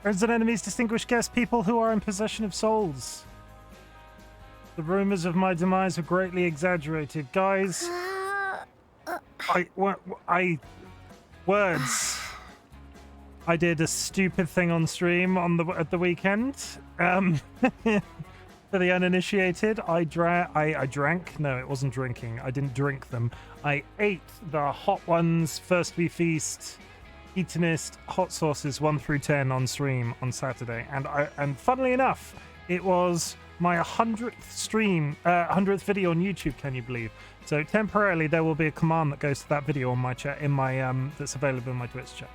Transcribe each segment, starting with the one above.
Friends and enemies, distinguished guests, people who are in possession of souls. The rumors of my demise are greatly exaggerated. Guys, words. I did a stupid thing on stream at the weekend. For the uninitiated, I drank. No, it wasn't drinking. I didn't drink them. I ate the hot ones, First We Feast, Eatonist hot sauces 1 through 10 on stream on Saturday, and funnily enough, it was my 100th stream, 100th video on YouTube. Can you believe? So temporarily, there will be a command that goes to that video on my chat, in my that's available in my Twitch chat.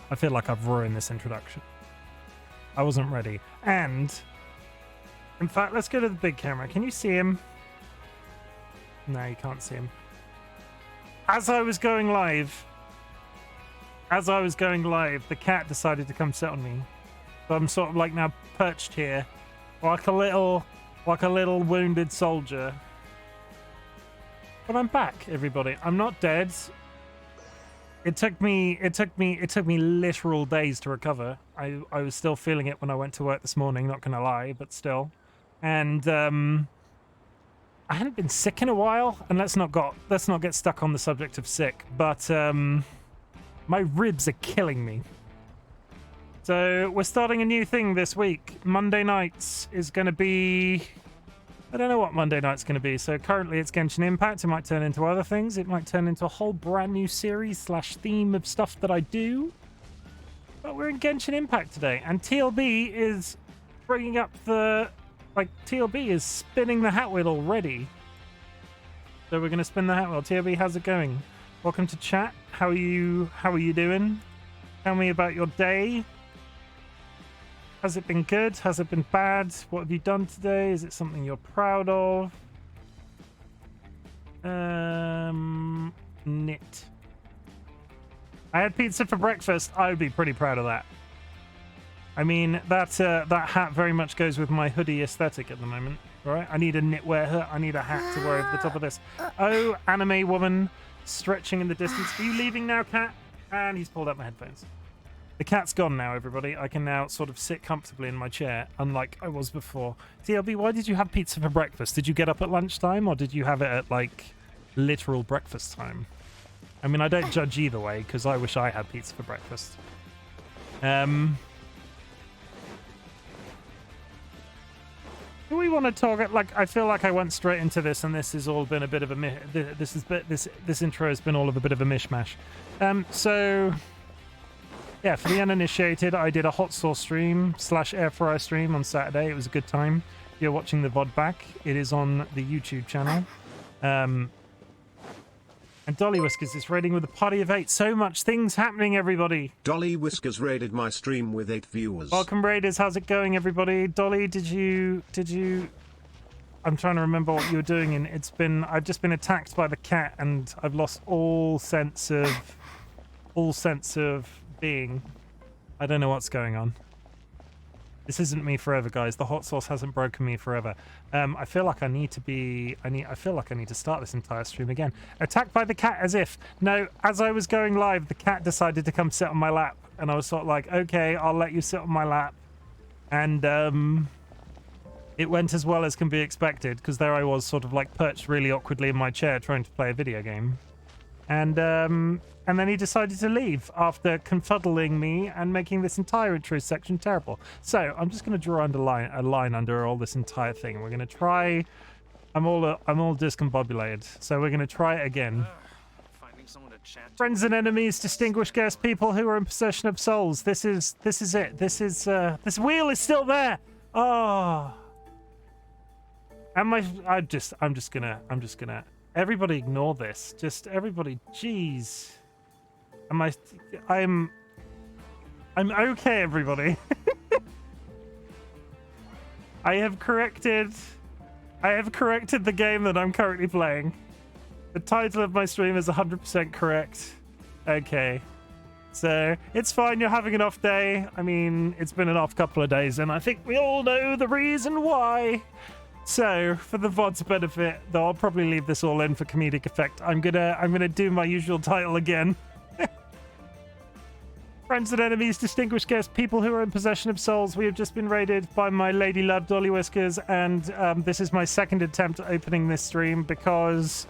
I feel like I've ruined this introduction. I wasn't ready, and in fact, let's go to the big camera. Can you see him? No, you can't see him. As I was going live, the cat decided to come sit on me. So I'm sort of like now perched here, like a little wounded soldier. But I'm back, everybody. I'm not dead. It took me literal days to recover. I was still feeling it when I went to work this morning, not gonna lie, but still. And I hadn't been sick in a while, and let's not get stuck on the subject of sick, but my ribs are killing me. So we're starting a new thing this week. Monday nights is going to be, I don't know what Monday night's going to be. So currently it's Genshin Impact. It might turn into other things. It might turn into a whole brand new series / theme of stuff that I do. But we're in Genshin Impact today, and TLB is bringing up the, TLB is spinning the hat wheel already. So we're going to spin the hat wheel. TLB, how's it going? Welcome to chat. How are you doing? Tell me about your day. Has it been good? Has it been bad? What have you done today? Is it something you're proud of? Knit. I had pizza for breakfast. I would be pretty proud of that. I mean, that hat very much goes with my hoodie aesthetic at the moment. All right, I need a knitwear hood. I need a hat to wear over the top of this. Oh, anime woman stretching in the distance. Are you leaving now, cat? And he's pulled up my headphones. The cat's gone now, everybody. I can now sort of sit comfortably in my chair, unlike I was before. TLB, why did you have pizza for breakfast? Did you get up at lunchtime, or did you have it at, literal breakfast time? I mean, I don't judge either way, because I wish I had pizza for breakfast. Do we want to talk? I feel like I went straight into this, and this has all been a bit of a this intro has been all of a bit of a mishmash. So yeah, for the uninitiated, I did a hot sauce stream / air fryer stream on Saturday. It was a good time. If you're watching the VOD back, it is on the YouTube channel. And DollyWhiskers is raiding with a party of 8. So much things happening, everybody. DollyWhiskers raided my stream with 8 viewers. Welcome, raiders. How's it going, everybody? Dolly, did you? I'm trying to remember what you were doing, and I've just been attacked by the cat, and I've lost all sense of being. I don't know what's going on. This isn't me forever, guys. The hot sauce hasn't broken me forever. I feel like I need to start this entire stream again. Attacked by the cat as if. No, as I was going live, the cat decided to come sit on my lap. And I was sort of like, okay, I'll let you sit on my lap. And it went as well as can be expected, because there I was sort of perched really awkwardly in my chair trying to play a video game. And then he decided to leave after confuddling me and making this entire intro section terrible. So I'm just going to draw a line under all this entire thing. We're going to try. I'm all discombobulated. So we're going to try it again. Finding someone to chat to. Friends and enemies, distinguished guests, people who are in possession of souls. This is it. This wheel is still there. Oh. I'm just gonna. Everybody ignore this. Just everybody. Jeez. I'm okay, everybody. I have corrected the game that I'm currently playing. The title of my stream is 100% correct. Okay. So, it's fine, you're having an off day. I mean, it's been an off couple of days, and I think we all know the reason why. So, for the VOD's benefit, though I'll probably leave this all in for comedic effect, I'm gonna do my usual title again. Friends and enemies, distinguished guests, people who are in possession of souls, we have just been raided by my lady love DollyWhiskers, and this is my second attempt at opening this stream because,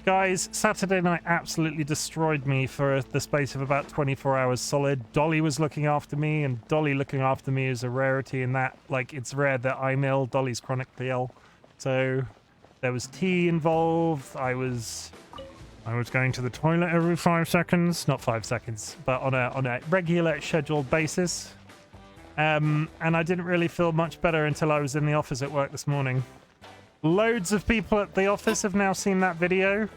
guys, Saturday night absolutely destroyed me for the space of about 24 hours solid. Dolly was looking after me, and Dolly looking after me is a rarity in that, like, it's rare that I'm ill. Dolly's chronically ill. So there was tea involved. I was going to the toilet every 5 seconds. Not 5 seconds, but on a regular scheduled basis. And I didn't really feel much better until I was in the office at work this morning. Loads of people at the office have now seen that video,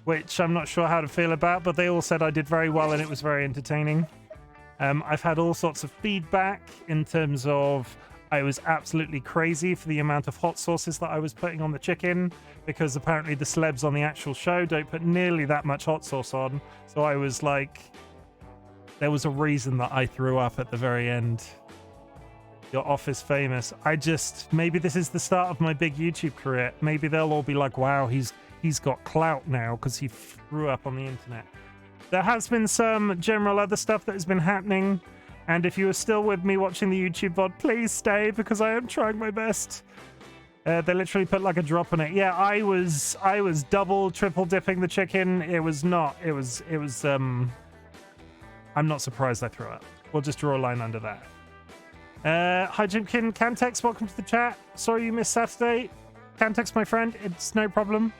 which I'm not sure how to feel about, but they all said I did very well and it was very entertaining. I've had all sorts of feedback in terms of I was absolutely crazy for the amount of hot sauces that I was putting on the chicken, because apparently the celebs on the actual show don't put nearly that much hot sauce on. So I was like, there was a reason that I threw up at the very end. Your office famous. Maybe this is the start of my big YouTube career. Maybe they'll all be like, wow, he's got clout now because he threw up on the internet. There has been some general other stuff that has been happening. And if you are still with me watching the YouTube VOD, please stay, because I am trying my best. They literally put like a drop on it. Yeah, I was double, triple dipping the chicken. I'm not surprised I threw up. We'll just draw a line under that. Hi Chimken, Cantex, welcome to the chat. Sorry you missed Saturday. Cantex, my friend, it's no problem.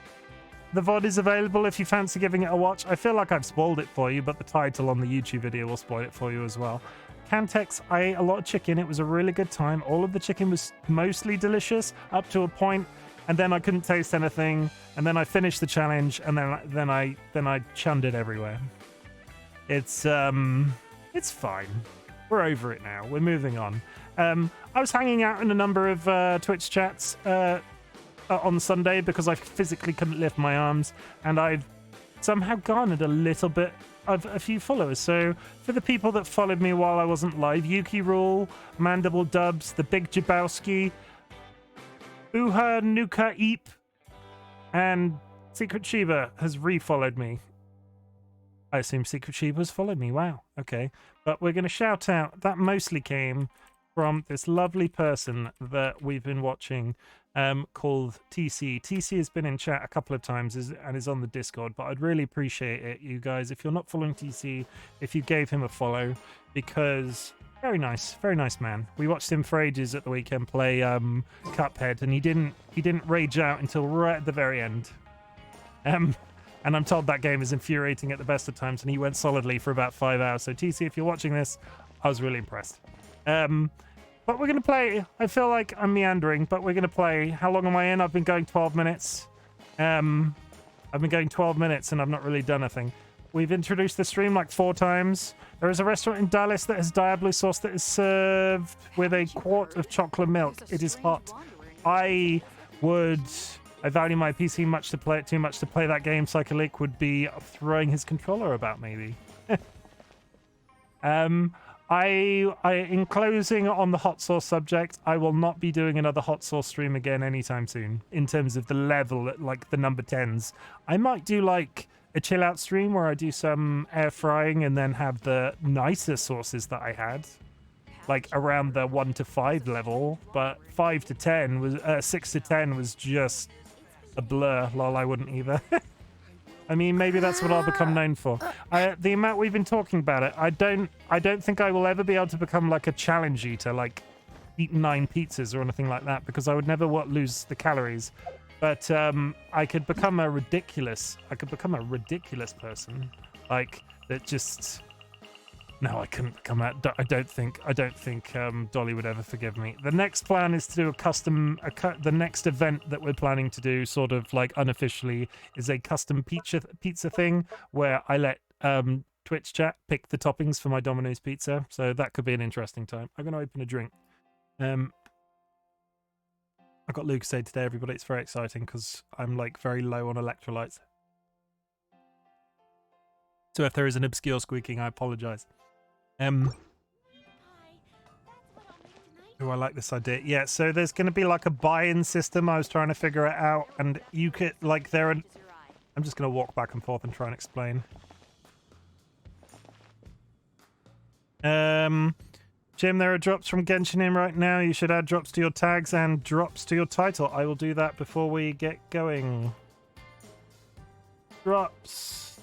The VOD is available if you fancy giving it a watch. I feel like I've spoiled it for you, but the title on the YouTube video will spoil it for you as well. Cantex, I ate a lot of chicken. It was a really good time. All of the chicken was mostly delicious up to a point, and then I couldn't taste anything. And then I finished the challenge, and then I chunned it everywhere. It's fine. We're over it now. We're moving on. I was hanging out in a number of Twitch chats on Sunday because I physically couldn't lift my arms, and I've somehow garnered a little bit of a few followers. So for the people that followed me while I wasn't live, Yuki Rule, Mandible Dubs, The Big Jabowski, Uha Nuka Eep, and Secret Shiba has re-followed me. I assume Secret Shiba has followed me. Wow. Okay. But we're going to shout out. That mostly came from this lovely person that we've been watching called TC. TC has been in chat a couple of times and is on the Discord, but I'd really appreciate it, you guys, if you're not following TC, if you gave him a follow, because very nice man. We watched him for ages at the weekend play Cuphead, and he didn't rage out until right at the very end. And I'm told that game is infuriating at the best of times, and he went solidly for about 5 hours. So TC, if you're watching this, I was really impressed. But we're going to play. I feel like I'm meandering, but we're going to play. How long am I in? I've been going 12 minutes. I've been going 12 minutes and I've not really done anything. We've introduced the stream like 4 times. There is a restaurant in Dallas that has Diablo sauce that is served with a quart of chocolate milk. It is hot. I value my PC too much to play that game. Psycholic would be throwing his controller about, maybe. In closing on the hot sauce subject, I will not be doing another hot sauce stream again anytime soon, in terms of the level, like the number 10s. I might do like a chill out stream where I do some air frying and then have the nicer sauces that I had, like around the 1 to 5 level, but 5 to 10 was 6 to 10 was just a blur. Lol, I wouldn't either. I mean, maybe that's what I'll become known for. The amount we've been talking about it, I don't think I will ever be able to become like a challenge eater, like eat 9 pizzas or anything like that, because I would never lose the calories. But I could become a ridiculous person, like that just. No, I couldn't become out. I don't think Dolly would ever forgive me. The next plan is to do the next event that we're planning to do, sort of like unofficially, is a custom pizza thing where I let Twitch chat pick the toppings for my Domino's pizza. So that could be an interesting time. I'm going to open a drink. I've got Lucasade today, everybody. It's very exciting because I'm like very low on electrolytes. So if there is an obscure squeaking, I apologize. Oh, I like this idea. Yeah, so there's going to be like a buy-in system. I was trying to figure it out, and you could like I'm just going to walk back and forth and try and explain. Chim, there are drops from Genshin in right now. You should add drops to your tags and drops to your title. I will do that before we get going. Drops.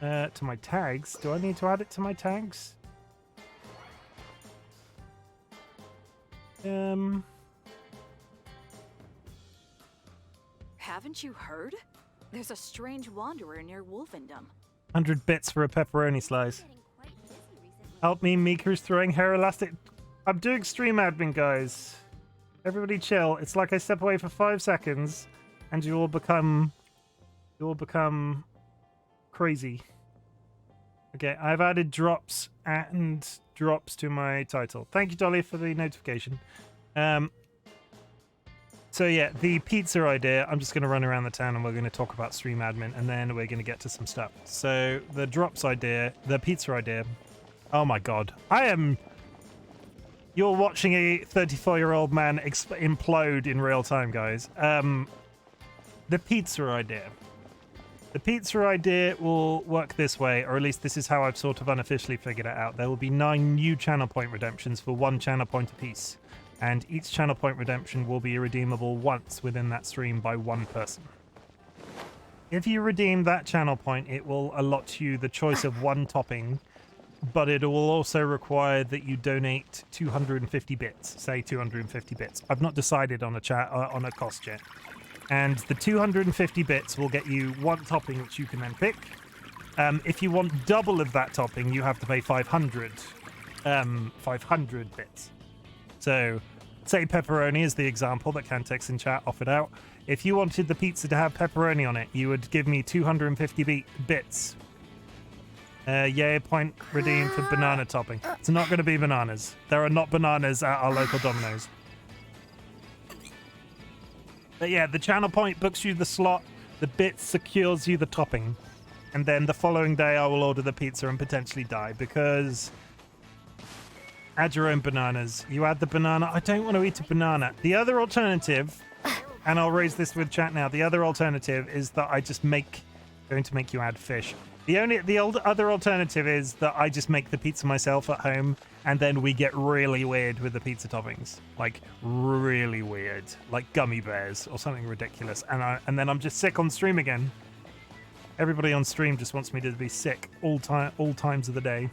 To my tags. Do I need to add it to my tags? Haven't you heard? There's a strange wanderer near Wolfendom. 100 bits for a pepperoni slice. Help me, Miku's throwing hair elastic. I'm doing stream admin, guys. Everybody chill. It's like I step away for 5 seconds and you all become crazy. Okay, I've added drops and drops to my title. Thank you, Dolly, for the notification. So yeah, the pizza idea, I'm just going to run around the town and we're going to talk about stream admin and then we're going to get to some stuff. So the drops idea, the pizza idea. Oh my god. You're watching a 34-year-old man implode in real time, guys. The pizza idea. The pizza idea will work this way, or at least this is how I've sort of unofficially figured it out. There will be 9 new channel point redemptions for 1 channel point apiece. And each channel point redemption will be redeemable once within that stream by 1 person. If you redeem that channel point, it will allot you the choice of 1 topping, but it will also require that you donate 250 bits, say 250 bits. I've not decided on a cost yet. And the 250 bits will get you 1 topping, which you can then pick. If you want double of that topping, you have to pay 500 bits. So, say pepperoni is the example that Cantex in chat offered out. If you wanted the pizza to have pepperoni on it, you would give me 250 bits. Yay, point redeemed for banana topping. It's not going to be bananas. There are not bananas at our local Domino's. But yeah, the channel point books you the slot, the bits secures you the topping, and then the following day I will order the pizza and potentially die because... Add your own bananas. You add the banana. I don't want to eat a banana. The other alternative, and I'll raise this with chat now, the other alternative is that I just going to make you add fish. The other alternative is that I just make the pizza myself at home, and then we get really weird with the pizza toppings. Like, really weird. Like gummy bears or something ridiculous. And then I'm just sick on stream again. Everybody on stream just wants me to be sick all times of the day.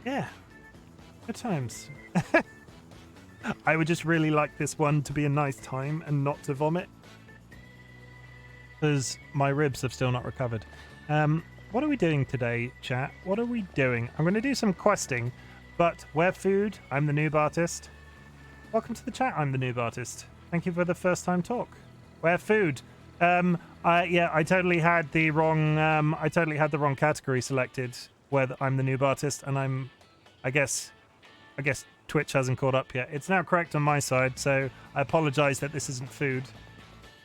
Yeah, good times. I would just really like this one to be a nice time and not to vomit, because my ribs have still not recovered. What are we doing today, chat? What are we doing? I'm going to do some questing, but where food? I'm the noob artist. Welcome to the chat. I'm the noob artist. Thank you for the first time talk. Where food? I totally had the wrong. I totally had the wrong category selected. Where I'm the noob artist, and I guess Twitch hasn't caught up yet. It's now correct on my side, so I apologize that this isn't food.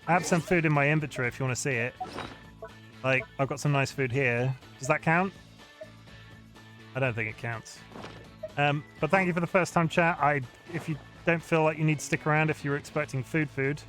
I have some food in my inventory if you want to see it. Like, I've got some nice food here. Does that count? I don't think it counts. But thank you for the first time chat. If you don't feel like you need to stick around if you're expecting food.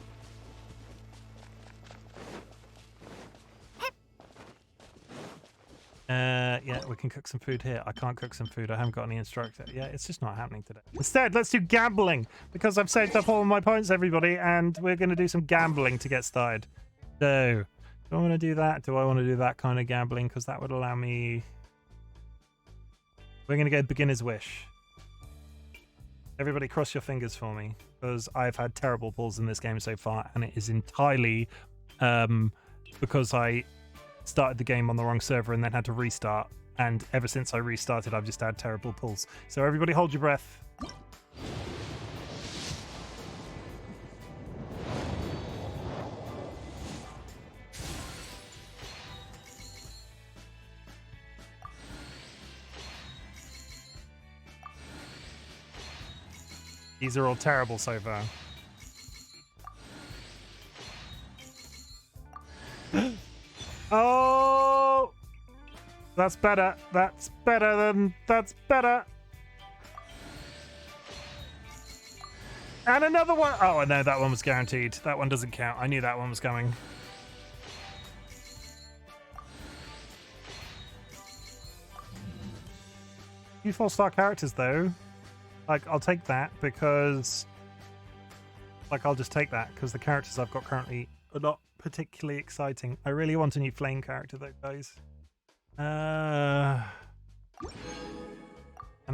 Yeah, we can cook some food here. I can't cook some food. I haven't got any instructor. Yeah, it's just not happening today. Instead, let's do gambling, because I've saved up all of my points, everybody, and we're going to do some gambling to get started. So, do I want to do that? Do I want to do that kind of gambling? Because that would allow me... We're going to go beginner's wish. Everybody cross your fingers for me, because I've had terrible pulls in this game so far, and it is entirely because I started the game on the wrong server and then had to restart, and ever since I restarted I've just had terrible pulls. So everybody hold your breath. These are all terrible so far. Oh, that's better. That's better. And another one. Oh, no, that one was guaranteed. That one doesn't count. I knew that one was coming. 2 4-star characters though. Like, I'll take that because... Like, I'll just take that because the characters I've got currently are not particularly exciting. I really want a new flame character though, guys. And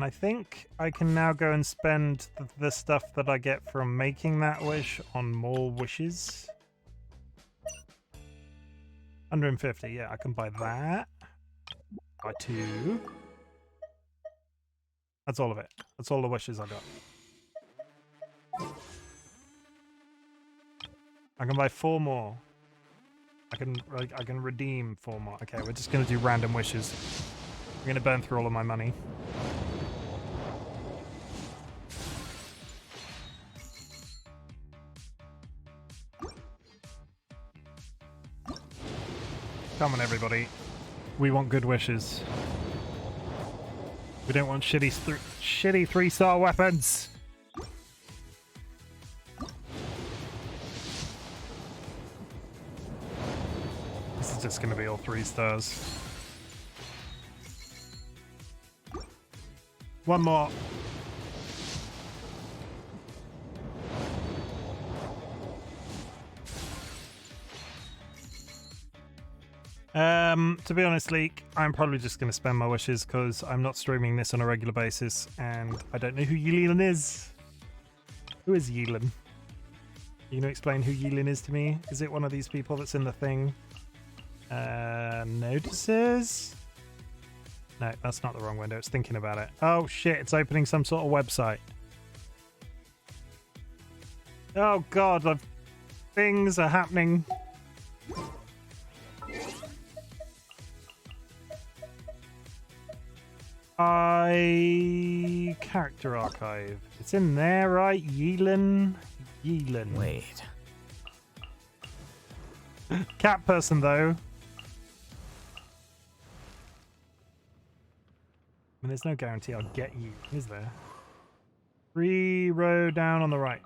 I think I can now go and spend the stuff that I get from making that wish on more wishes. 150, yeah, I can buy that. Buy 2. That's all of it. That's all the wishes I got. I can buy 4 more. I can redeem 4 more. Okay, we're just gonna do random wishes. I'm gonna burn through all of my money. Come on, everybody. We want good wishes. We don't want shitty 3-star weapons. This is just going to be all 3 stars. 1 more. To be honest, Leek, I'm probably just going to spend my wishes because I'm not streaming this on a regular basis and I don't know who Yelan is. Who is Yelan? You going to explain who Yelan is to me? Is it one of these people that's in the thing? Notices? No, that's not the wrong window. It's thinking about it. Oh shit, it's opening some sort of website. Oh god, things are happening. Character archive. It's in there, right? Yelan. Wait. Cat person, though. I mean, there's no guarantee I'll get you, is there? 3 row down on the right.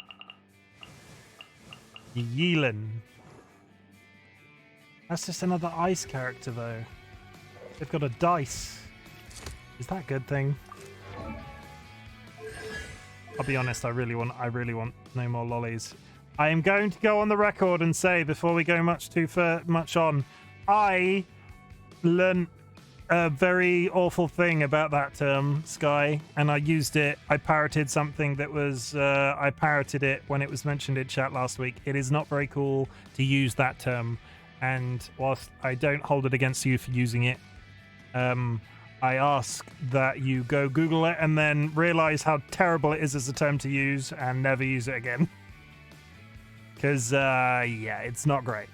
Yelan. That's just another ice character, though. They've got a dice. Is that a good thing? I'll be honest, I really want no more lollies. I am going to go on the record and say, before we go much on, I learned a very awful thing about that term, Sky, and I used it. I parroted something that was... I parroted it when it was mentioned in chat last week. It is not very cool to use that term, and whilst I don't hold it against you for using it, I ask that you go Google it and then realize how terrible it is as a term to use and never use it again. Because, yeah, it's not great.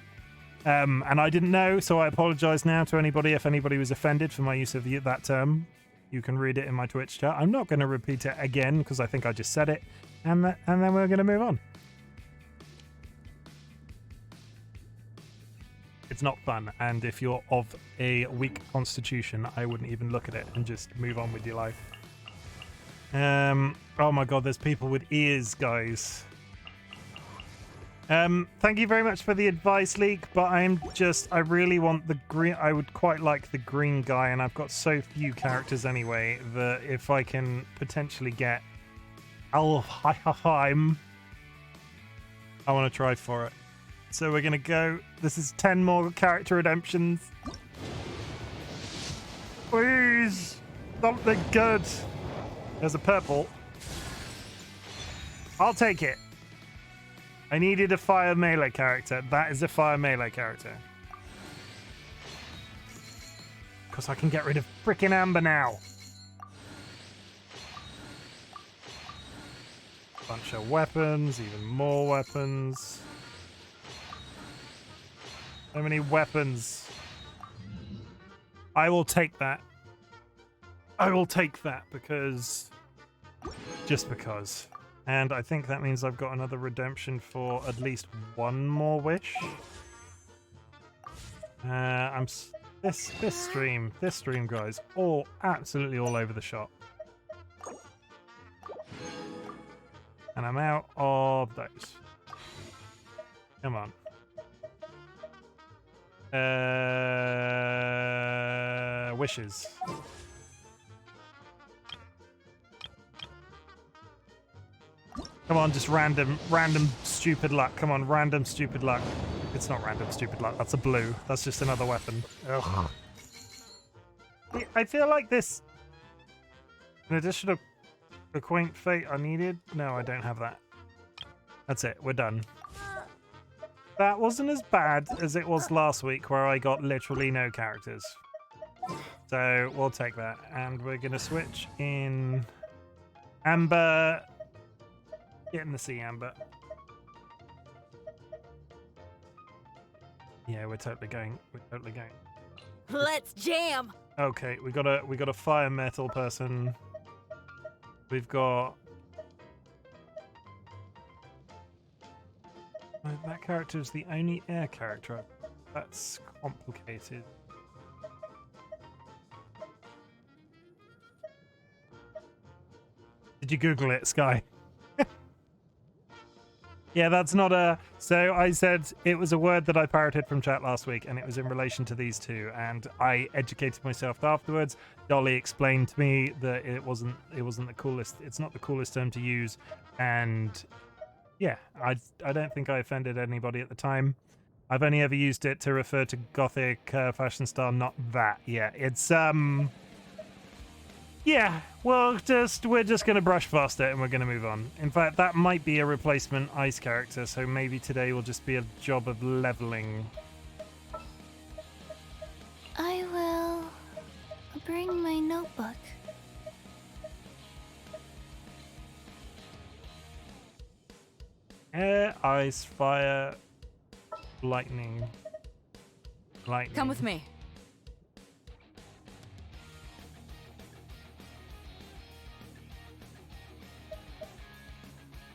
And I didn't know, so I apologize now to anybody if anybody was offended for my use of that term. You can read it in my Twitch chat. I'm not going to repeat it again because I think I just said it. And then we're going to move on. It's not fun, and if you're of a weak constitution, I wouldn't even look at it and just move on with your life. Oh my god, there's people with ears, guys. Thank you very much for the advice, Leak, but I really want the green. I would quite like the green guy, and I've got so few characters anyway that if I can potentially get Alheim, I want to try for it. So we're going to go... This is 10 more character redemptions. Please! Something good! There's a purple. I'll take it. I needed a fire melee character. That is a fire melee character. Because I can get rid of frickin' Amber now. Bunch of weapons, even more weapons. So many weapons. I will take that. I will take that because... Just because. And I think that means I've got another redemption for at least 1 more wish. This stream, guys, absolutely all over the shop. And I'm out of those. Come on. Wishes. Come on, just random stupid luck. Come on, random stupid luck. It's not random stupid luck. That's a blue. That's just another weapon. Ugh. I feel like this... In addition to the quaint fate I needed... No, I don't have that. That's it. We're done. That wasn't as bad as it was last week where I got literally no characters. So we'll take that. And we're going to switch in... Amber... Get in the sea, Amber. Yeah, we're totally going. We're totally going. Let's jam. Okay, we got a fire metal person. We've got that character is the only air character. That's complicated. Did you Google it, Sky? Yeah, that's not a... So I said it was a word that I parroted from chat last week, and it was in relation to these two, and I educated myself afterwards. Dolly explained to me that it wasn't the coolest... It's not the coolest term to use, and yeah, I don't think I offended anybody at the time. I've only ever used it to refer to gothic fashion style, not that. Yeah, it's... Yeah, we're just going to brush past it and we're going to move on. In fact, that might be a replacement ice character, so maybe today will just be a job of leveling. I will bring my notebook. Air, ice, fire, lightning. Lightning. Come with me.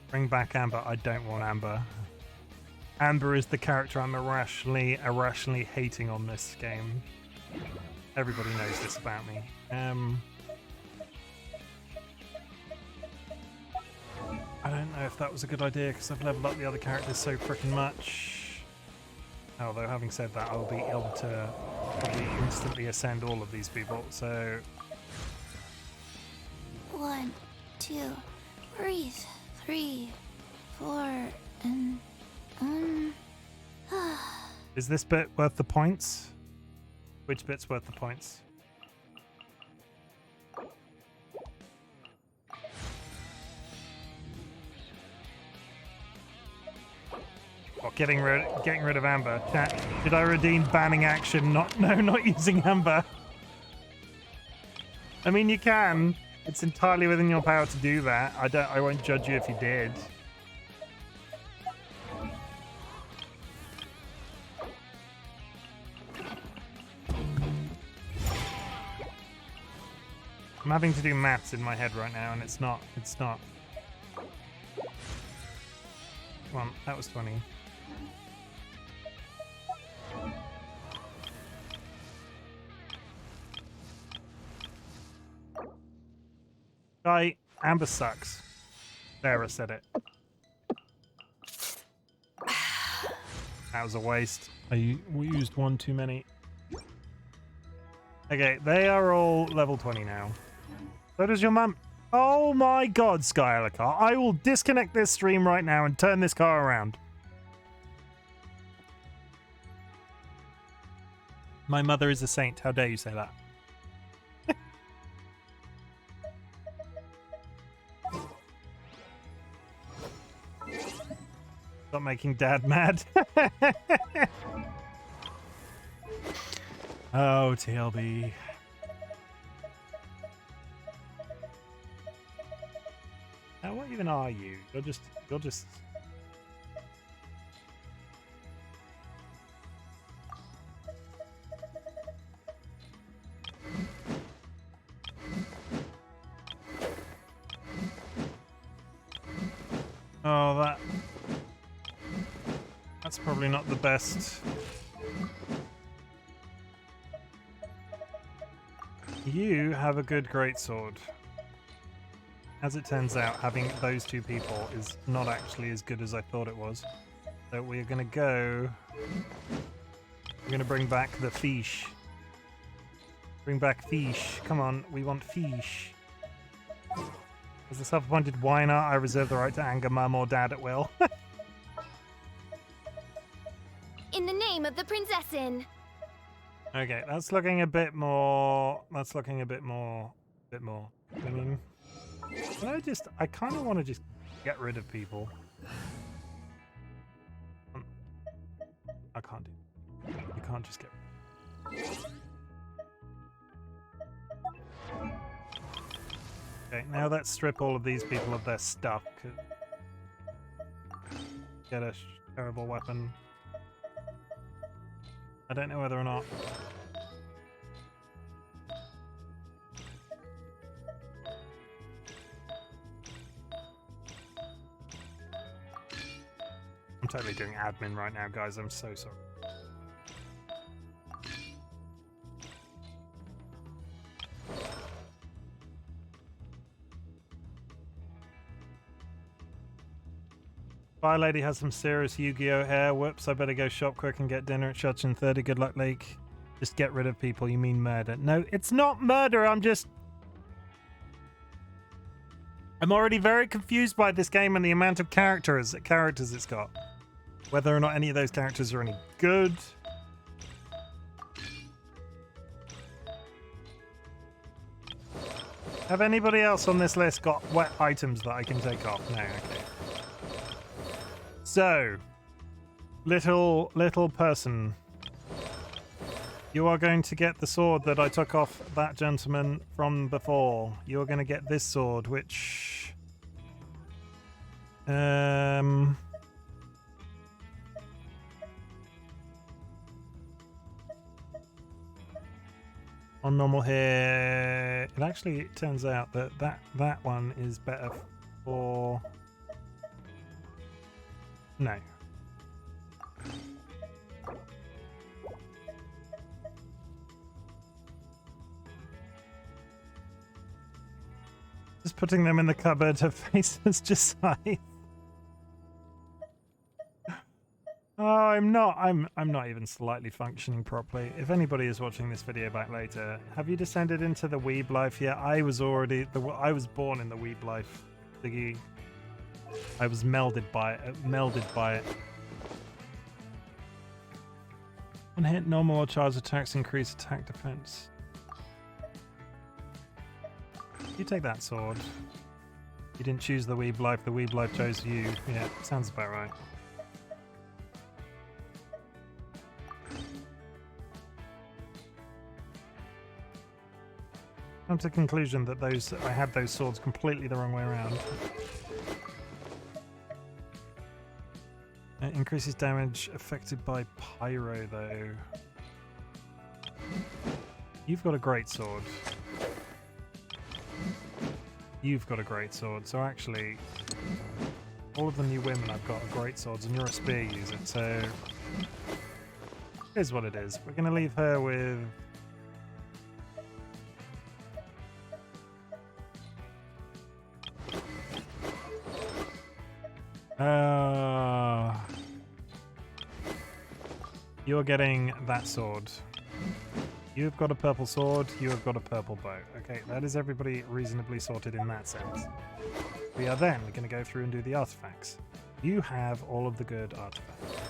Bring back Amber. I don't want Amber. Amber is the character I'm irrationally hating on this game. Everybody knows this about me. I don't know if that was a good idea because I've leveled up the other characters so freaking much. Although having said that, I'll be able to probably instantly ascend all of these people. So 1, 2, breathe. 3, 4, and is this bit worth the points? Which bit's worth the points? Oh, getting rid of Amber. Chat, did I redeem banning action? Not using Amber. I mean, you can. It's entirely within your power to do that. I won't judge you if you did. I'm having to do maths in my head right now, and it's not. Come on, that was funny. Amber sucks. Sarah said it. That was a waste. We used one too many. Okay, they are all level 20 now. So does your mum. Oh my god, Skylar car. I will disconnect this stream right now and turn this car around. My mother is a saint. How dare you say that? Stop making Dad mad. Oh, TLB. Now, what even are you? You're just. Oh, that's probably not the best. You have a good greatsword. As it turns out, having those two people is not actually as good as I thought it was. So we're gonna go... We're gonna bring back the fish. Bring back fish. Come on, we want fish. As the self-appointed whiner, I reserve the right to anger mum or dad at will. In the name of the princessin. Okay, that's looking a bit more. That's looking a bit more. I mean, I kind of want to just get rid of people. I can't do. You can't just get. Okay, now let's strip all of these people of their stuff. Get a terrible weapon. I don't know whether or not. I'm totally doing admin right now, guys. I'm so sorry. Bye, lady has some serious Yu-Gi-Oh hair. Whoops, I better go shop quick and get dinner at Shotchin 30. Good luck, Lake. Just get rid of people. You mean murder? No, it's not murder. I'm already very confused by this game and the amount of characters it's got. Whether or not any of those characters are any good. Have anybody else on this list got wet items that I can take off? No, okay. So, little person, you are going to get the sword that I took off that gentleman from before. You're going to get this sword, which... on normal here, it actually turns out that one is better for... No. Just putting them in the cupboard to face as Josiah. Oh, I'm not even slightly functioning properly. If anybody is watching this video back later, have you descended into the weeb life yet? I was born in the weeb life thingy. I was melded by it. One hit, normal or charged attacks increase attack defense. You take that sword. You didn't choose the weeb life chose you. Yeah, sounds about right. Come to the conclusion that I had those swords completely the wrong way around. It increases damage affected by pyro, though. You've got a great sword. You've got a great sword. So actually, all of the new women I've got are great swords, and you're a spear user. So here's what it is. We're going to leave her with... You're getting that sword. You've got a purple sword, you have got a purple bow. Okay, that is everybody reasonably sorted in that sense. We are then going to go through and do the artifacts. You have all of the good artifacts.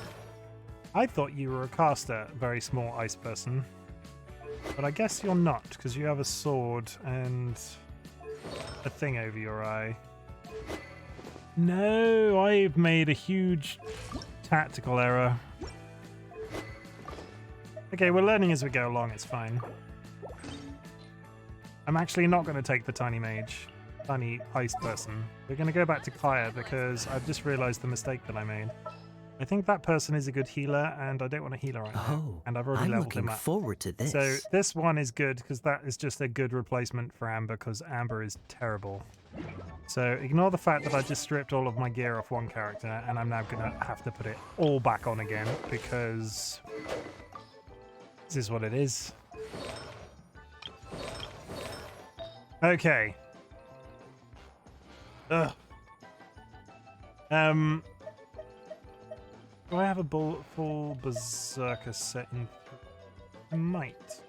I thought you were a caster, very small ice person. But I guess you're not, because you have a sword and a thing over your eye. No, I've made a huge tactical error. Okay, we're learning as we go along, it's fine. I'm actually not going to take the tiny mage, tiny ice person. We're going to go back to Kaya because I've just realized the mistake that I made. I think that person is a good healer, and I don't want to heal her right now. And I've already leveled him up. I'm looking forward to this. So this one is good because that is just a good replacement for Amber because Amber is terrible. So ignore the fact that I just stripped all of my gear off one character, and I'm now going to have to put it all back on again because this is what it is. Okay. Ugh. Do I have a full berserker set in? I might.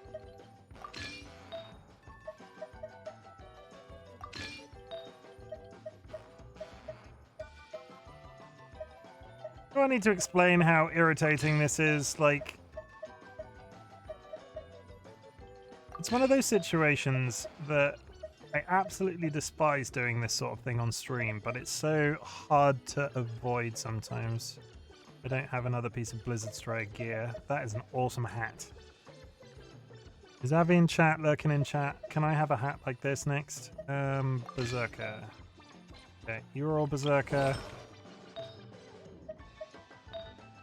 I need to explain how irritating this is? Like, it's one of those situations that I absolutely despise doing this sort of thing on stream, but it's so hard to avoid sometimes. I don't have another piece of Blizzard Strike gear. That is an awesome hat. Is Avi in chat, lurking in chat? Can I have a hat like this next? Berserker. Okay, you're all Berserker.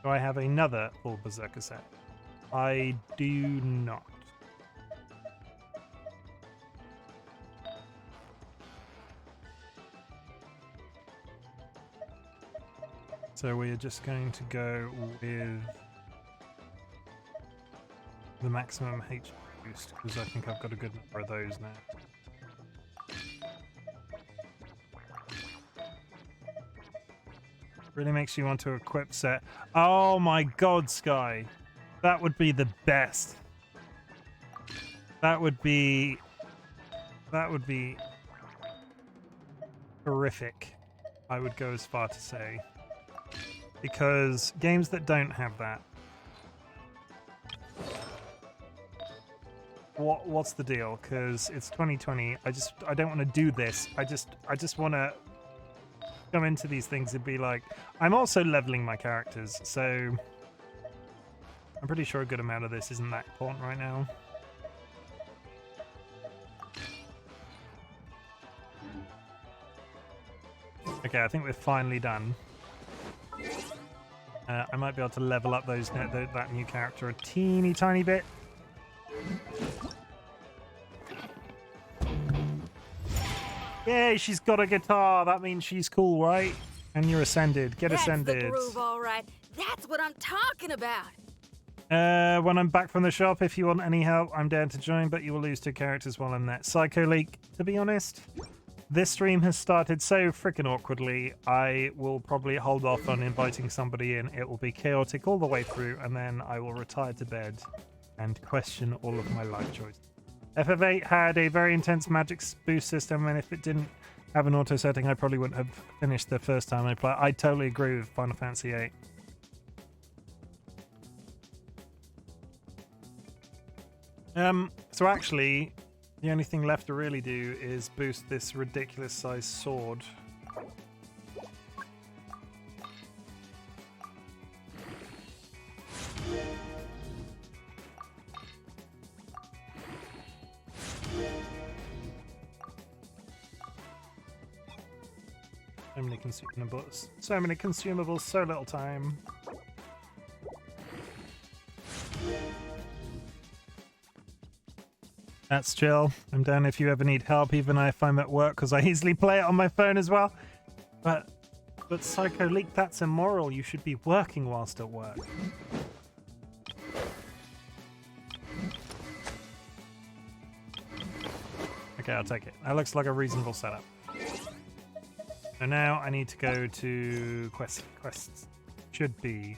Do I have another full Berserker set? I do not. So we are just going to go with the maximum HP boost, because I think I've got a good number of those now. Really makes you want to equip set. Oh my god, Sky. That would be the best. That would be horrific, I would go as far to say. Because games that don't have that, what's the deal? Because it's 2020. I don't want to do this. I just want to come into these things and be like, I'm also leveling my characters, so I'm pretty sure a good amount of this isn't that important right now. Okay, I think we're finally done. I might be able to level up that new character a teeny tiny bit. Yay, she's got a guitar. That means she's cool, right? And you're ascended. Get ascended. That's the groove, all right. That's what I'm talking about. When I'm back from the shop, if you want any help, I'm down to join, but you will lose 2 characters while I'm there. Psycho Leak, to be honest, this stream has started so freaking awkwardly, I will probably hold off on inviting somebody in. It will be chaotic all the way through, and then I will retire to bed and question all of my life choices. FF8 had a very intense magic boost system, and if it didn't have an auto setting, I probably wouldn't have finished the first time I played. I totally agree with Final Fantasy VIII. So actually, the only thing left to really do is boost this ridiculous sized sword. So many consumables. So many consumables, so little time. That's chill. I'm down if you ever need help, even if I'm at work, because I easily play it on my phone as well. But Psycho Leak, that's immoral. You should be working whilst at work. Okay, I'll take it. That looks like a reasonable setup. So now I need to go to quests. Quests should be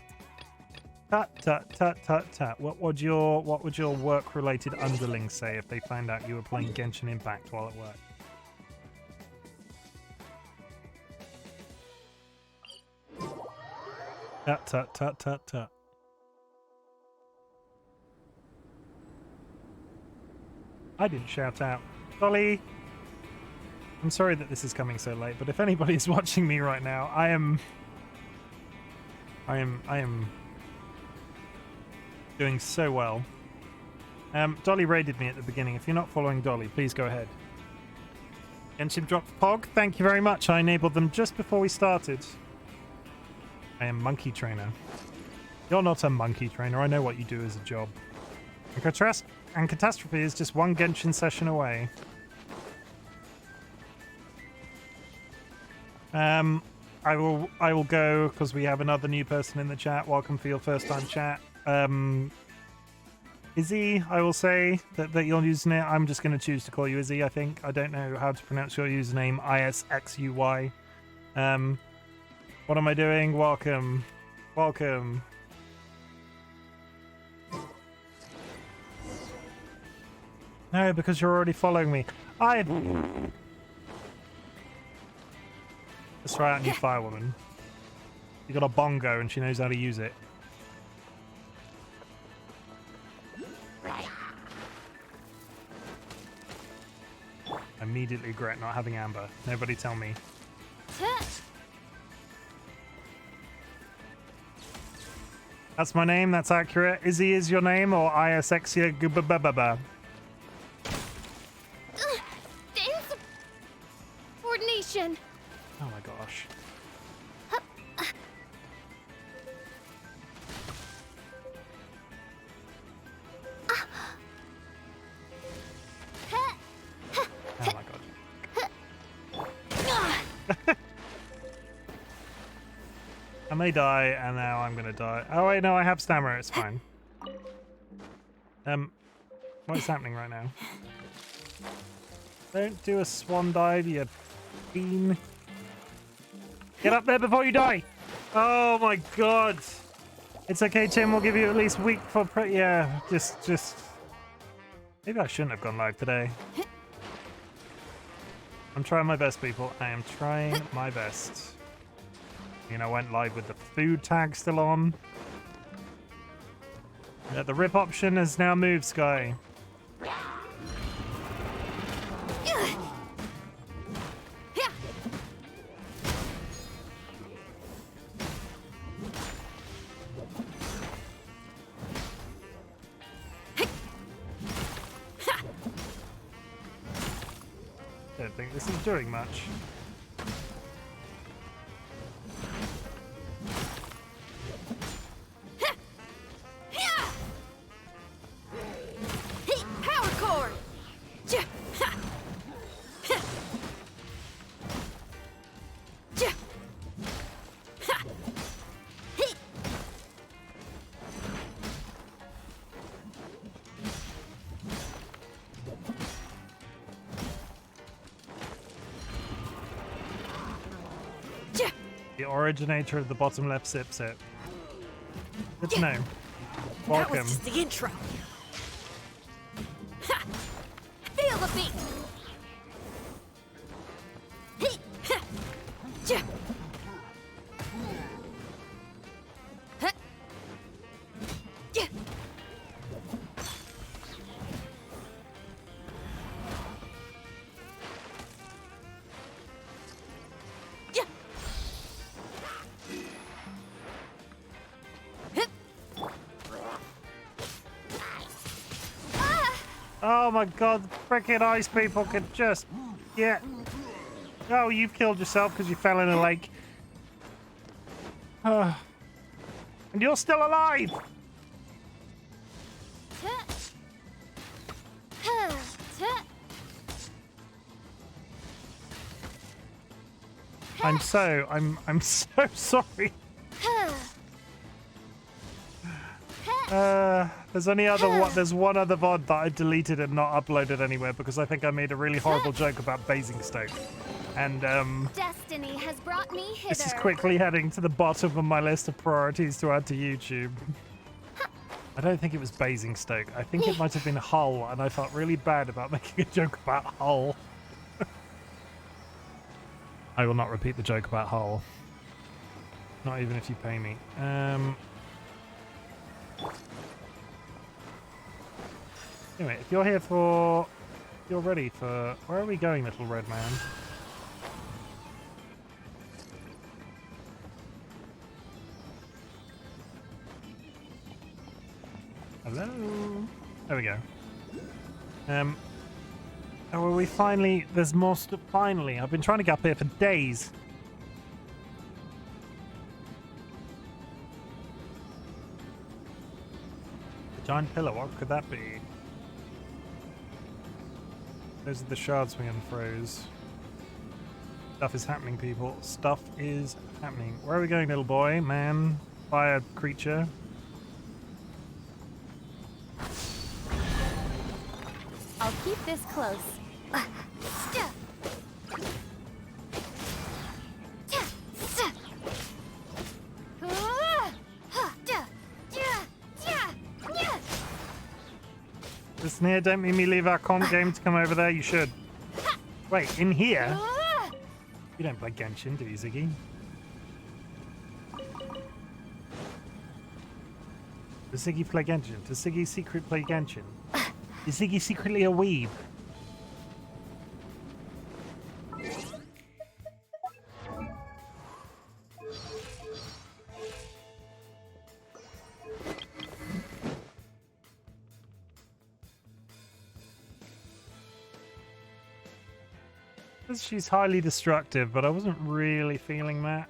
tut tut tut tut tut. What would your work-related underlings say if they found out you were playing Genshin Impact while at work? Tut tut tut tut tut. I didn't shout out. Dolly! I'm sorry that this is coming so late, but if anybody's watching me right now, I am doing so well. Dolly raided me at the beginning. If you're not following Dolly, please go ahead. Genshin dropped Pog. Thank you very much. I enabled them just before we started. I am Monkey Trainer. You're not a Monkey Trainer. I know what you do as a job. And Catastrophe is just one Genshin session away. I will go because we have another new person in the chat. Welcome for your first time chat. Izzy, I will say that your username, I'm just going to choose to call you Izzy, I think. I don't know how to pronounce your username, ISXUY. What am I doing? Welcome. Welcome. No, because you're already following me. Let's try out new Firewoman. She got a bongo and she knows how to use it. I immediately regret not having Amber. Nobody tell me. That's my name, that's accurate. Izzy is your name, or Isexia Gubababa? Insubordination. Oh my gosh. Oh my god. I may die, and now I'm gonna die. Oh wait, no, I have stamina. It's fine. What is happening right now? Don't do a swan dive, you fiend. Get up there before you die. Oh my god. It's okay, Chim. We'll give you at least a week for yeah. Just. Maybe I shouldn't have gone live today. I'm trying my best, people. I am trying my best. You know, I went live with the food tag still on. Yeah, the rip option has now moved, Sky. Don't think this is doing much. Power cord. The originator of the bottom left sip. Good to know. That Welcome. was just the intro. Ha! Feel the beat. Hey! Ha! Ja! Ha! Ja! Ja! Oh my god, freaking ice people could just get. Oh, you've killed yourself because you fell in a lake. And you're still alive! I'm so sorry. There's one other VOD that I deleted and not uploaded anywhere because I think I made a really horrible joke about Basingstoke. And Destiny has brought me hither. this is quickly heading to the bottom of my list of priorities to add to YouTube. I don't think it was Basingstoke. I think it might have been Hull, and I felt really bad about making a joke about Hull. I will not repeat the joke about Hull. Not even if you pay me. Anyway, if you're here for... You're ready for... Where are we going, little red man? Hello? There we go. Oh, well, we finally... There's more stuff. Finally. I've been trying to get up here for days. A giant pillar, what could that be? Those are the shards swing and throws. Stuff is happening, people. Stuff is happening. Where are we going, little boy? Man? Fire creature? I'll keep this close. Listen here, don't make me leave our comp game to come over there. You should. Wait, in here? You don't play Genshin, do you, Ziggy? Does Ziggy play Genshin? Does Ziggy secret play Genshin? Is Ziggy secretly a weeb? She's highly destructive, but I wasn't really feeling that.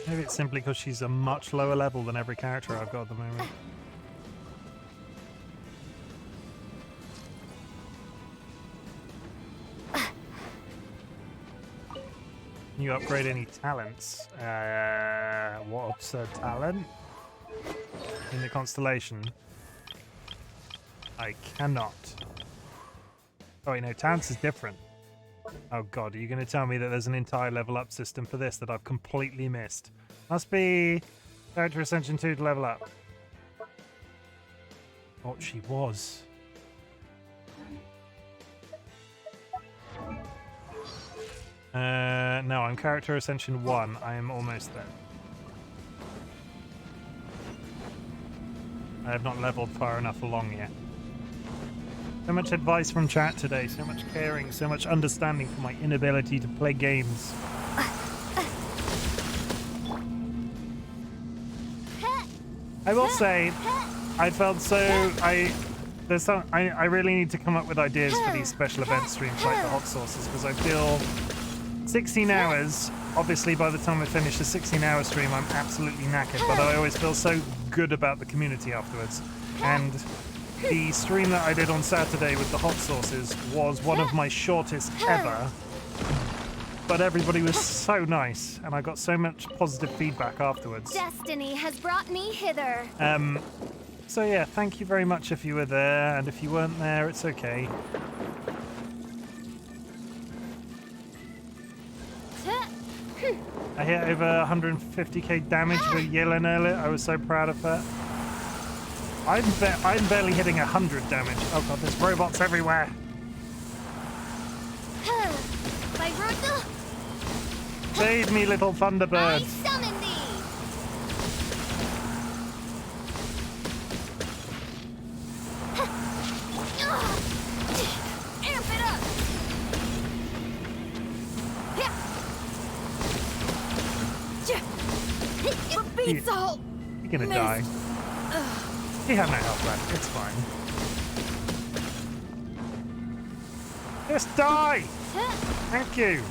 Maybe it's simply because she's a much lower level than every character I've got at the moment. Can you upgrade any talents? What's a talent? In the constellation? I cannot. Oh wait, no, talents is different. Oh god, are you going to tell me that there's an entire level up system for this that I've completely missed? Must be Character Ascension 2 to level up. What she was. No, I'm Character Ascension 1. I am almost there. I have not leveled far enough along yet. So much advice from chat today, so much caring, so much understanding for my inability to play games. I will say, I felt so... I really need to come up with ideas for these special event streams like the hot sauces, because I feel 16 hours, obviously by the time I finish the 16-hour stream I'm absolutely knackered, but I always feel so good about the community afterwards. And the stream that I did on Saturday with the hot sauces was one of my shortest ever, but everybody was so nice and I got so much positive feedback afterwards. Destiny has brought me hither. So yeah, thank you very much if you were there, and if you weren't there, it's okay. I hit over 150k damage with Yellen earlier. I was so proud of that. I'm barely hitting 100 damage. Oh god, there's robots everywhere. Save me, little Thunderbird. I summon thee. Amp it up. Beats all. You're gonna die. He had no health left. It's fine. Just die! Thank you.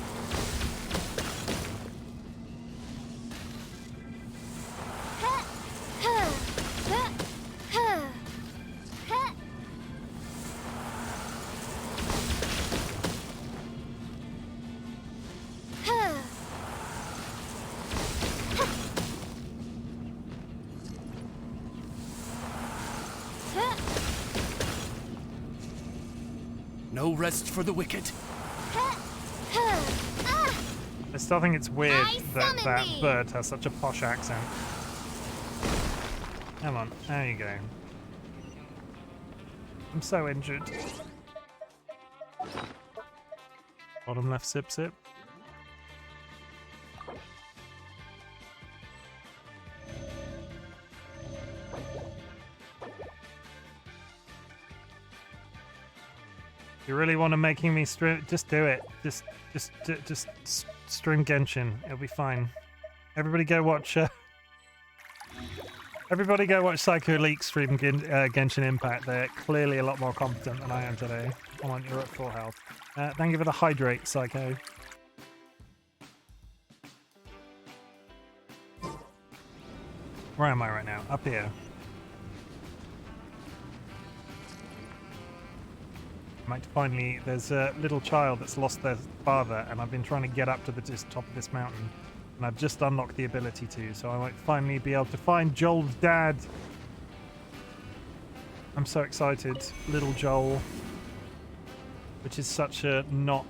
No rest for the wicked. I still think it's weird that that bird has such a posh accent. Come on, there you go. I'm so injured. Bottom left, sip, sip. You really want to making me stream? Just do it. Just stream Genshin. It'll be fine. Everybody go watch. Everybody go watch Psycho Leak stream Genshin Impact. They're clearly a lot more competent than I am today. Come on, you're at full health. Thank you for the hydrate, Psycho. Where am I right now? Up here. Might finally, there's a little child that's lost their father, and I've been trying to get up to the top of this mountain, and I've just unlocked the ability to, so I might finally be able to find Joel's dad. I'm so excited. Little Joel, which is such a not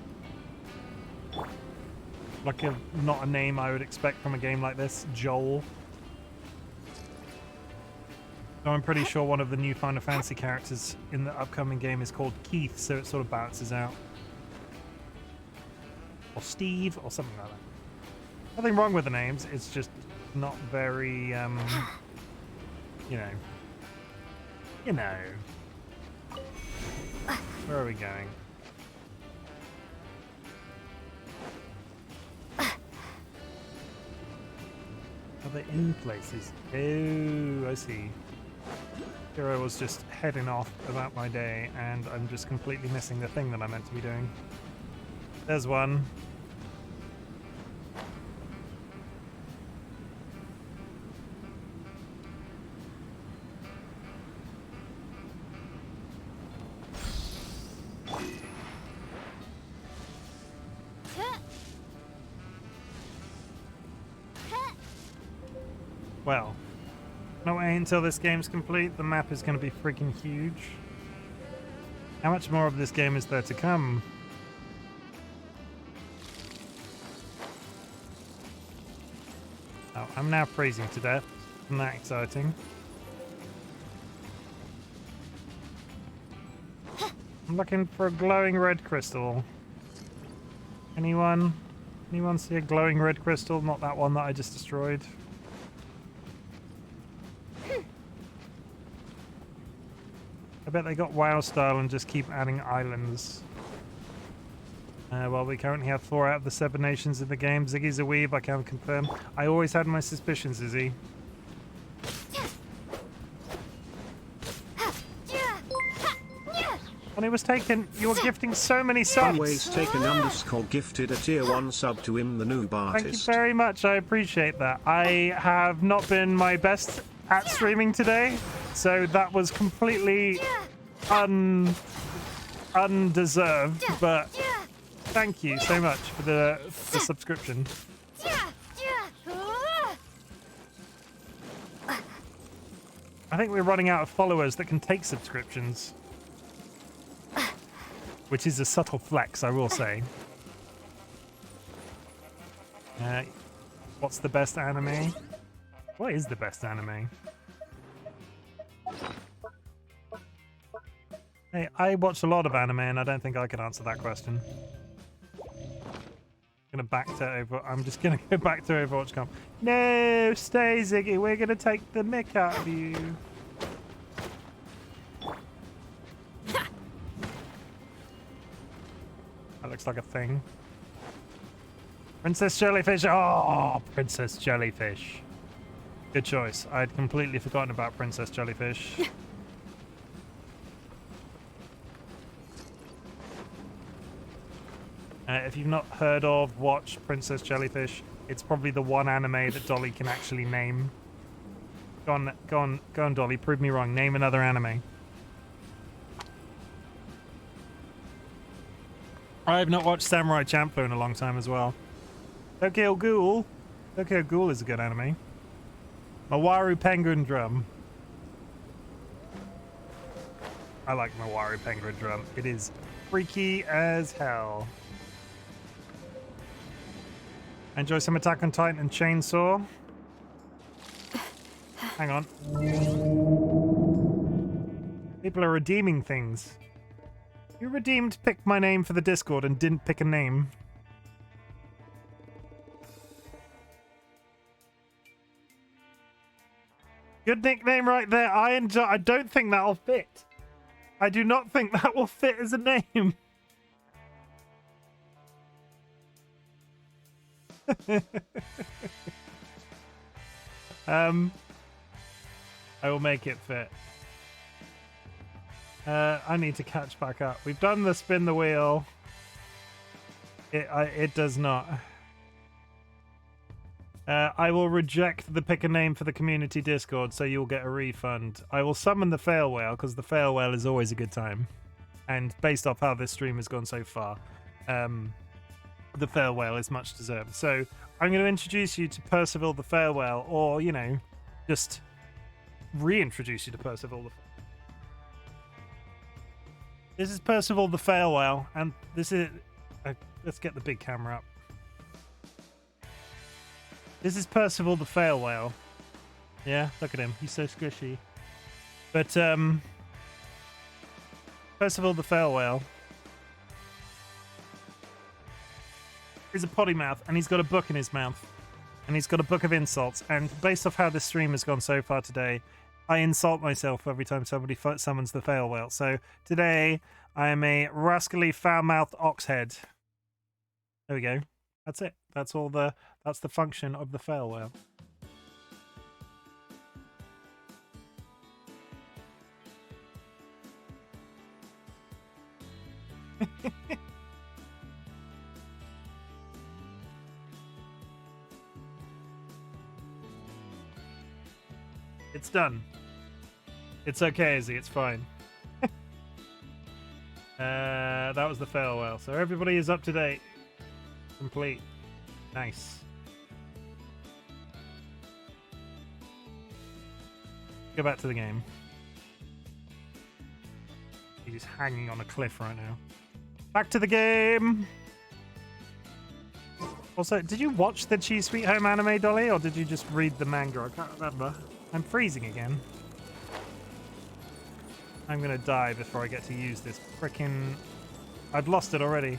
a name I would expect from a game like this. Joel. So I'm pretty sure one of the new Final Fantasy characters in the upcoming game is called Keith, so it sort of balances out. Or Steve, or something like that. Nothing wrong with the names. It's just not very, you know. You know. Where are we going? Are they in places? Oh, I see. Here I was just heading off about my day, and I'm just completely missing the thing that I meant to be doing. There's one. Well, no way until this game's complete. The map is going to be freaking huge. How much more of this game is there to come? Oh, I'm now freezing to death. Isn't that exciting? I'm looking for a glowing red crystal. Anyone? Anyone see a glowing red crystal? Not that one that I just destroyed. I bet they got WoW style and just keep adding islands. Well, we currently have 4 out of the 7 nations in the game. Ziggy's a weeb, I can confirm. I always had my suspicions, Izzy. When it was taken, you were gifting so many subs. Always taken underscore gifted a tier 1 sub to him, the noob artist. Thank you very much, I appreciate that. I have not been my best at streaming today, so that was completely undeserved, but thank you so much for the subscription. I think we're running out of followers that can take subscriptions, which is a subtle flex, I will say. What's the best anime? What is the best anime? Hey, I watch a lot of anime and I don't think I can answer that question. I'm just gonna go back to Overwatch Comp. No, stay Ziggy, we're gonna take the mick out of you. That looks like a thing. Princess Jellyfish, oh, Princess Jellyfish. Good choice. I'd completely forgotten about Princess Jellyfish. If you've not heard of, watch Princess Jellyfish. It's probably the one anime that Dolly can actually name. Go on, Dolly. Prove me wrong. Name another anime. I have not watched Samurai Champloo in a long time as well. Tokyo Ghoul. Tokyo Ghoul is a good anime. Mawaru Penguin Drum. I like Mawaru Penguin Drum. It is freaky as hell. Enjoy some Attack on Titan and Chainsaw. Hang on. People are redeeming things. You redeemed Pick My Name for the Discord and didn't pick a name. Good nickname right there. I don't think that'll fit. I do not think that will fit as a name. I will make it fit. I need to catch back up. We've done the spin the wheel. It does not. I will reject the pick a name for the community Discord, so you'll get a refund. I will summon the fail whale, because the fail whale is always a good time. And based off how this stream has gone so far, the fail whale is much deserved. So I'm going to introduce you to Percival the fail whale, or, you know, just reintroduce you to Percival the This is Percival the fail whale, and this is... let's get the big camera up. This is Percival the fail whale. Yeah, look at him. He's so squishy. But, Percival the fail whale is a potty mouth, and he's got a book in his mouth. and he's got a book of insults. And based off how this stream has gone so far today, I insult myself every time somebody summons the fail whale. So today I am a rascally foul-mouthed oxhead. There we go. That's it. That's the function of the fail whale. It's done. It's okay, Izzy. It's fine. That was the fail whale. So everybody is up to date. Complete. Nice. Go back to the game. He's hanging on a cliff right now. Back to the game! Also, did you watch the Cheese Sweet Home anime, Dolly, or did you just read the manga? I can't remember. I'm freezing again. I'm gonna die before I get to use this frickin'... I've lost it already.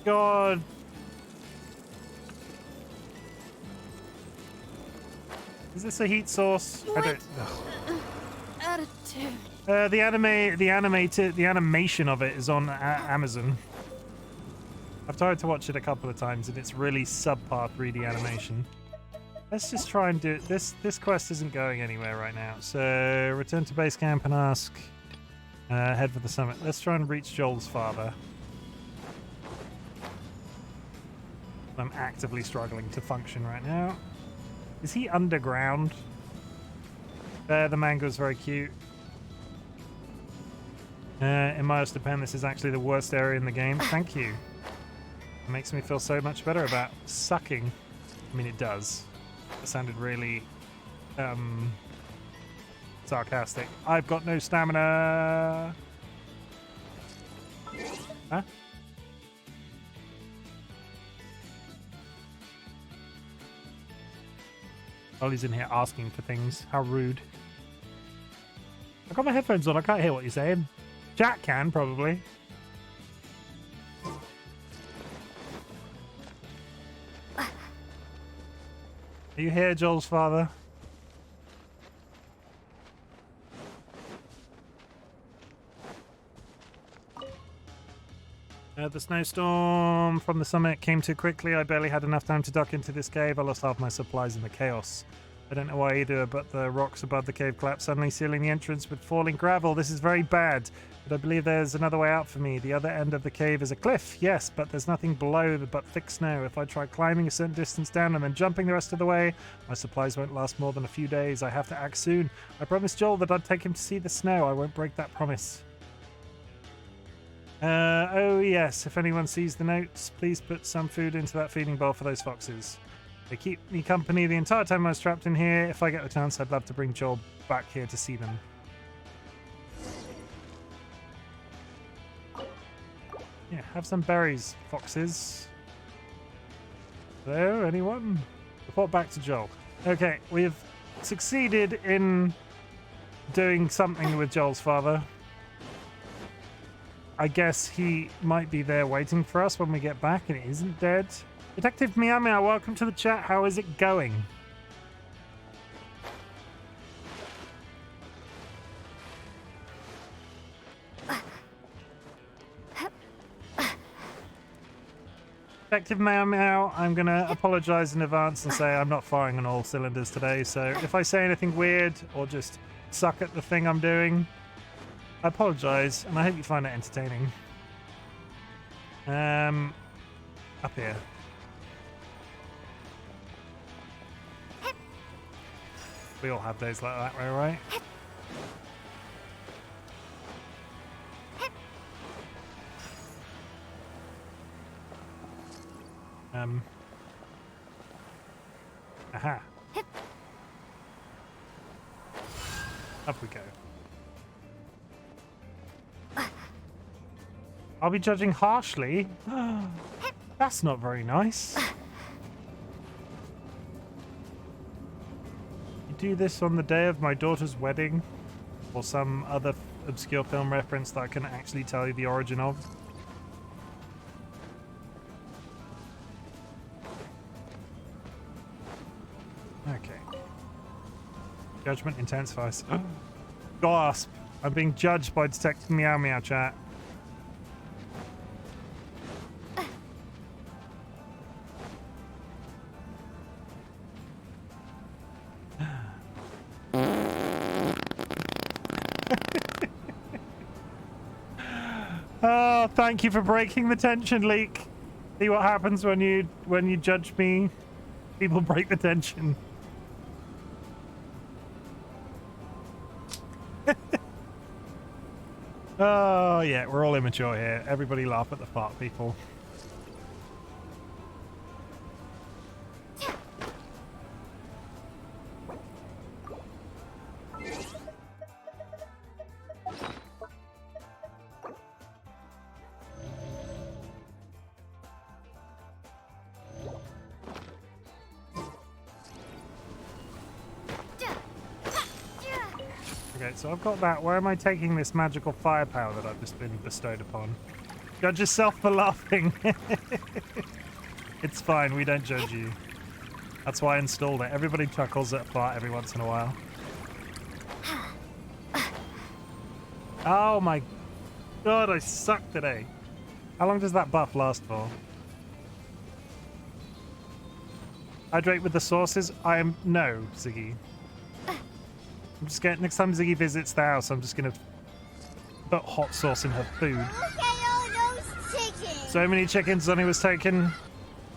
God. Is this a heat source? What? I don't... Attitude. The animation of it is on Amazon. I've tried to watch it a couple of times and it's really subpar 3D animation. Let's just try and do it. This quest isn't going anywhere right now. So return to base camp and ask. Head for the summit. Let's try and reach Joel's father. I'm actively struggling to function right now. Is he underground? There, the mango is very cute. In my Ostapen, this is actually the worst area in the game. Thank you. It makes me feel so much better about sucking. I mean, it does. It sounded really sarcastic. I've got no stamina. Huh? Ollie's in here asking for things. How rude. I've got my headphones on. I can't hear what you're saying. Jack can, probably. Are you here, Joel's father? The snowstorm from the summit came too quickly. I barely had enough time to duck into this cave. I lost half my supplies in the chaos. I don't know why either, but the rocks above the cave collapsed, suddenly sealing the entrance with falling gravel. This is very bad, but I believe there's another way out for me. The other end of the cave is a cliff, yes, but there's nothing below but thick snow. If I try climbing a certain distance down and then jumping the rest of the way, my supplies won't last more than a few days. I have to act soon. I promised Joel that I'd take him to see the snow. I won't break that promise. Oh yes, if anyone sees the notes, please put some food into that feeding bowl for those foxes. They keep me company the entire time I was trapped in here. If I get the chance, I'd love to bring Joel back here to see them. Yeah, have some berries, foxes. Hello, anyone? Report back to Joel. Okay, we've succeeded in doing something with Joel's father. I guess he might be there waiting for us when we get back and he isn't dead. Detective Meow Meow, welcome to the chat. How is it going? Detective Meow Meow, I'm going to apologize in advance and say I'm not firing on all cylinders today. So if I say anything weird or just suck at the thing I'm doing, I apologize, and I hope you find it entertaining. Up here. We all have days like that, right? Aha. Up we go. I'll be judging harshly. That's not very nice. You do this on the day of my daughter's wedding? Or some other obscure film reference that I can actually tell you the origin of? Judgment intensifies. Gasp! I'm being judged by Detective Meow Meow chat. Oh, thank you for breaking the tension, Leak. See what happens when you judge me. People break the tension. Oh yeah, we're all immature here. Everybody laugh at the fart people. Okay, so I've got that. Where am I taking this magical firepower that I've just been bestowed upon? Judge yourself for laughing. It's fine, we don't judge you. That's why I installed it. Everybody chuckles at a fart every once in a while. Oh my god, I suck today. How long does that buff last for? Hydrate with the sauces? No, Ziggy. I'm just getting, next time Ziggy visits the house, I'm just gonna put hot sauce in her food. Look at all those chickens. So many chickens Sonny was taken.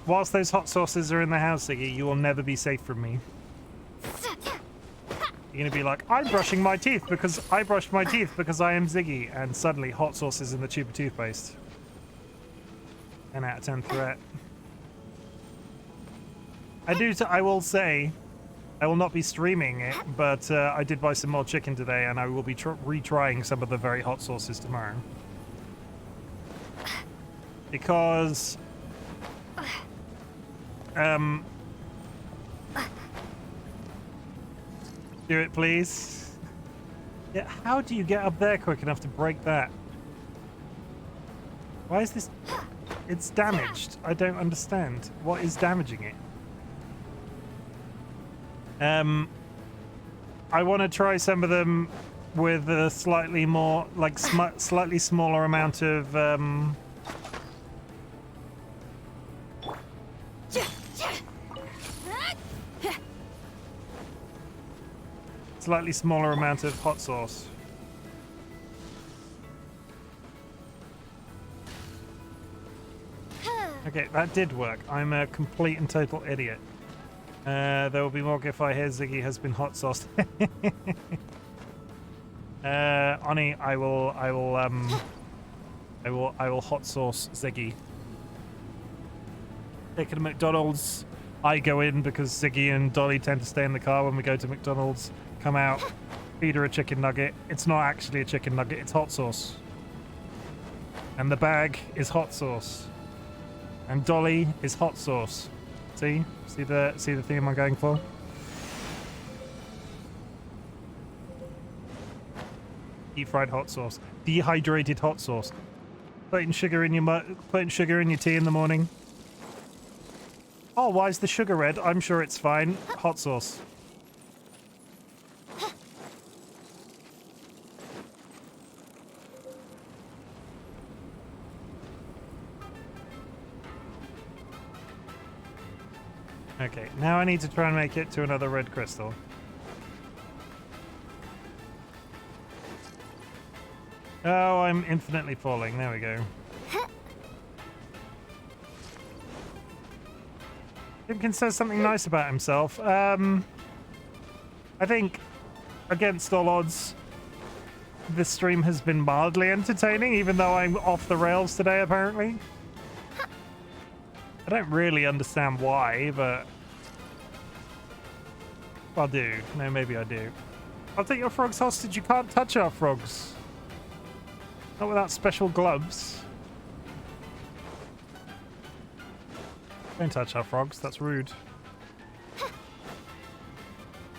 Whilst those hot sauces are in the house, Ziggy, you will never be safe from me. You're gonna be like, I'm brushing my teeth because I brushed my teeth because I am Ziggy, and suddenly hot sauce is in the tube of toothpaste. 10 out of 10 threat. I will say, I will not be streaming it, but I did buy some more chicken today, and I will be retrying some of the very hot sauces tomorrow. Because... do it, please. Yeah, how do you get up there quick enough to break that? Why is this... It's damaged. I don't understand. What is damaging it? I want to try some of them with a slightly more, like, slightly smaller amount of, slightly smaller amount of hot sauce. Okay, that did work. I'm a complete and total idiot. There will be more if I hear Ziggy has been hot sauced. Oni, I will hot sauce Ziggy. Taking a McDonald's, I go in because Ziggy and Dolly tend to stay in the car when we go to McDonald's. Come out, feed her a chicken nugget. It's not actually a chicken nugget, it's hot sauce. And the bag is hot sauce. And Dolly is hot sauce. See? See the theme I'm going for? Deep fried hot sauce. Dehydrated hot sauce. Putting sugar in your tea in the morning. Oh, why is the sugar red? I'm sure it's fine. Hot sauce. Okay, now I need to try and make it to another red crystal. Oh, I'm infinitely falling. There we go. Chimken says something nice about himself. I think, against all odds, this stream has been mildly entertaining, even though I'm off the rails today, apparently. I don't really understand why, but I do. No, maybe I do. I'll take your frogs hostage. You can't touch our frogs. Not without special gloves. Don't touch our frogs. That's rude.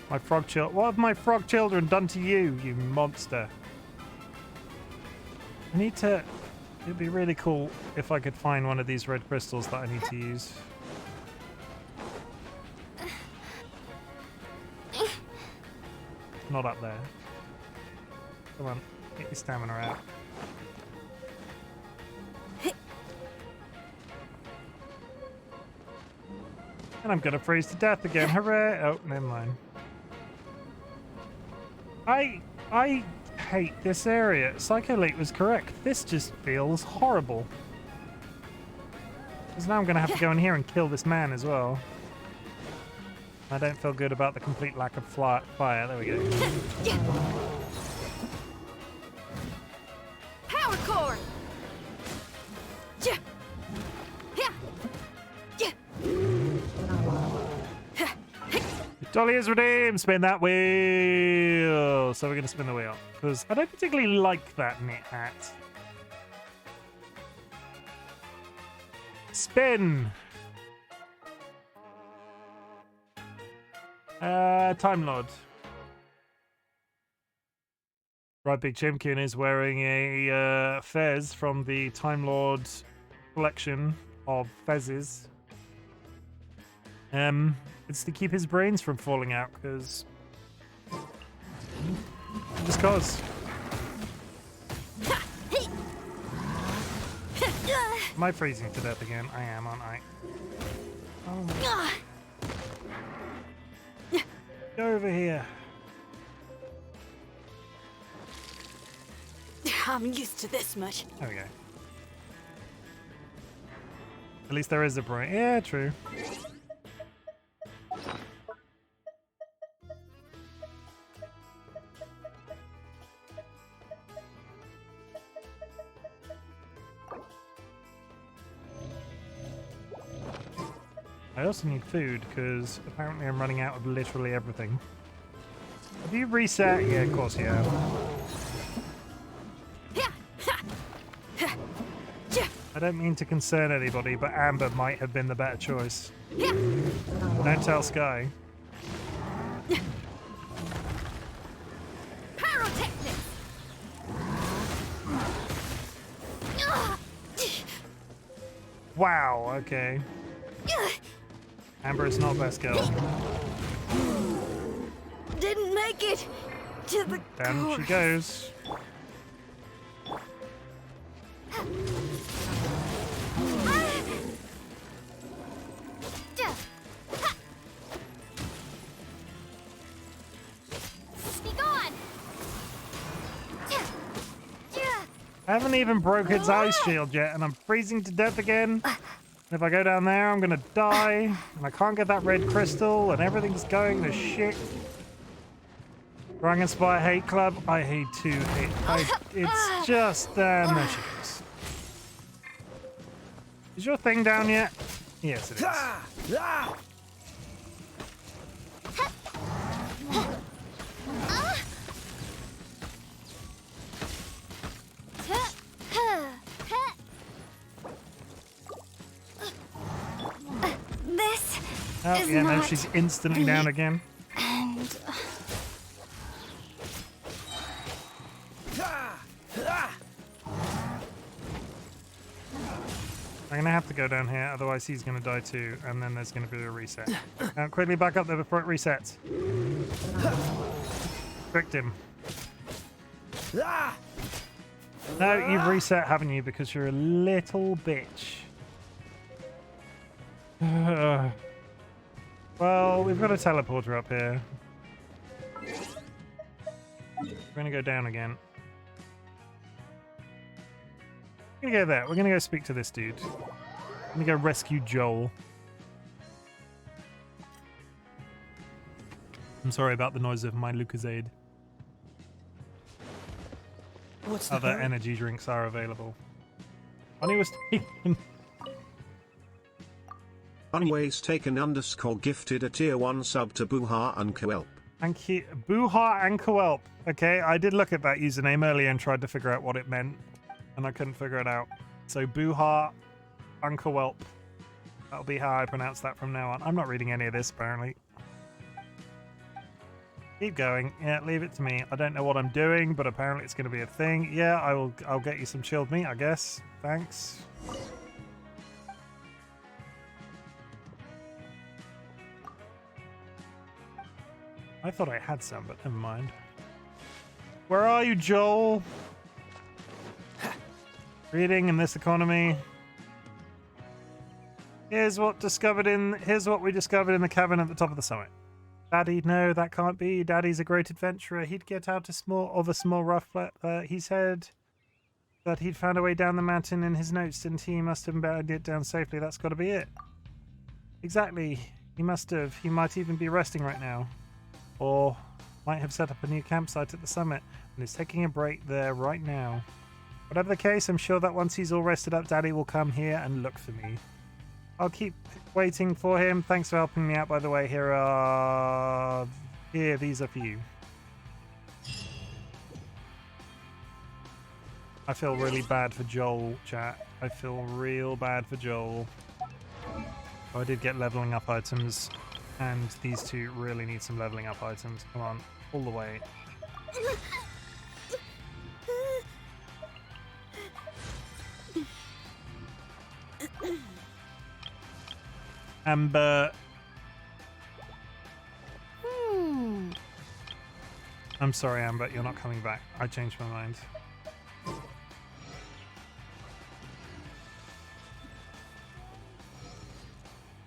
My frog children. What have my frog children done to you, you monster? I need to... It'd be really cool if I could find one of these red crystals that I need to use. not up there. Come on, get your stamina out. And I'm gonna freeze to death again. Hooray! Oh, never mind. I hate this area. Psycholate was correct. This just feels horrible. Because now I'm gonna have to go in here and kill this man as well. I don't feel good about the complete lack of fire. There we go. Power core. Dolly is redeemed. Spin that wheel. So we're going to spin the wheel because I don't particularly like that knit hat. Spin. Time Lord. RightBigChimken is wearing a fez from the Time Lord collection of fezzes. It's to keep his brains from falling out, because... Just cause. Am I freezing to death again? I am, aren't I? Oh. Go over here. I'm used to this much. There we go. At least there is a brain. Yeah, true. I also need food, because apparently I'm running out of literally everything. Have you reset? Yeah, of course you have. I don't mean to concern anybody, but Amber might have been the better choice. Don't tell Sky. Pyrotechnics. Wow, okay. Amber is not best girl. Didn't make it to the Down course. she goes. Be gone. I haven't even broke its ice shield yet, and I'm freezing to death again. And if I go down there, I'm gonna die, and I can't get that red crystal, and everything's going to shit. Dragon Spire Hate Club. I hate to hate. It's just there she goes. Is your thing down yet? Yes, it is. This Oh, is yeah, no, not she's instantly down again. end. I'm gonna have to go down here, otherwise he's gonna die too, and then there's gonna be a reset. Quickly back up there before it resets. Tricked him. No, you've reset, haven't you? Because you're a little bitch. Well, we've got a teleporter up here. We're gonna go down again. We're gonna go there. We're gonna go speak to this dude. We're gonna go rescue Joel. I'm sorry about the noise of my Lucozade. What's the Other hurry? energy drinks are available. Honey was taken. Anyways taken _ gifted a tier 1 sub to Buha and Coelp. Thank you. Buha and Coelp. Okay, I did look at that username earlier and tried to figure out what it meant, and I couldn't figure it out. So Buha and Coelp. That'll be how I pronounce that from now on. I'm not reading any of this, apparently. Keep going. Yeah, leave it to me. I don't know what I'm doing, but apparently it's going to be a thing. Yeah, I'll get you some chilled meat, I guess. Thanks. I thought I had some, but never mind. Where are you, Joel? Reading in this economy. Here's what we discovered in the cavern at the top of the summit. Daddy, no, that can't be. Daddy's a great adventurer. He'd get out a small rough. He said that he'd found a way down the mountain in his notes, and he must have bound it down safely. That's got to be it. Exactly. He must have. He might even be resting right now, or might have set up a new campsite at the summit and is taking a break there right now. Whatever the case, I'm sure that once he's all rested up, Daddy will come here and look for me. I'll keep waiting for him. Thanks for helping me out, by the way. Here, these are for you. I feel really bad for Joel, chat. I feel real bad for Joel. Oh, I did get leveling up items, and these two really need some leveling up items. Come on, all the way. Amber. I'm sorry, Amber, you're not coming back. I changed my mind.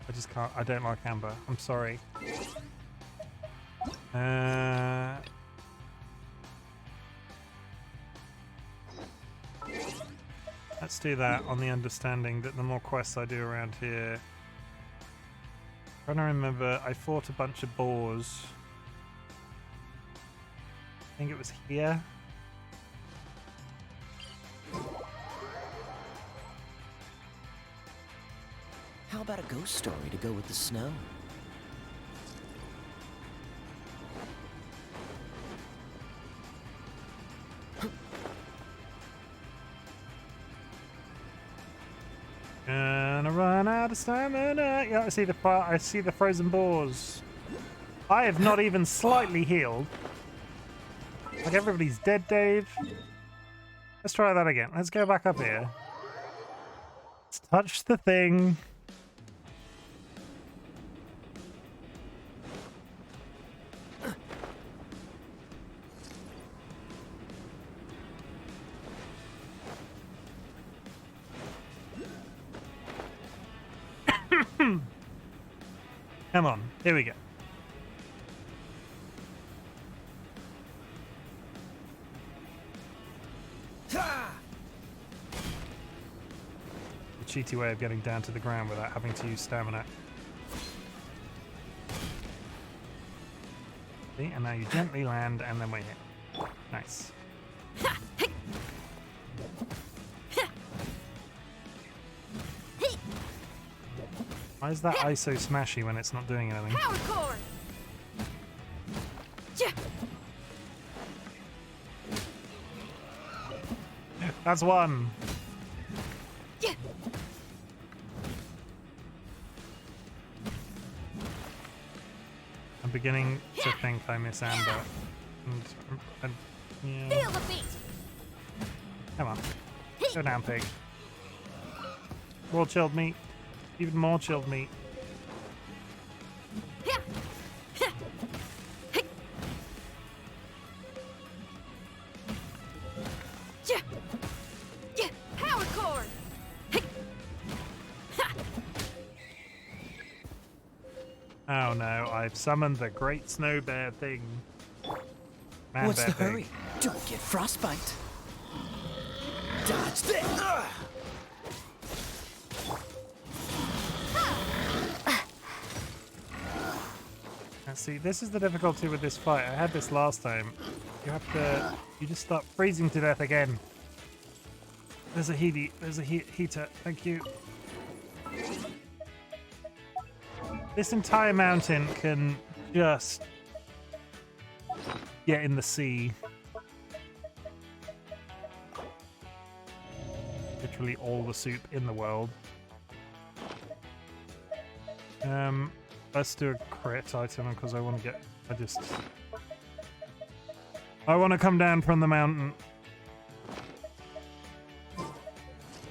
I just can't. I don't like Amber. I'm sorry. Let's do that on the understanding that the more quests I do around here. I'm trying to remember, I fought a bunch of boars. I think it was here. How about a ghost story to go with the snow? Gonna run out of stamina. Yeah, I see the fire. I see the frozen boars. I have not even slightly healed. Like everybody's dead, Dave. Let's try that again. Let's go back up here. Let's touch the thing. Come on, here we go. The cheaty way of getting down to the ground without having to use stamina. See, and now you gently land and then we're hit. Nice. Why is that ice so smashy when it's not doing anything? Power core. That's one. I'm beginning to think I miss Amber. Yeah. Feel the beat. Come on. Go down, pig. More chilled meat. Even more chilled meat. Power core. Oh no, I've summoned the great snow bear thing. Man What's bear the thing. hurry? Don't get frostbite. Dodge this! See, this is the difficulty with this fight. I had this last time. You just start freezing to death again. There's a heater. Thank you. This entire mountain can just get in the sea. Literally all the soup in the world. Let's do a crit item because I want to get. I want to come down from the mountain.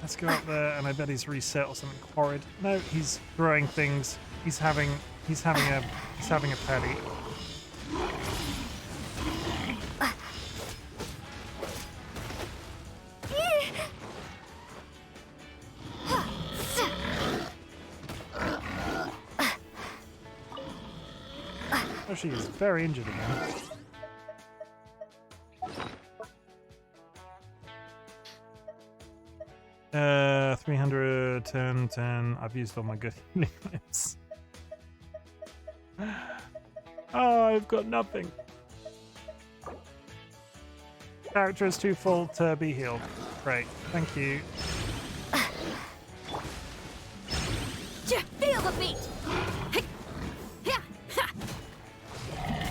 Let's go up there, and I bet he's reset or something horrid. No, he's throwing things. He's having a petty. sure she is very injured again. Uh, 300, 10, 10. I've used all my good healing limits. Oh, I've got nothing. Character is too full to be healed. Great, thank you. Feel the beat.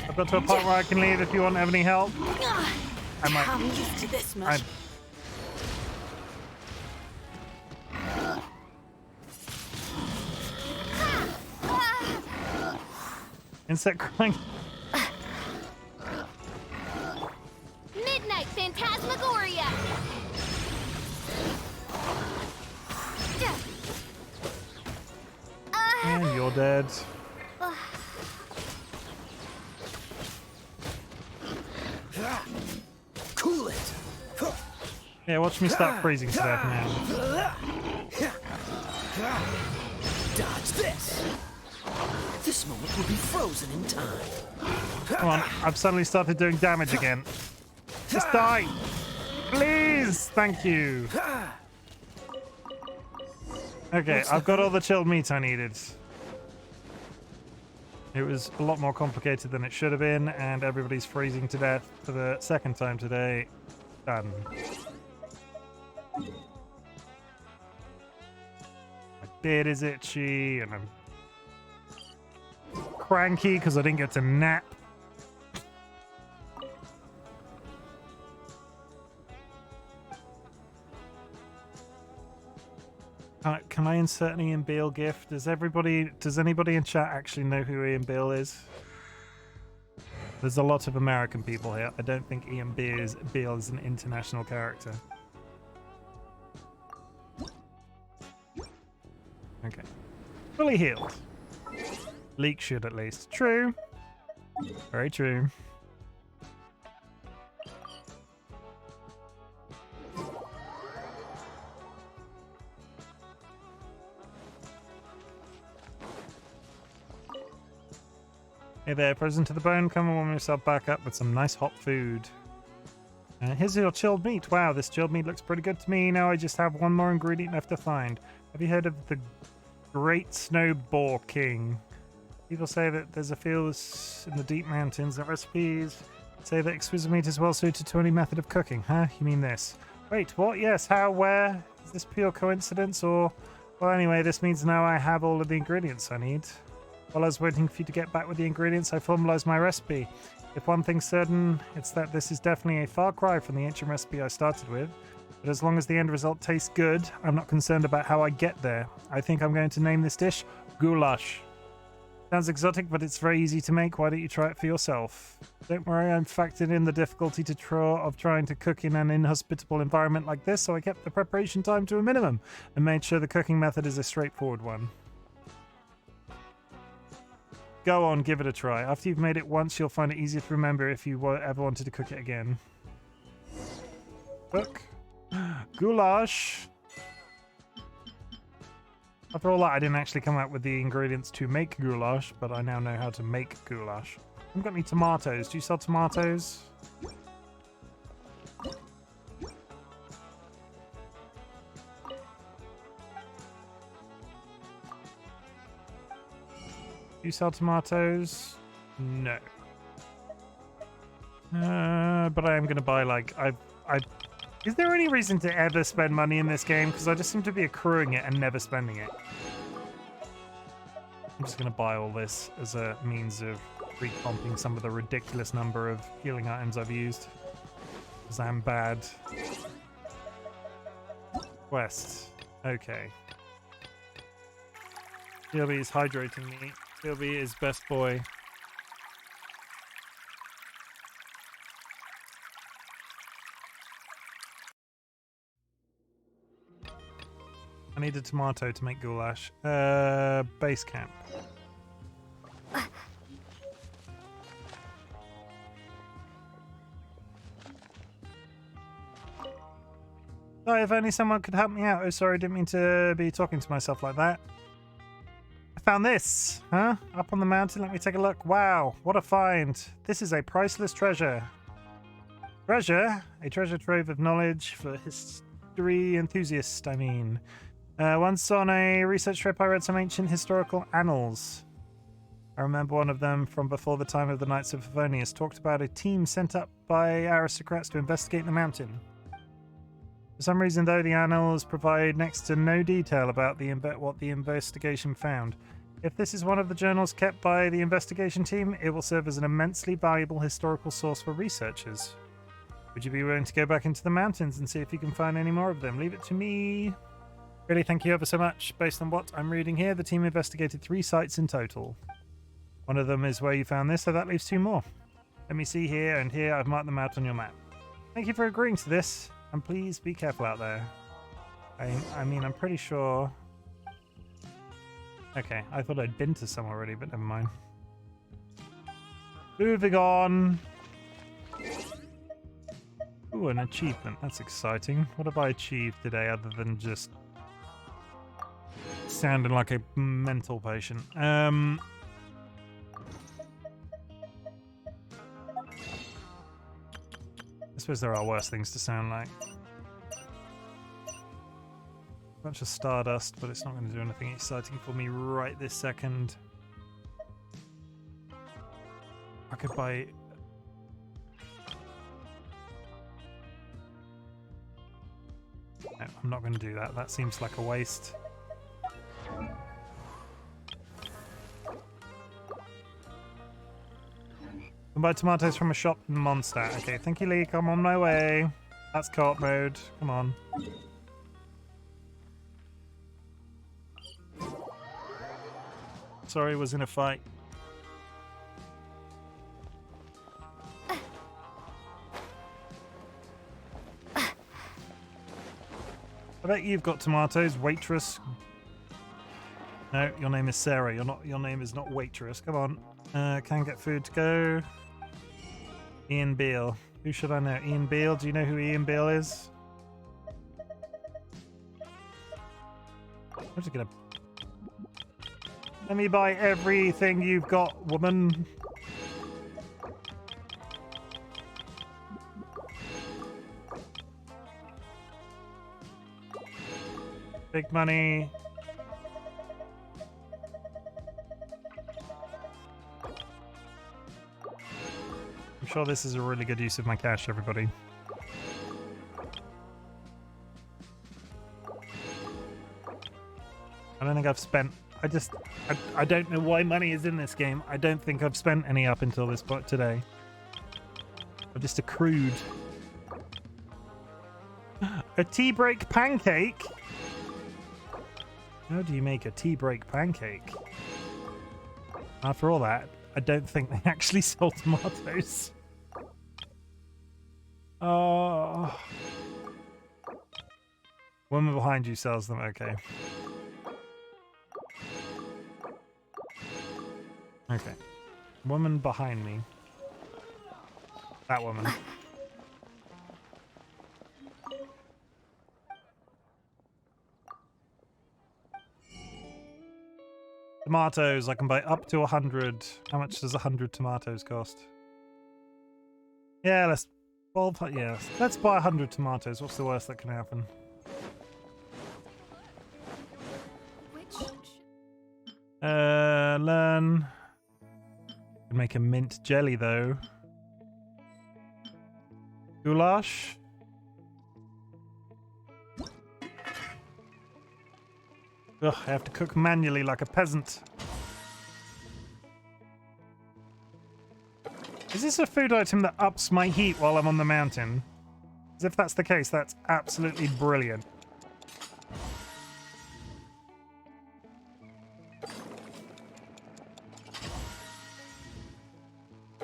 I've got to a point where I can leave if you want to have any help. I might. I'm used to this much. Insect crying. Midnight Phantasmagoria. And you're dead. Cool it. Yeah, watch me start freezing to death now. Dodge this. This moment will be frozen in time. Come on, I've suddenly started doing damage again. Just die! Please! Thank you. Okay, I've got all the chilled meat I needed. It was a lot more complicated than it should have been, and everybody's freezing to death for the second time today. Done. My beard is itchy, and I'm cranky because I didn't get to nap. Can I insert an Ian Beale gift? Does anybody in chat actually know who Ian Beale is? There's a lot of American people here. I don't think Ian Beale is an international character. Okay. Fully healed. Leek should at least. True. Very true. Hey there, frozen to the bone. Come and warm yourself back up with some nice hot food. Here's your chilled meat. Wow, this chilled meat looks pretty good to me. Now I just have one more ingredient left to find. Have you heard of the Great Snow Boar King? People say that there's a field in the deep mountains that recipes say that exquisite meat is well suited to any method of cooking. Huh? You mean this? Wait, what? Yes, how, where? Is this pure coincidence or... Well, anyway, this means now I have all of the ingredients I need. While I was waiting for you to get back with the ingredients, I formalized my recipe. If one thing's certain, it's that this is definitely a far cry from the ancient recipe I started with. But as long as the end result tastes good, I'm not concerned about how I get there. I think I'm going to name this dish Goulash. Sounds exotic, but it's very easy to make. Why don't you try it for yourself? Don't worry, I've factored in the difficulty of trying to cook in an inhospitable environment like this, so I kept the preparation time to a minimum and made sure the cooking method is a straightforward one. Go on, give it a try. After you've made it once, you'll find it easier to remember if you ever wanted to cook it again. Cook. Goulash. After all that, I didn't actually come up with the ingredients to make goulash, but I now know how to make goulash. I haven't got any tomatoes. Do you sell tomatoes? Do you sell tomatoes? No. But I am going to buy, like, Is there any reason to ever spend money in this game? Because I just seem to be accruing it and never spending it. I'm just going to buy all this as a means of recomping some of the ridiculous number of healing items I've used. Because I'm bad. Quest. Okay. Philby is hydrating me. Philby is best boy. I need a tomato to make goulash. Base camp. Oh, if only someone could help me out. Oh, sorry, I didn't mean to be talking to myself like that. I found this. Huh? Up on the mountain. Let me take a look. Wow, what a find. This is a priceless treasure. Treasure? A treasure trove of knowledge for history enthusiasts, I mean. Once on a research trip, I read some ancient historical annals. I remember one of them from before the time of the Knights of Favonius talked about a team sent up by aristocrats to investigate the mountain. For some reason, though, the annals provide next to no detail about what the investigation found. If this is one of the journals kept by the investigation team, it will serve as an immensely valuable historical source for researchers. Would you be willing to go back into the mountains and see if you can find any more of them? Leave it to me. Really, thank you ever so much. Based on what I'm reading here, the team investigated 3 sites in total. One of them is where you found this, so that leaves 2 more. Let me see here and here. I've marked them out on your map. Thank you for agreeing to this. And please be careful out there. I mean, I'm pretty sure... Okay, I thought I'd been to some already, but never mind. Moving on. Ooh, an achievement. That's exciting. What have I achieved today other than just sounding like a mental patient? I suppose there are worse things to sound like. Bunch of stardust, but it's not going to do anything exciting for me right this second. I could buy... No, I'm not going to do that. That seems like a waste. Can buy tomatoes from a shop in Mondstadt. Okay, thank you, Leek. I'm on my way. That's co-op mode. Come on. Sorry, was in a fight. I bet you've got tomatoes, waitress. No, your name is Sarah. Your name is not waitress. Come on. Can get food to go. Ian Beale. Who should I know? Ian Beale. Do you know who Ian Beale is? I'm just gonna... Let me buy everything you've got, woman. Big money. I'm sure this is a really good use of my cash, everybody. I don't think I've spent... I don't know why money is in this game. I don't think I've spent any up until this point today. I've just accrued. A tea break pancake? How do you make a tea break pancake? After all that, I don't think they actually sold tomatoes. Oh. Woman behind you sells them, okay. Okay. Woman behind me. That woman. Tomatoes, I can buy up to 100. How much does 100 tomatoes cost? Yeah, let's buy 100 tomatoes. What's the worst that can happen? Learn. Can make a mint jelly though. Goulash. Ugh, I have to cook manually like a peasant. Is this a food item that ups my heat while I'm on the mountain? As if that's the case, that's absolutely brilliant.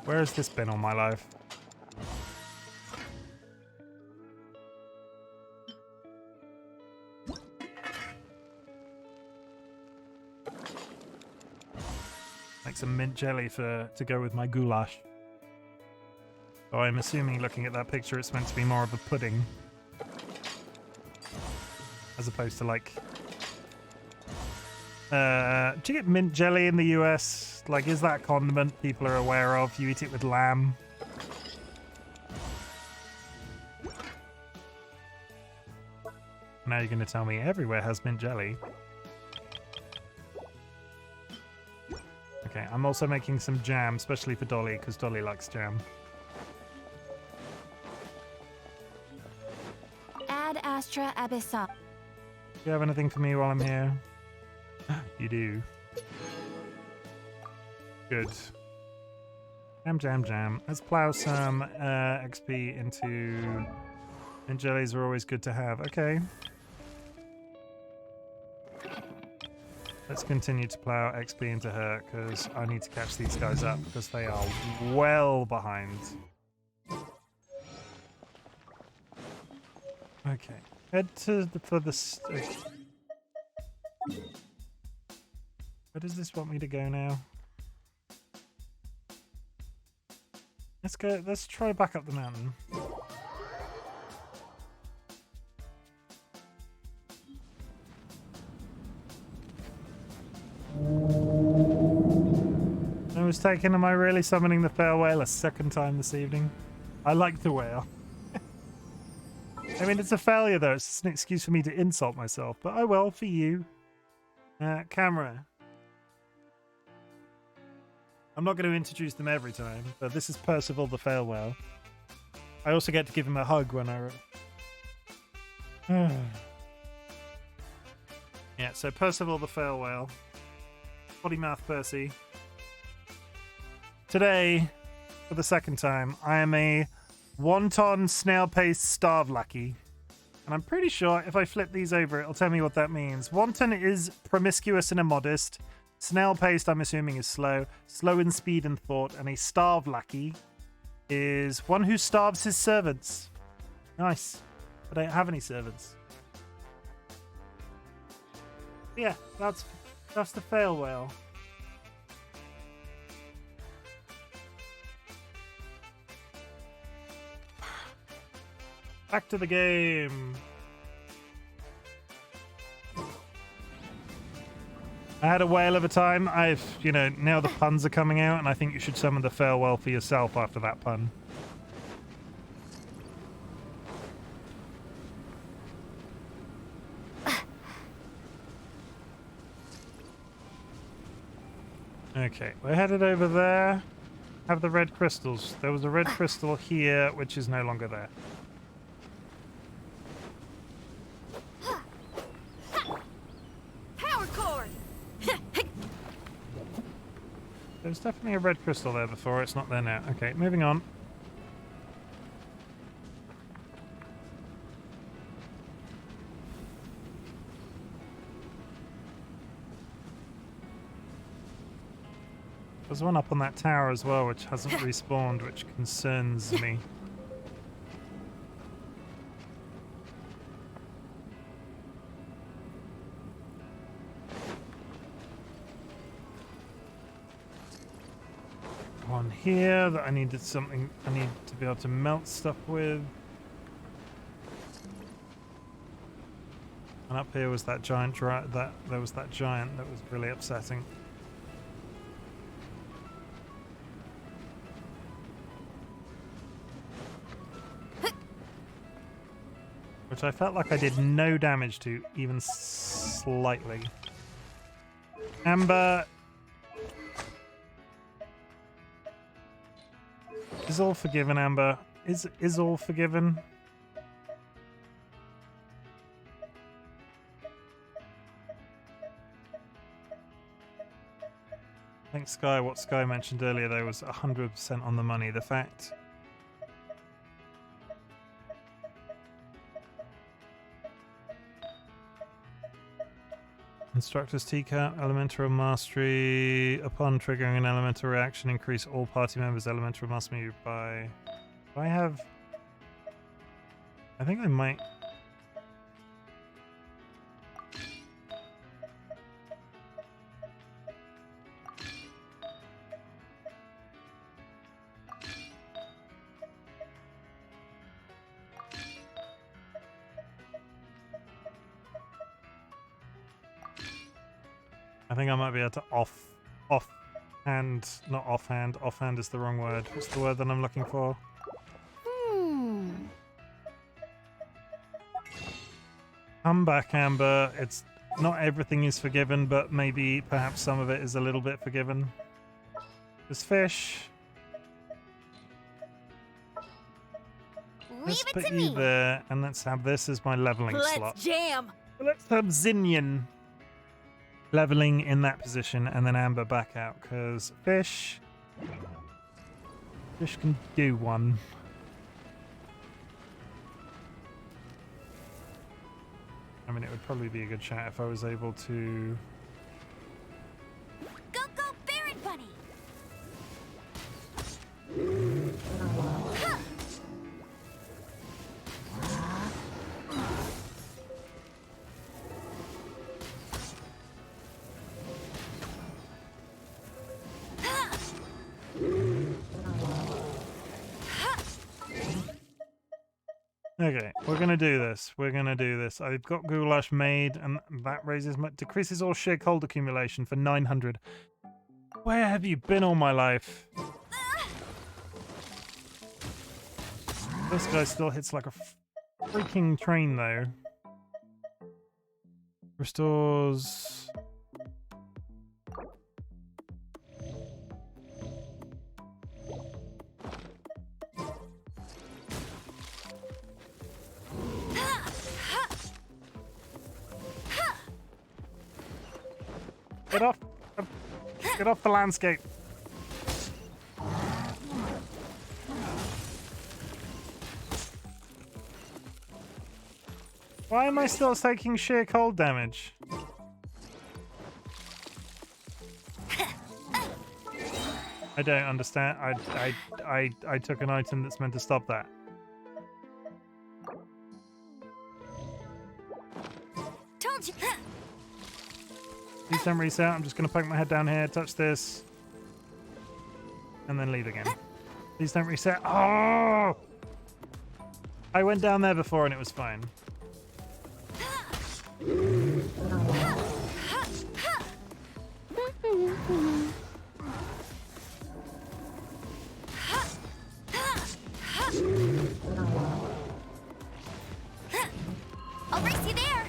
Where has this been all my life? Make some mint jelly to go with my goulash. So I'm assuming, looking at that picture, it's meant to be more of a pudding. As opposed to, like, Do you get mint jelly in the US? Like, is that a condiment people are aware of? You eat it with lamb. Now you're going to tell me everywhere has mint jelly. Okay, I'm also making some jam, especially for Dolly, because Dolly likes jam. Ad astra abyssal. Do you have anything for me while I'm here? You do. Good. Jam, jam, jam. Let's plow some XP into... And jellies are always good to have. Okay. Let's continue to plow XP into her, because I need to catch these guys up, because they are well behind. Okay. Head to the furthest... Where does this want me to go now? Let's go. Let's try back up the mountain. I was taken. Am I really summoning the fair whale a second time this evening? I like the whale. I mean, it's a failure though. It's just an excuse for me to insult myself. But I will for you. Camera. I'm not going to introduce them every time, but this is Percival the fail whale. I also get to give him a hug when I... Yeah, so Percival the fail whale. Potty mouth Percy. Today, for the second time, I am a wonton snail paste starve lackey. And I'm pretty sure if I flip these over, it'll tell me what that means. Wonton is promiscuous and immodest. Snail paste, I'm assuming, is slow. Slow in speed and thought. And a starve lackey is one who starves his servants. Nice. I don't have any servants. Yeah, that's the fail whale. Back to the game. I had a whale of a time. Now the puns are coming out, and I think you should summon the farewell for yourself after that pun. Okay, we're headed over there. Have the red crystals. There was a red crystal here, which is no longer there. There's definitely a red crystal there before. It's not there now. Okay, moving on. There's one up on that tower as well, which hasn't respawned, which concerns me. One here that I needed something. I need to be able to melt stuff with. And up here was that giant there was that giant that was really upsetting. Which I felt like I did no damage to, even slightly. Amber. Is all forgiven, Amber? Is all forgiven? I think what Sky mentioned earlier, though, was 100% on the money. The fact... Instructor's teacup, elemental mastery. Upon triggering an elemental reaction, increase all party members' elemental mastery by... Do I have... I think I might... I think I might be able to not offhand. Offhand is the wrong word. What's the word that I'm looking for? Come back, Amber. It's not everything is forgiven, but maybe perhaps some of it is a little bit forgiven. There's fish. Let's put you there, and let's have this as my leveling slot. Let's jam. Let's have Zinnian leveling in that position, and then Amber back out, because fish can do one. I mean, it would probably be a good chat if I was able to... Go, go, Baron Bunny! Okay, we're gonna do this. We're gonna do this. I've got goulash made, and that decreases all sheer cold accumulation for 900. Where have you been all my life? This guy still hits like a freaking train, though. Restores... Get off! Get off the landscape! Why am I still taking sheer cold damage? I don't understand. I took an item that's meant to stop that. Told you. Please don't reset. I'm just going to poke my head down here, touch this, and then leave again. Please don't reset. Oh! I went down there before and it was fine. I'll race you there.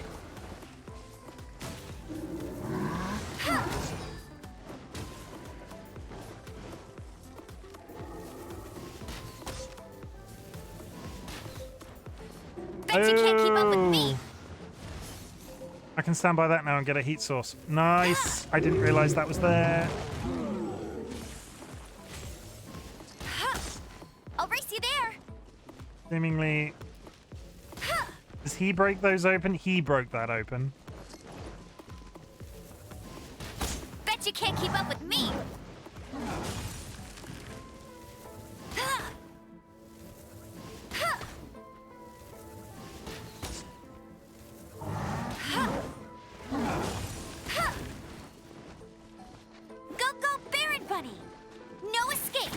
Bet you can't keep up with me. I can stand by that now and get a heat source. Nice. I didn't realize that was there. I'll race you there. Seemingly... Does he break those open? He broke that open. Bet you can't keep up with me. Go, go, Baron Bunny. No escape.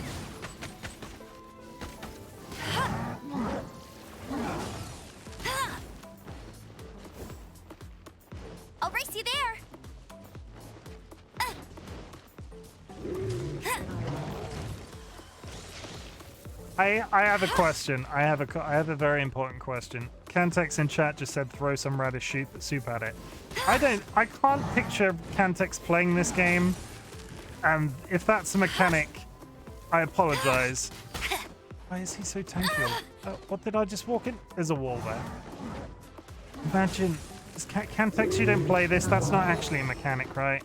I'll race you there. I have a question. I have a very important question. Cantex in chat just said throw some radish soup at it. I can't picture Cantex playing this game, and if that's a mechanic, I apologize. Why is he so tanky? What did I just walk in? There's a wall there. Imagine, Cantex, you don't play this. That's not actually a mechanic, right?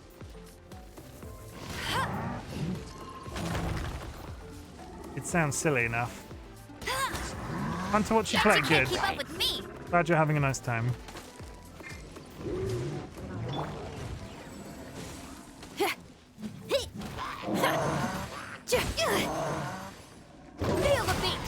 It sounds silly enough. Fun to watch you play. Good. Keep up with me. Glad you're having a nice time. Feel the beat.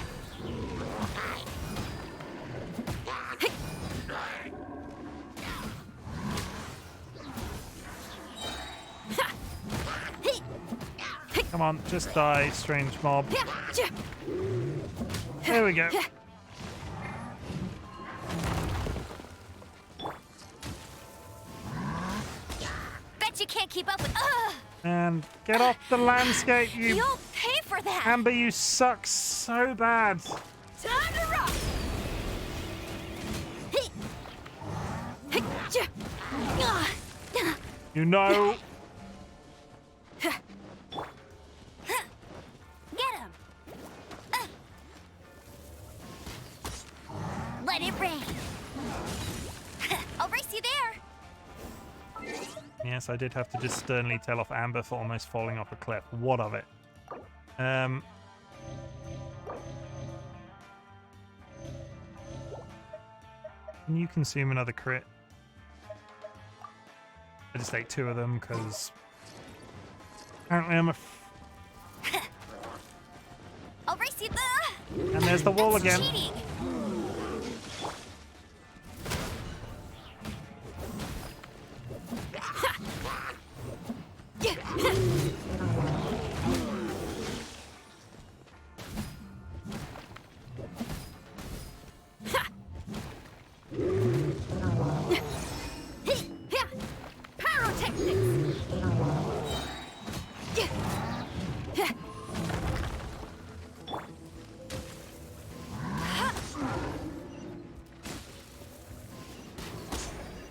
Come on, just die, strange mob. There we go. Bet She can't keep up with. Ugh! And get off the landscape, you You'll pay for that. Amber, you suck so bad. Time to rock. You know. Get him. Let it rain. I'll race you there. Yes, I did have to just sternly tell off Amber for almost falling off a cliff. What of it? Can you consume another crit? I just ate 2 of them because apparently I'm a. I'll race you there. And there's the wall That's again. cheating. Pyrotechnics.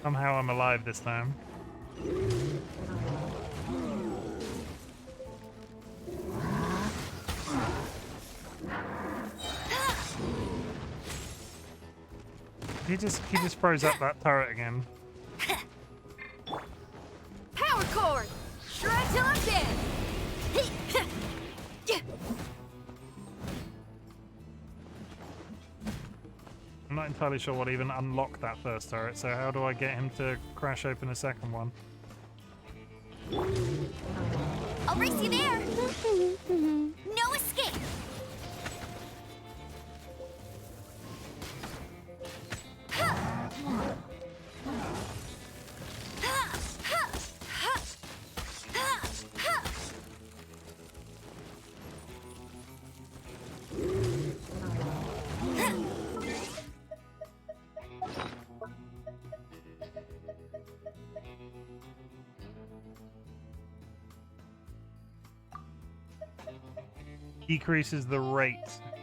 Somehow I'm alive this time. He just froze up that turret again. Power cord. Shred till I'm dead. I'm not entirely sure what even unlocked that first turret, so how do I get him to crash open a second one? I'll race you there. No escape. Decreases the rate.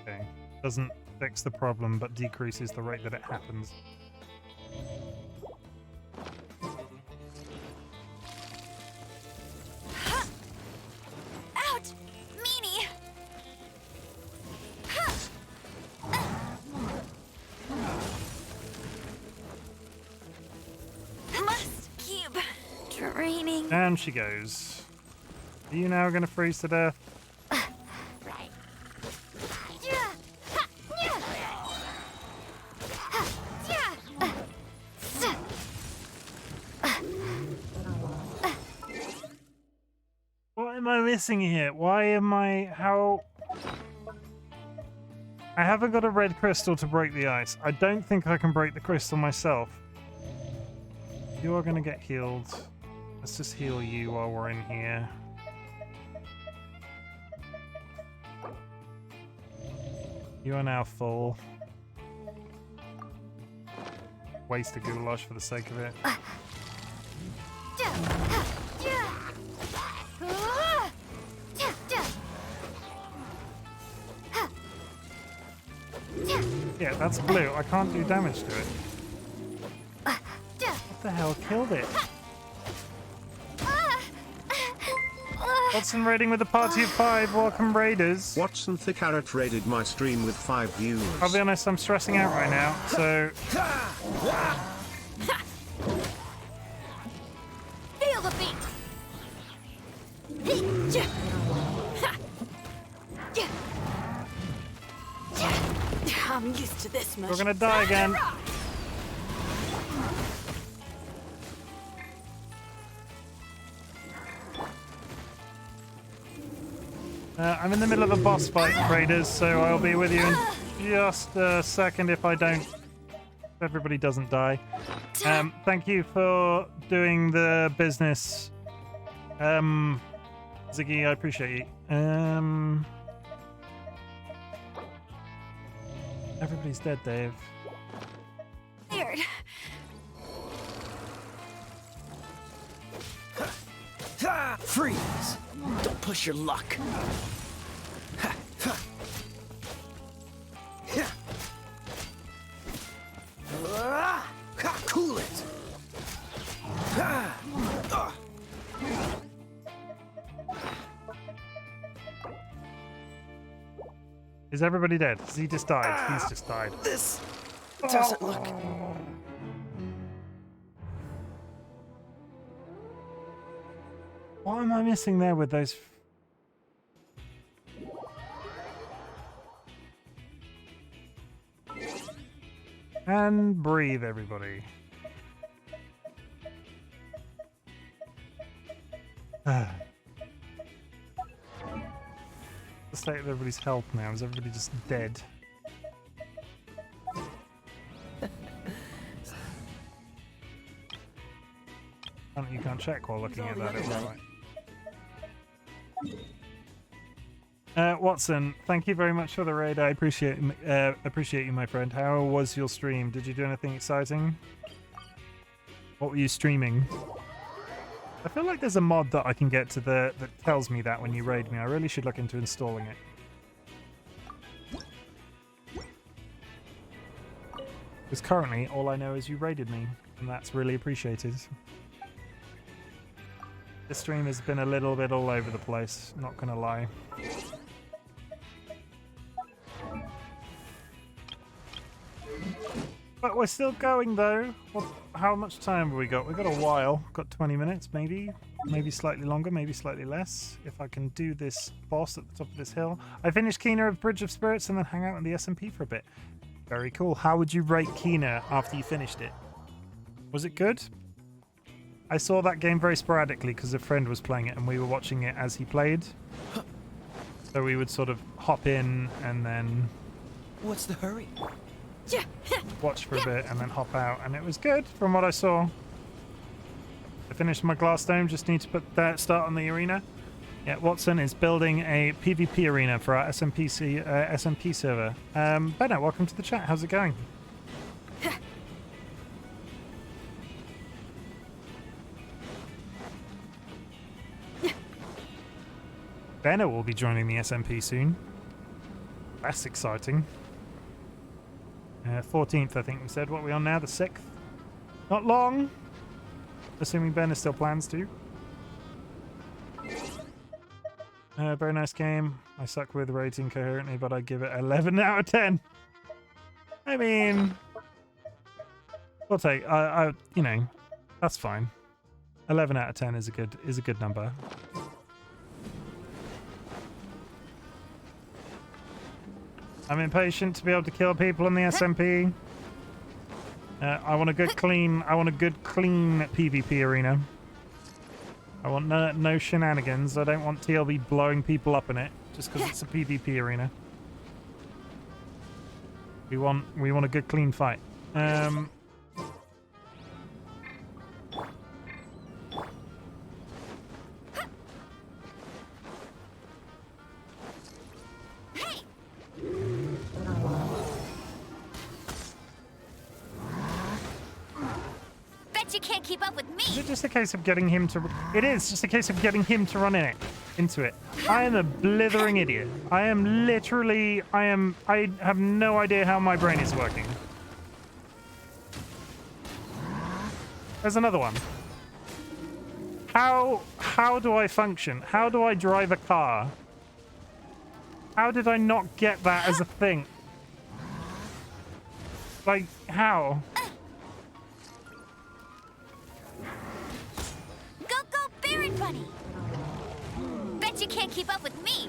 Okay. Doesn't fix the problem, but decreases the rate that it happens. Ouch! Meanie! Must keep training. And she goes. Are you now going to freeze to death? What am I missing here? Why am I... How... I haven't got a red crystal to break the ice. I don't think I can break the crystal myself. You are going to get healed. Let's just heal you while we're in here. You are now full. Waste a goulash for the sake of it. Yeah, that's blue. I can't do damage to it. What the hell killed it? Watson raiding with a party of 5. Welcome, Raiders. Watson the Carrot raided my stream with 5 viewers. I'll be honest, I'm stressing out right now, so... Feel the beat. I'm used to this much. We're gonna die again. I'm in the middle of a boss fight, Raiders, so I'll be with you in just a second if everybody doesn't die. Thank you for doing the business. Ziggy, I appreciate you. Everybody's dead, Dave. Weird. Freeze! Don't push your luck. Cool it. Is everybody dead? Has he just died? He's just died. This doesn't look. What am I missing there with those? And breathe, everybody. The state of everybody's health now. Is everybody just dead? You can't check while looking at that. It looks like. Watson, thank you very much for the raid. I appreciate you, my friend. How was your stream? Did you do anything exciting? What were you streaming? I feel like there's a mod that I can get to that tells me that when you raid me. I really should look into installing it. Because currently, all I know is you raided me, and that's really appreciated. This stream has been a little bit all over the place, not gonna lie. But we're still going though. How much time have we got? We've got a while. Got 20 minutes maybe. Maybe slightly longer, maybe slightly less. If I can do this boss at the top of this hill. I finished Kena of Bridge of Spirits and then hang out in the SMP for a bit. Very cool. How would you rate Kena after you finished it? Was it good? I saw that game very sporadically because a friend was playing it and we were watching it as he played. So we would sort of hop in and then... What's the hurry? Watch for a bit and then hop out, and it was good from what I saw. I finished my glass dome, just need to put that start on the arena. Yeah, Watson is building a PvP arena for our SMP server. Bennett, welcome to the chat. How's it going? Bennett will be joining the SMP soon. That's exciting. 14th, I think we said. What are we on now? The 6th? Not long. Assuming Ben still plans to. Very nice game. I suck with rating coherently, but I give it 11 out of 10. I mean, we'll take. You know, that's fine. 11 out of 10 is a good number. I'm impatient to be able to kill people in the SMP. I want a good clean PvP arena. I want no shenanigans. I don't want TLB blowing people up in it just because it's a PvP arena. We want a good clean fight. You can't keep up with me. Is it just a case of getting him to... It is just a case of getting him to run into it. I am a blithering idiot. I am literally... I have no idea how my brain is working. There's another one. How do I function? How do I drive a car? How did I not get that as a thing? Like, how? Bunny. Bet you can't keep up with me.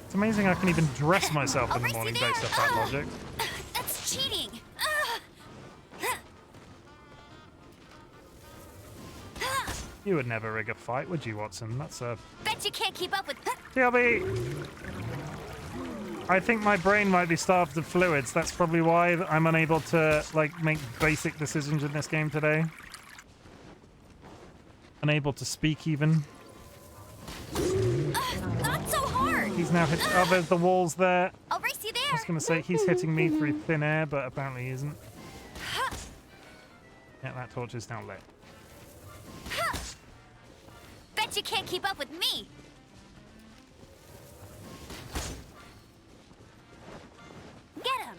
It's amazing I can even dress myself in the morning based off that logic. That's cheating. You would never rig a fight, would you, Watson? That's a... Bet you can't keep up with... TLB! I think my brain might be starved of fluids. That's probably why I'm unable to, like, make basic decisions in this game today. Unable to speak even. Not so hard. He's now hit. Oh, there's the walls there. I'll race you there. I was gonna say he's hitting me through thin air, but apparently he isn't. Yeah, that torch is now lit. Bet Bet you can't keep up with me. Get him.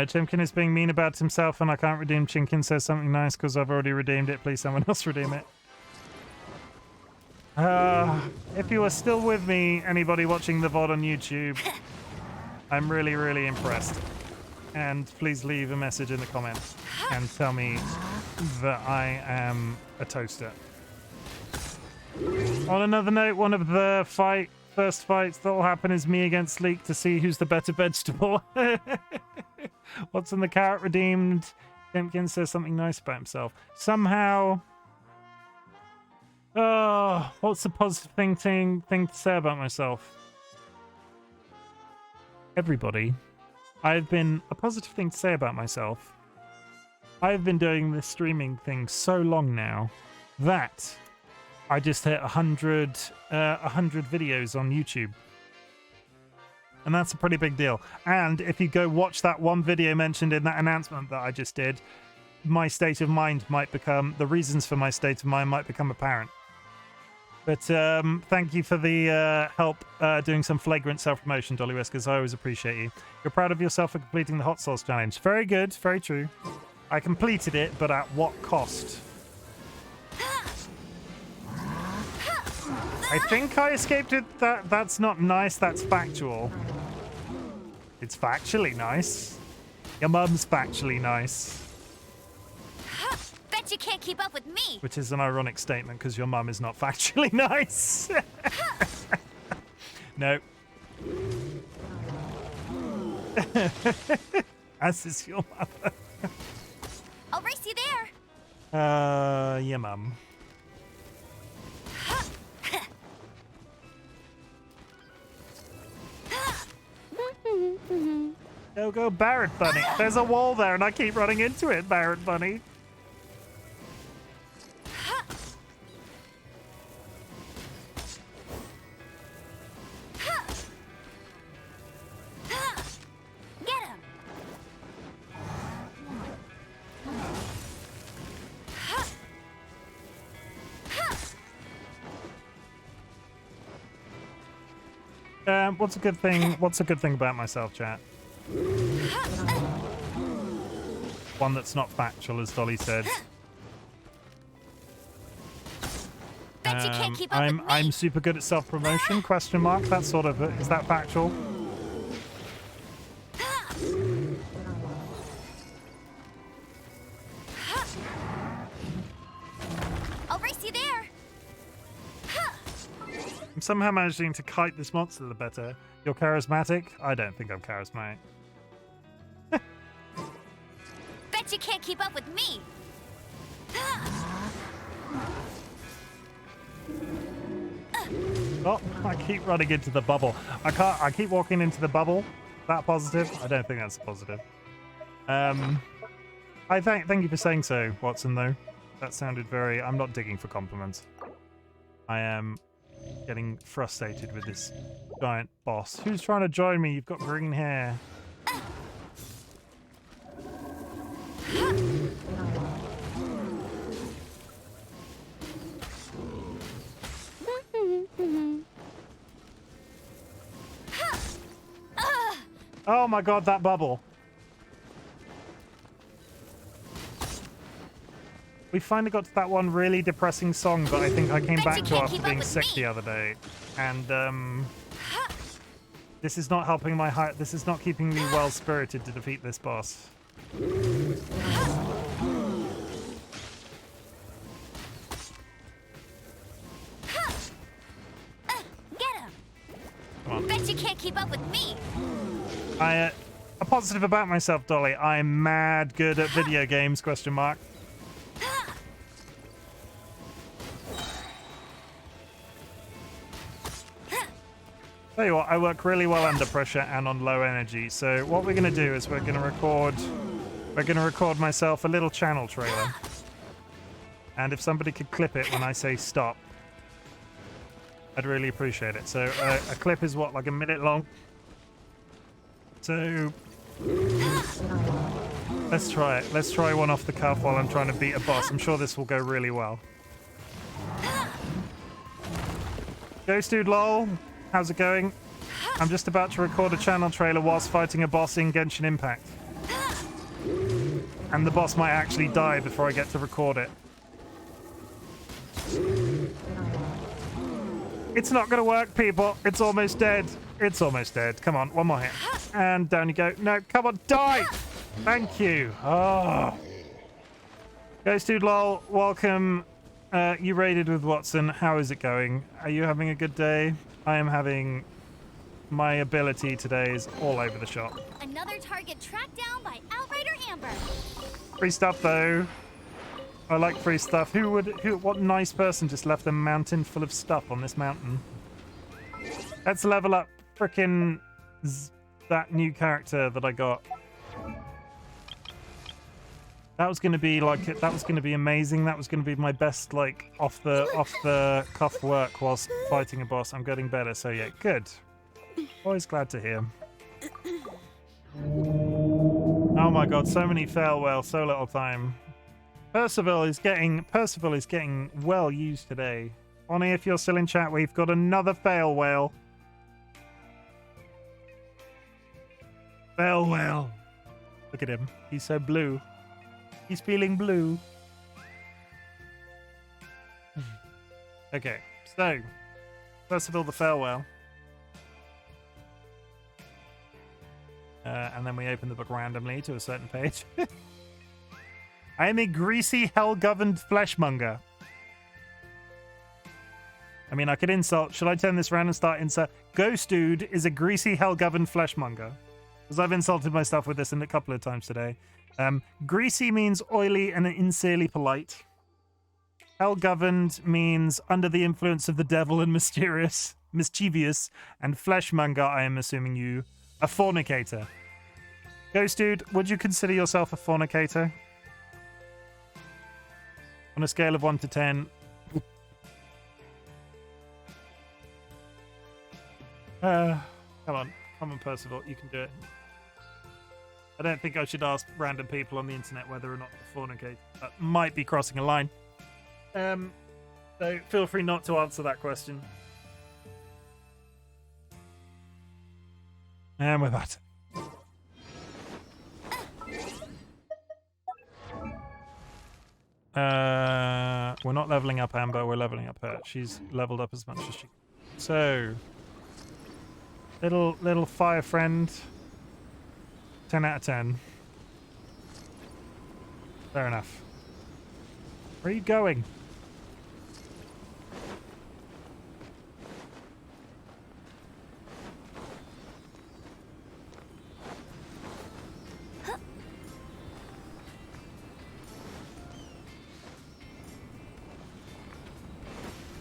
Chimken is being mean about himself and I can't redeem Chinken says something nice because I've already redeemed it. Please someone else redeem it. If you are still with me, anybody watching the VOD on YouTube, I'm really, really impressed. And please leave a message in the comments and tell me that I am a toaster. On another note, one of the first fights that will happen is me against Leek to see who's the better vegetable. What's in the carrot redeemed? Chimken says something nice about himself. Somehow... Oh, what's the positive thing to say about myself? Everybody, I've been a positive thing to say about myself. I've been doing this streaming thing so long now that I just hit 100 videos on YouTube. And that's a pretty big deal. And if you go watch that one video mentioned in that announcement that I just did, my state of mind might become, the reasons for my state of mind might become apparent. But thank you for the help doing some flagrant self-promotion, DollyWhiskers. I always appreciate you. You're proud of yourself for completing the Hot Sauce Challenge. Very good, very true. I completed it, but at what cost? I think I escaped it. That's not nice, that's factual. It's factually nice. Your mum's factually nice. Bet you can't keep up with me. Which is an ironic statement because your mum is not factually nice. No. As is your mother. I'll race you there. Your mum. Go, Barrett Bunny. There's a wall there and I keep running into it, Barrett Bunny. Get him. What's a good thing? What's a good thing about myself, chat? One that's not factual, as Dolly said. Bet you can't keep up with me. I'm super good at self-promotion? Question mark. That's sort of is that factual? I'll race you there. I'm somehow managing to kite this monster the better. You're charismatic? I don't think I'm charismatic. Bet you can't keep up with me. Oh, I keep running into the bubble. I keep walking into the bubble. That positive? I don't think that's a positive. I thank you for saying so, Watson, though. That sounded very... I'm not digging for compliments. I am getting frustrated with this giant boss. Who's trying to join me? You've got green hair. Oh my god, that bubble. We finally got to that one really depressing song that I think I came back to after being sick the other day. And this is not helping my heart. This is not keeping me well-spirited to defeat this boss. Get him. Come on. Bet you can't keep up with me. A positive about myself, Dolly. I'm mad good at video games, question mark. Tell you what, I work really well under pressure and on low energy. So what we're going to do is we're going to record myself a little channel trailer. And if somebody could clip it when I say stop, I'd really appreciate it. So a clip is what, like a minute long? So Let's try it. Let's try one off the cuff while I'm trying to beat a boss. I'm sure this will go really well. Ghost Dude lol. How's it going? I'm just about to record a channel trailer whilst fighting a boss in Genshin Impact. And the boss might actually die before I get to record it. It's not gonna work, people. It's almost dead. It's almost dead. Come on, one more hit. And down you go. No, come on, die! Thank you. Oh. Ghost Dude lol, welcome. You raided with Watson. How is it going? Are you having a good day? I am having... My ability today is all over the shop. Another target tracked down by Outrider Amber. Free stuff, though. I like free stuff. What nice person just left a mountain full of stuff on this mountain? Let's level up frickin' that new character that I got. That was gonna be like that was gonna be amazing. That was gonna be my best like off the cuff work whilst fighting a boss. I'm getting better, so yeah, good. Always glad to hear. Oh my god, so many fail whales, so little time. Percival is getting well used today. Bonnie, if you're still in chat, we've got another fail whale. Fail whale. Look at him. He's so blue. He's feeling blue. Okay, so Percival the fail whale. And then we open the book randomly to a certain page. I am a greasy, hell-governed fleshmonger. I mean, I could insult. Should I turn this around and start insult? Ghost Dude is a greasy, hell-governed fleshmonger. Because I've insulted myself with this a couple of times today. Greasy means oily and insanely polite. Hell-governed means under the influence of the devil and mischievous. And fleshmonger, I am assuming you... A fornicator. Ghost Dude, would you consider yourself a fornicator? On a scale of 1 to 10. Come on, Percival, you can do it. I don't think I should ask random people on the internet whether or not they're fornicator. That might be crossing a line. So feel free not to answer that question. And with that. We're not leveling up Amber, we're leveling up her. She's leveled up as much as she can. So, little fire friend. 10 out of 10. Fair enough. Where are you going?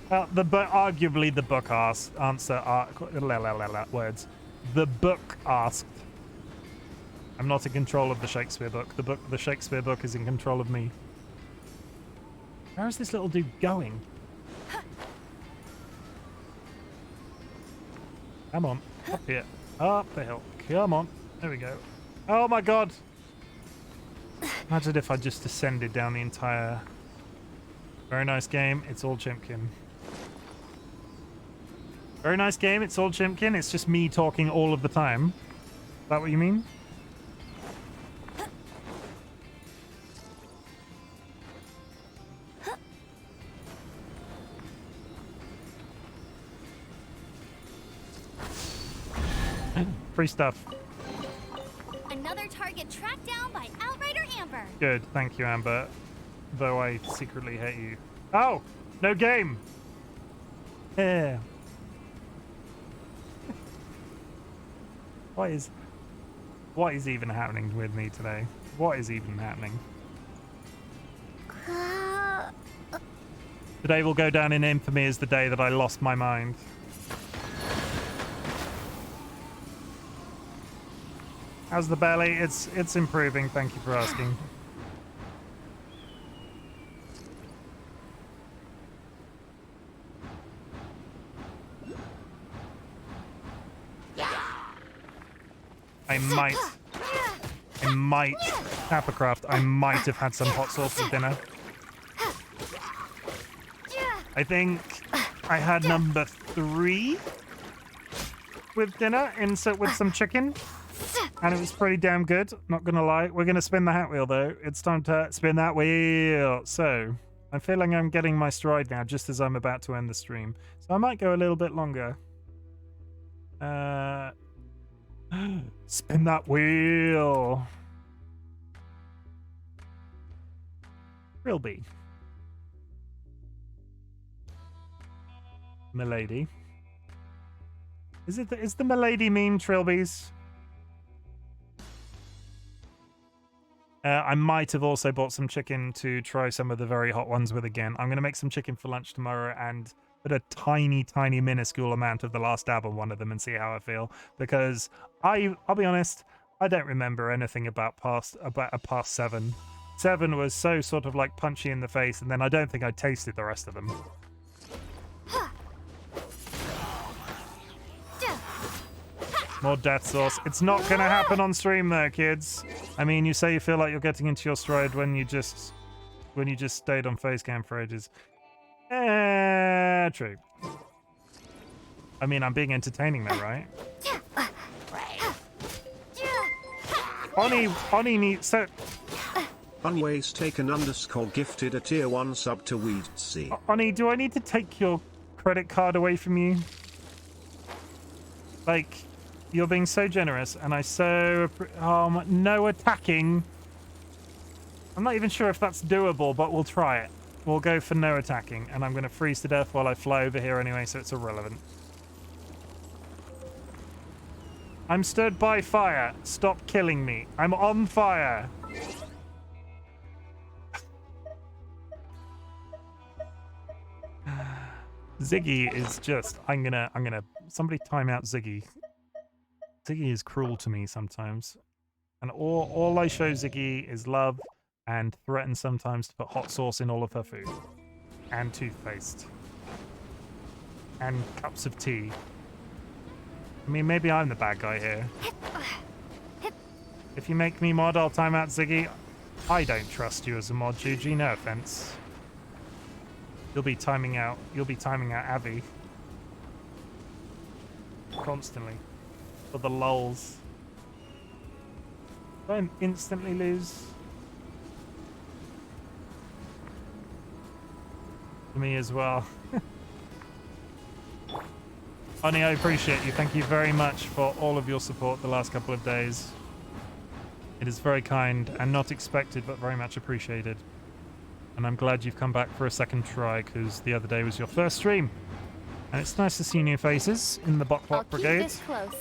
Well, arguably the book words. The book asked. I'm not in control of the Shakespeare book. The Shakespeare book is in control of me. Where is this little dude going? Come on, up here, up the hill. Come on, there we go. Oh my god! Imagine if I just descended down the entire. Very nice game. It's all Chimken. Very nice game. It's all Chimken. It's just me talking all of the time. Is that what you mean? Free stuff. Another target tracked down by Outrider Amber. Good. Thank you, Amber. Though I secretly hate you. Oh! No game! Yeah. What is even happening with me today? What is even happening? Today will go down in infamy as the day that I lost my mind. How's the belly? It's improving, thank you for asking. I might I might, Tappercraft, I might have had some hot sauce for dinner. I think I had number 3 with dinner, with some chicken. And it was pretty damn good, not gonna lie. We're gonna spin the hat wheel though. It's time to spin that wheel. So, I'm feeling I'm getting my stride now just as I'm about to end the stream. So I might go a little bit longer. Spin that wheel. Trilby. Milady. Is the Milady meme Trilbies? I might have also bought some chicken to try some of the very hot ones with again. I'm going to make some chicken for lunch tomorrow and put a tiny, tiny, minuscule amount of the last dab on one of them and see how I feel. Because I'll be honest, I don't remember anything about past 7. 7 was so sort of like punchy in the face, and then I don't think I tasted the rest of them. More death sauce. It's not going to happen on stream though, kids. I mean, you say you feel like you're getting into your stride when you just stayed on facecam for ages. True. I mean, I'm being entertaining though, right? Oni needs so. Unways taken _ gifted a tier 1 sub to Weedsy. Oni, do I need to take your credit card away from you? Like, you're being so generous, and I so no attacking. I'm not even sure if that's doable, but we'll try it. We'll go for no attacking, and I'm going to freeze to death while I fly over here anyway, so it's irrelevant. I'm stood by fire. Stop killing me. I'm on fire. Ziggy is just. I'm gonna. Somebody time out Ziggy. Ziggy is cruel to me sometimes, and all I show Ziggy is love, and threaten sometimes to put hot sauce in all of her food, and toothpaste, and cups of tea. I mean, maybe I'm the bad guy here. If you make me mod, I'll time out Ziggy. I don't trust you as a mod, Juji. No offense. You'll be timing out Abby constantly for the lulz. Don't instantly lose. For me as well. Honey, I appreciate you. Thank you very much for all of your support the last couple of days. It is very kind and not expected, but very much appreciated. And I'm glad you've come back for a second try, because the other day was your first stream. And it's nice to see new faces in the Bot Brigade. Keep this close.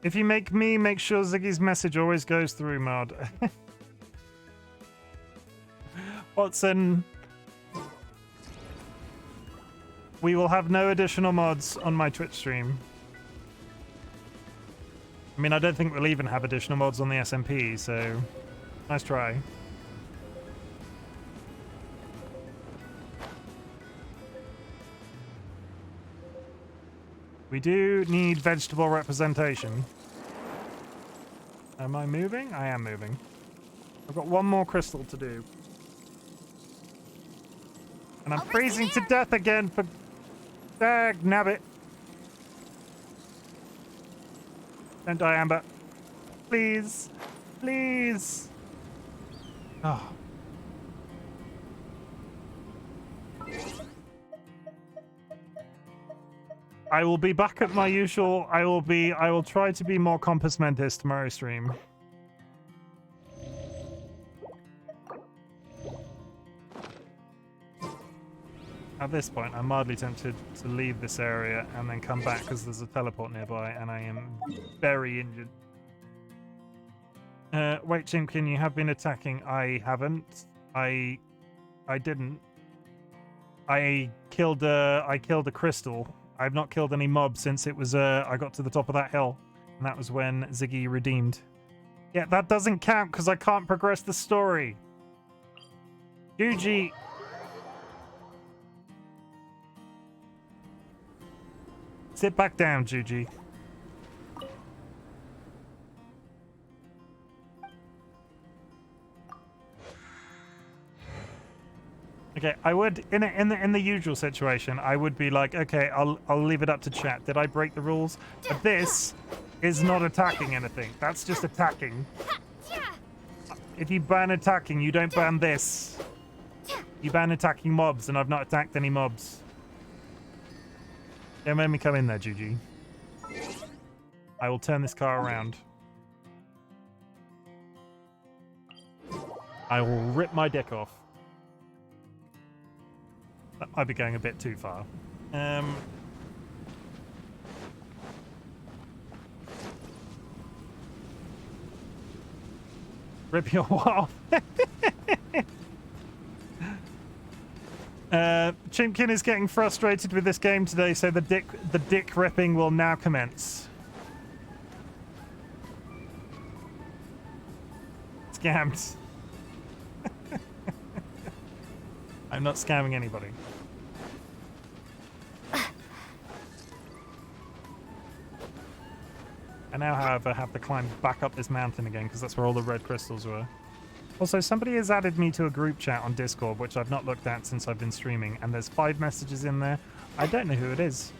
If you make me, make sure Ziggy's message always goes through, mod. Watson. We will have no additional mods on my Twitch stream. I mean, I don't think we'll even have additional mods on the SMP, so nice try. We do need vegetable representation. Am I moving? I am moving. I've got one more crystal to do. And I'm freezing to death again for... Dag nabbit. Don't die, Amber. Please. Please. Oh. I will be back at my usual. I will try to be more Compass Mentis tomorrow stream. At this point, I'm mildly tempted to leave this area and then come back because there's a teleport nearby and I am very injured. Wait, Chimken, you have been attacking. I haven't. I didn't. I killed a crystal. I've not killed any mobs since it was I got to the top of that hill, and that was when Ziggy redeemed. Yeah, that doesn't count because I can't progress the story. Yuji. Sit back down, Juji. Okay, I would in the usual situation, I would be like, okay, I'll leave it up to chat. Did I break the rules? But this is not attacking anything. That's just attacking. If you ban attacking, you don't ban this. You ban attacking mobs, and I've not attacked any mobs. Don't make me come in there, Juji. I will turn this car around. I will rip my dick off. That might be going a bit too far. Rip your off. Chimken is getting frustrated with this game today, so the dick ripping will now commence. Scammed. I'm not scamming anybody. I now, however, have to climb back up this mountain again because that's where all the red crystals were. Also, somebody has added me to a group chat on Discord, which I've not looked at since I've been streaming, and there's 5 messages in there. I don't know who it is.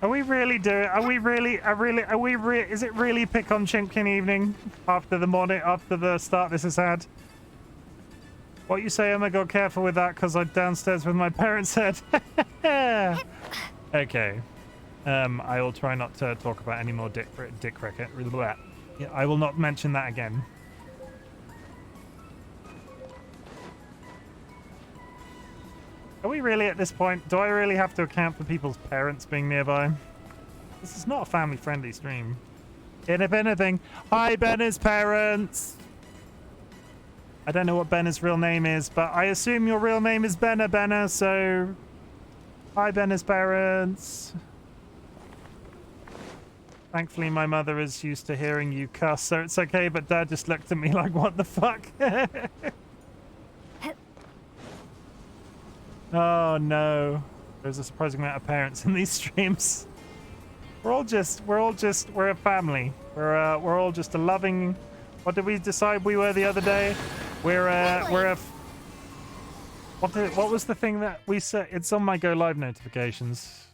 Are we really doing? Are we really? Is it really pick on Chimken evening after the start this has had? What you say? Oh my god, careful with that, because I'm downstairs with my parents' head. Okay. I will try not to talk about any more dick cricket. Yeah, I will not mention that again. Are we really at this point? Do I really have to account for people's parents being nearby? This is not a family-friendly stream. And if anything, hi Benna's parents! I don't know what Benna's real name is, but I assume your real name is Benna, so... Hi Benna's parents! Thankfully my mother is used to hearing you cuss, so it's okay, but Dad just looked at me like, what the fuck? Oh no, there's a surprising amount of parents in these streams. We're a family. We're all just a loving. What did we decide we were the other day? What was the thing that we said? It's on my Go Live notifications.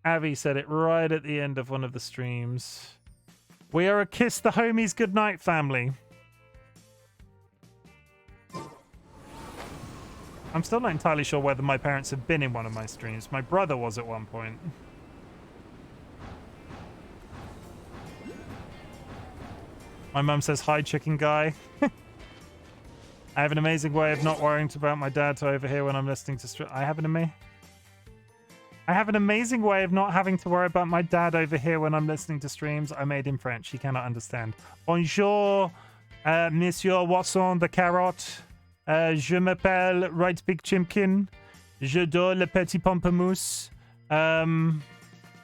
Avi said it right at the end of one of the streams. We are a kiss the homies goodnight family. I'm still not entirely sure whether my parents have been in one of my streams. My brother was at one point. My mum says, hi, chicken guy. I have an amazing way of not worrying about my dad to overhear when I'm listening to I have an amazing way of not having to worry about my dad over here when I'm listening to streams. I made him French. He cannot understand. Bonjour, Monsieur Watson the Carrot. Je m'appelle RightBigChimken. Je dors le petit pamplemousse.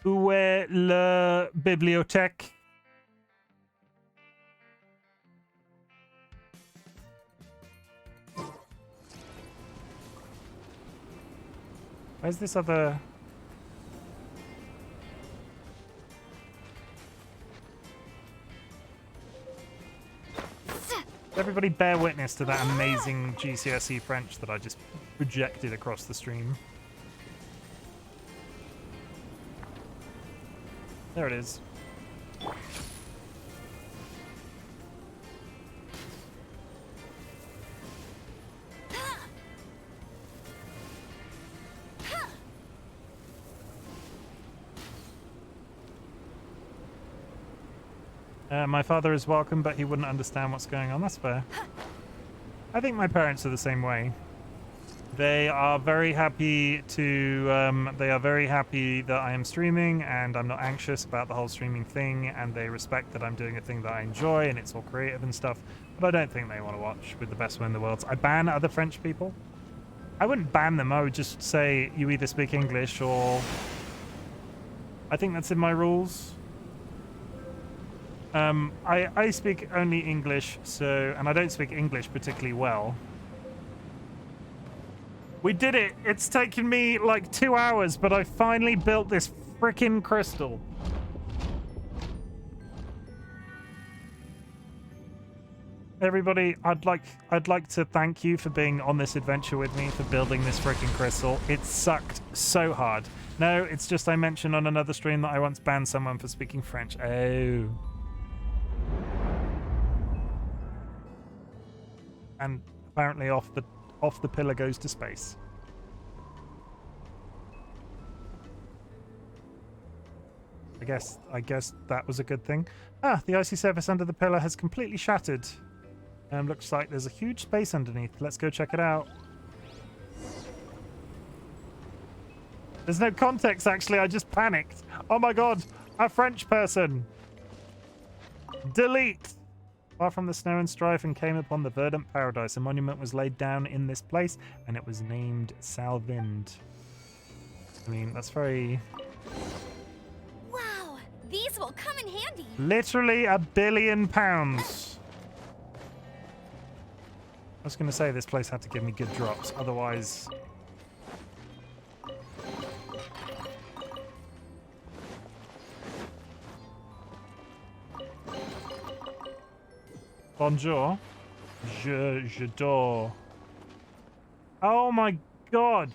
Où est la bibliothèque? Where's this other... Everybody bear witness to that amazing GCSE French that I just projected across the stream. There it is. My father is welcome, but he wouldn't understand what's going on. That's fair. I think my parents are the same way. They are very happy to. They are very happy that I am streaming, and I'm not anxious about the whole streaming thing. And they respect that I'm doing a thing that I enjoy, and it's all creative and stuff. But I don't think they want to watch with the best will in the world. I ban other French people. I wouldn't ban them. I would just say you either speak English or. I think that's in my rules. I speak only English, so, and I don't speak English particularly well. We did it! It's taken me like 2 hours, but I finally built this frickin' crystal. Everybody, I'd like to thank you for being on this adventure with me, for building this frickin' crystal. It sucked so hard. No, it's just I mentioned on another stream that I once banned someone for speaking French. Oh. And apparently off the pillar goes to space. I guess that was a good thing. Ah, the icy surface under the pillar has completely shattered. Looks like there's a huge space underneath. Let's go check it out. There's no context, actually. I just panicked. Oh my god, a French person. Delete. Far from the snow and strife and came upon the verdant paradise. A monument was laid down in this place, and it was named Salvind. I mean, that's very... Wow, these will come in handy. Literally £1 billion. I was going to say this place had to give me good drops, otherwise... Bonjour. Je dors. Oh my god.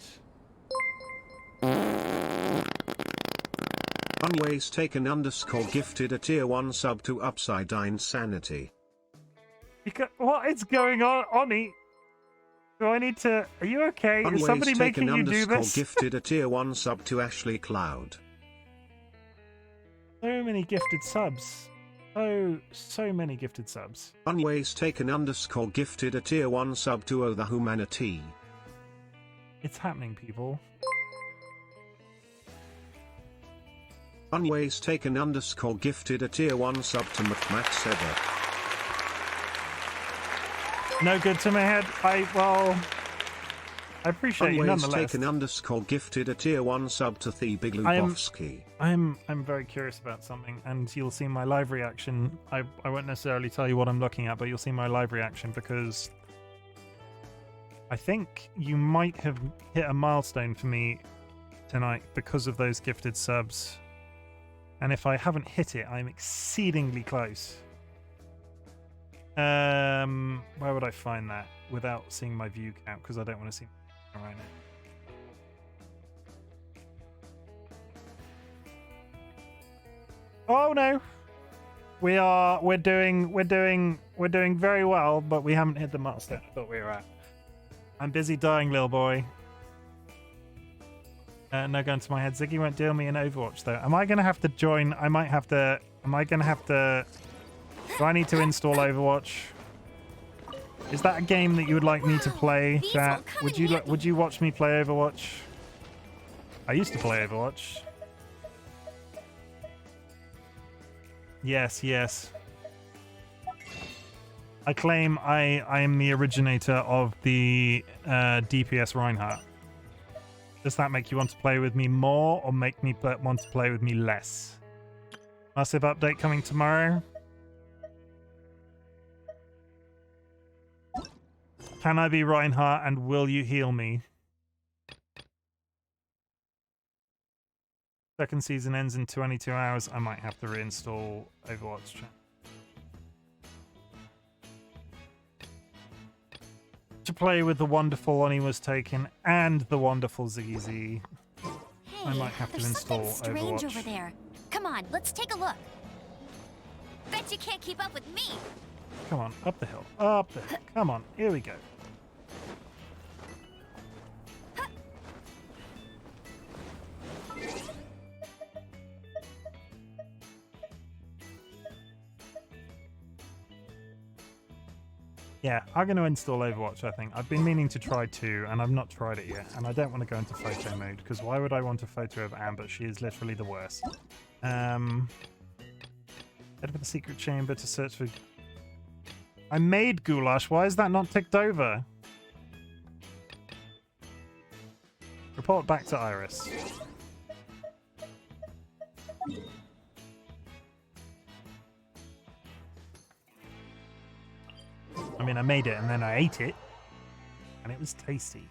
Unways taken _ gifted a tier 1 sub to Upside Down Sanity. What is going on, Oni? Do I need to... Are you okay? Is somebody making you do this? Gifted a tier 1 sub to Ashley Cloud. So many gifted subs. Oh, so many gifted subs. Unways taken _ gifted a tier 1 sub to Oh the Humanity. It's happening, people. Unways taken _ gifted a tier 1 sub to McMax Ever. No good to my head. I appreciate you nonetheless. Unways taken _ gifted a tier 1 sub to The Big Lubovsky. I'm very curious about something, and you'll see my live reaction. I won't necessarily tell you what I'm looking at, but you'll see my live reaction because I think you might have hit a milestone for me tonight because of those gifted subs. And if I haven't hit it, I'm exceedingly close. Where would I find that without seeing my view count? Because I don't want to see my right now. Oh no, we're doing very well, but we haven't hit the milestone I thought we were at. I'm busy dying, little boy. No gun to my head. Ziggy won't deal me in Overwatch though. Am I gonna have to join? I might have to. Am I gonna have to? Do I need to install Overwatch? Is that a game that you would like me to play? Chat? Would you watch me play Overwatch? I used to play Overwatch. Yes. I claim I am the originator of the DPS Reinhardt. Does that make you want to play with me more or make me want to play with me less? Massive update coming tomorrow. Can I be Reinhardt and will you heal me? Second season ends in 22 hours. I might have to reinstall Overwatch. To play with the wonderful Oni was taken and the wonderful ZZ. I might have to install Overwatch. Strange over Overwatch. there. Come on, let's take a look. Bet you can't keep up with me. Come on, up the hill. Up the hill. Come on, here we go. Yeah, I'm going to install Overwatch, I think. I've been meaning to try 2, and I've not tried it yet. And I don't want to go into photo mode, because why would I want a photo of Amber? She is literally the worst. Head for the secret chamber to search for... I made goulash. Why is that not ticked over? Report back to Iris. I mean, I made it and then I ate it, and it was tasty.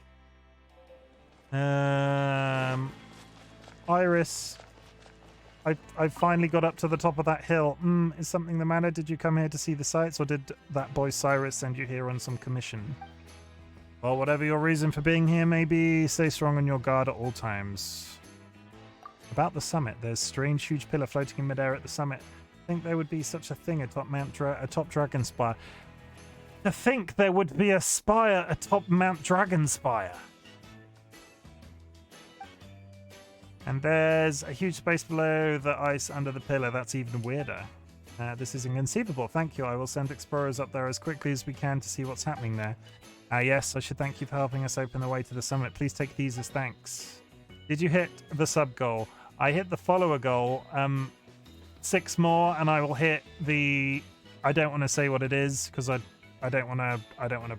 Iris, I finally got up to the top of that hill. Is something the matter? Did you come here to see the sights, or did that boy Cyrus send you here on some commission? Well, whatever your reason for being here may be, stay strong on your guard at all times. About the summit, there's a strange huge pillar floating in midair at the summit. I think there would be such a thing atop atop Dragon Spire. To think there would be a spire atop Mount Dragonspire. And there's a huge space below the ice under the pillar. That's even weirder. This is inconceivable. Thank you. I will send explorers up there as quickly as we can to see what's happening there. Yes, I should thank you for helping us open the way to the summit. Please take these as thanks. Did you hit the sub goal? I hit the follower goal. 6 more, and I will hit the... I don't want to say what it is because I don't want to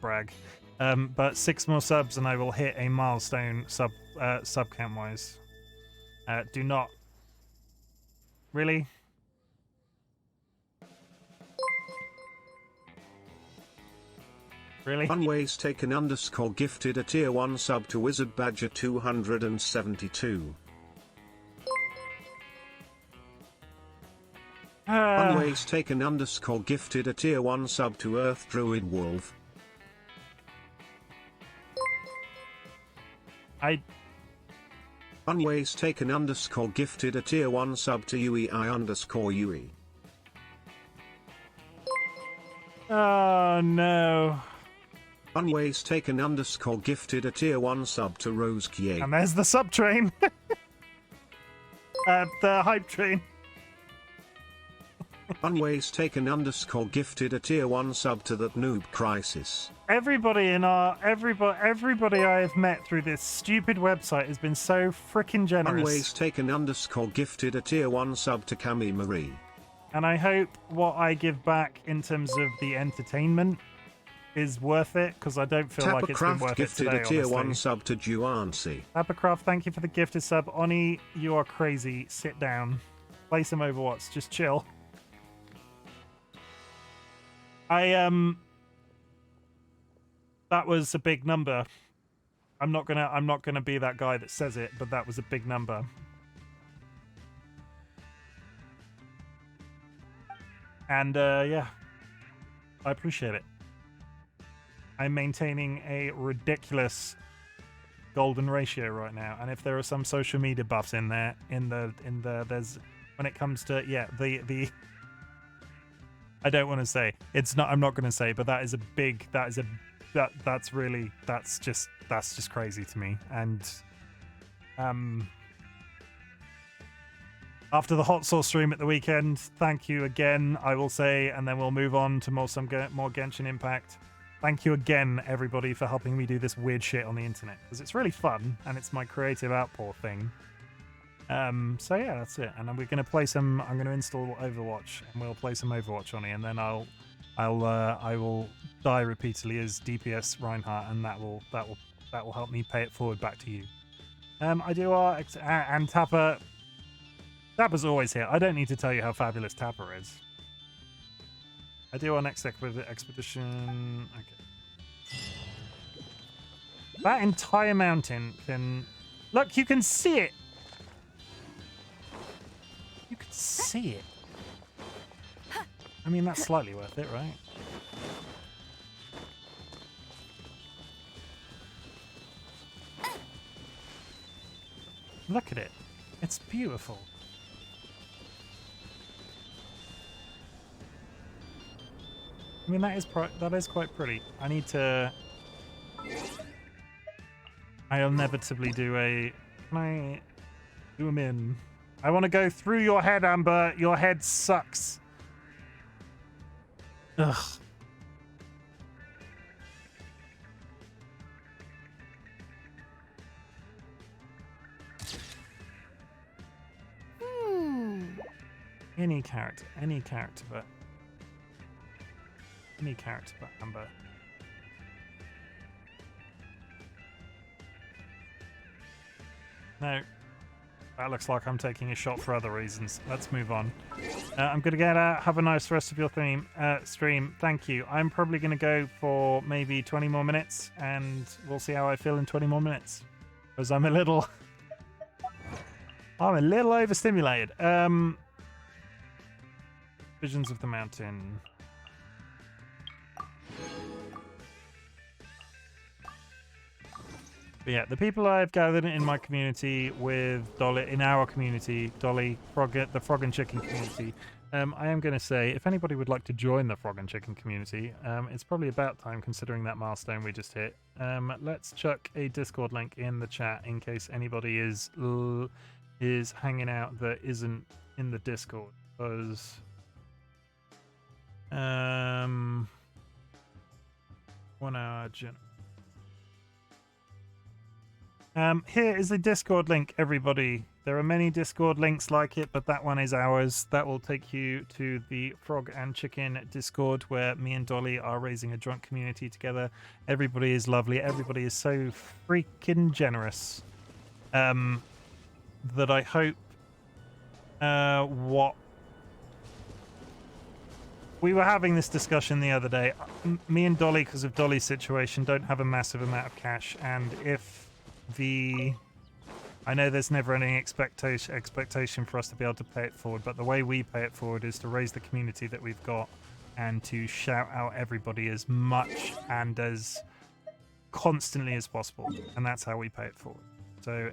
brag. But 6 more subs, and I will hit a milestone sub count wise. Do not. Really? Really? Unways taken _ gifted a tier 1 sub to Wizard Badger 272. Unways taken _ gifted a tier 1 sub to Earth Druid Wolf. Unways taken _ gifted a tier 1 sub to UEI _ UE. Oh no. Unways taken _ gifted a tier 1 sub to Rose Kie. And there's the sub train. The hype train. Unways taken _ gifted a tier 1 sub to that noob crisis. Everybody everybody I have met through this stupid website has been so freaking generous. Unways taken _ gifted a tier 1 sub to Camille Marie. And I hope what I give back in terms of the entertainment is worth it, because I don't feel like it's been worth it today, gifted a tier honestly. 1 sub to Juancy. Tappercraft, thank you for the gifted sub. Oni, you are crazy. Sit down. Play some Overwatch. Just chill. That was a big number. I'm not gonna be that guy that says it, but that was a big number. And yeah, I appreciate it. I'm maintaining a ridiculous golden ratio right now, and if there are some social media buffs in there, there's when it comes to the I don't want to say it's not. I'm not going to say, but that's just crazy to me. And after the hot sauce stream at the weekend, thank you again. I will say, and then we'll move on to more Genshin Impact. Thank you again, everybody, for helping me do this weird shit on the internet, because it's really fun and it's my creative outpour thing. So yeah, that's it. And then we're gonna play some. I'm gonna install Overwatch, and we'll play some Overwatch on it, and then I will die repeatedly as DPS Reinhardt, and that will help me pay it forward back to you. I do our and Tapper's always here. I don't need to tell you how fabulous Tapper is. I do our next expedition. Okay. That entire mountain can look. You can see it. You can see it. I mean, that's slightly worth it, right? Look at it. It's beautiful. I mean, that is quite pretty. I need to... I'll inevitably do a... Can I zoom in? I want to go through your head, Amber. Your head sucks. Ugh. Any character but Amber. No, that looks like I'm taking a shot for other reasons. Let's move on. I'm gonna get out. Have a nice rest of your stream. Thank you. I'm probably gonna go for maybe 20 more minutes, and we'll see how I feel in 20 more minutes, because I'm a little overstimulated. Visions of the Mountain. But yeah, the people I've gathered in my community with Dolly, in our community, Dolly, the Frog and Chicken community, I am going to say, if anybody would like to join the Frog and Chicken community, it's probably about time considering that milestone we just hit. Let's chuck a Discord link in the chat in case anybody is hanging out that isn't in the Discord, because 1 hour general. Here is a Discord link, everybody. There are many Discord links like it, but that one is ours. That will take you to the Frog and Chicken Discord, where me and Dolly are raising a drunk community together. Everybody is lovely. Everybody is so freaking generous. That I hope we were having this discussion the other day. Me and Dolly, because of Dolly's situation, don't have a massive amount of cash, and if I know there's never any expectation for us to be able to pay it forward, but the way we pay it forward is to raise the community that we've got and to shout out everybody as much and as constantly as possible, and that's how we pay it forward. So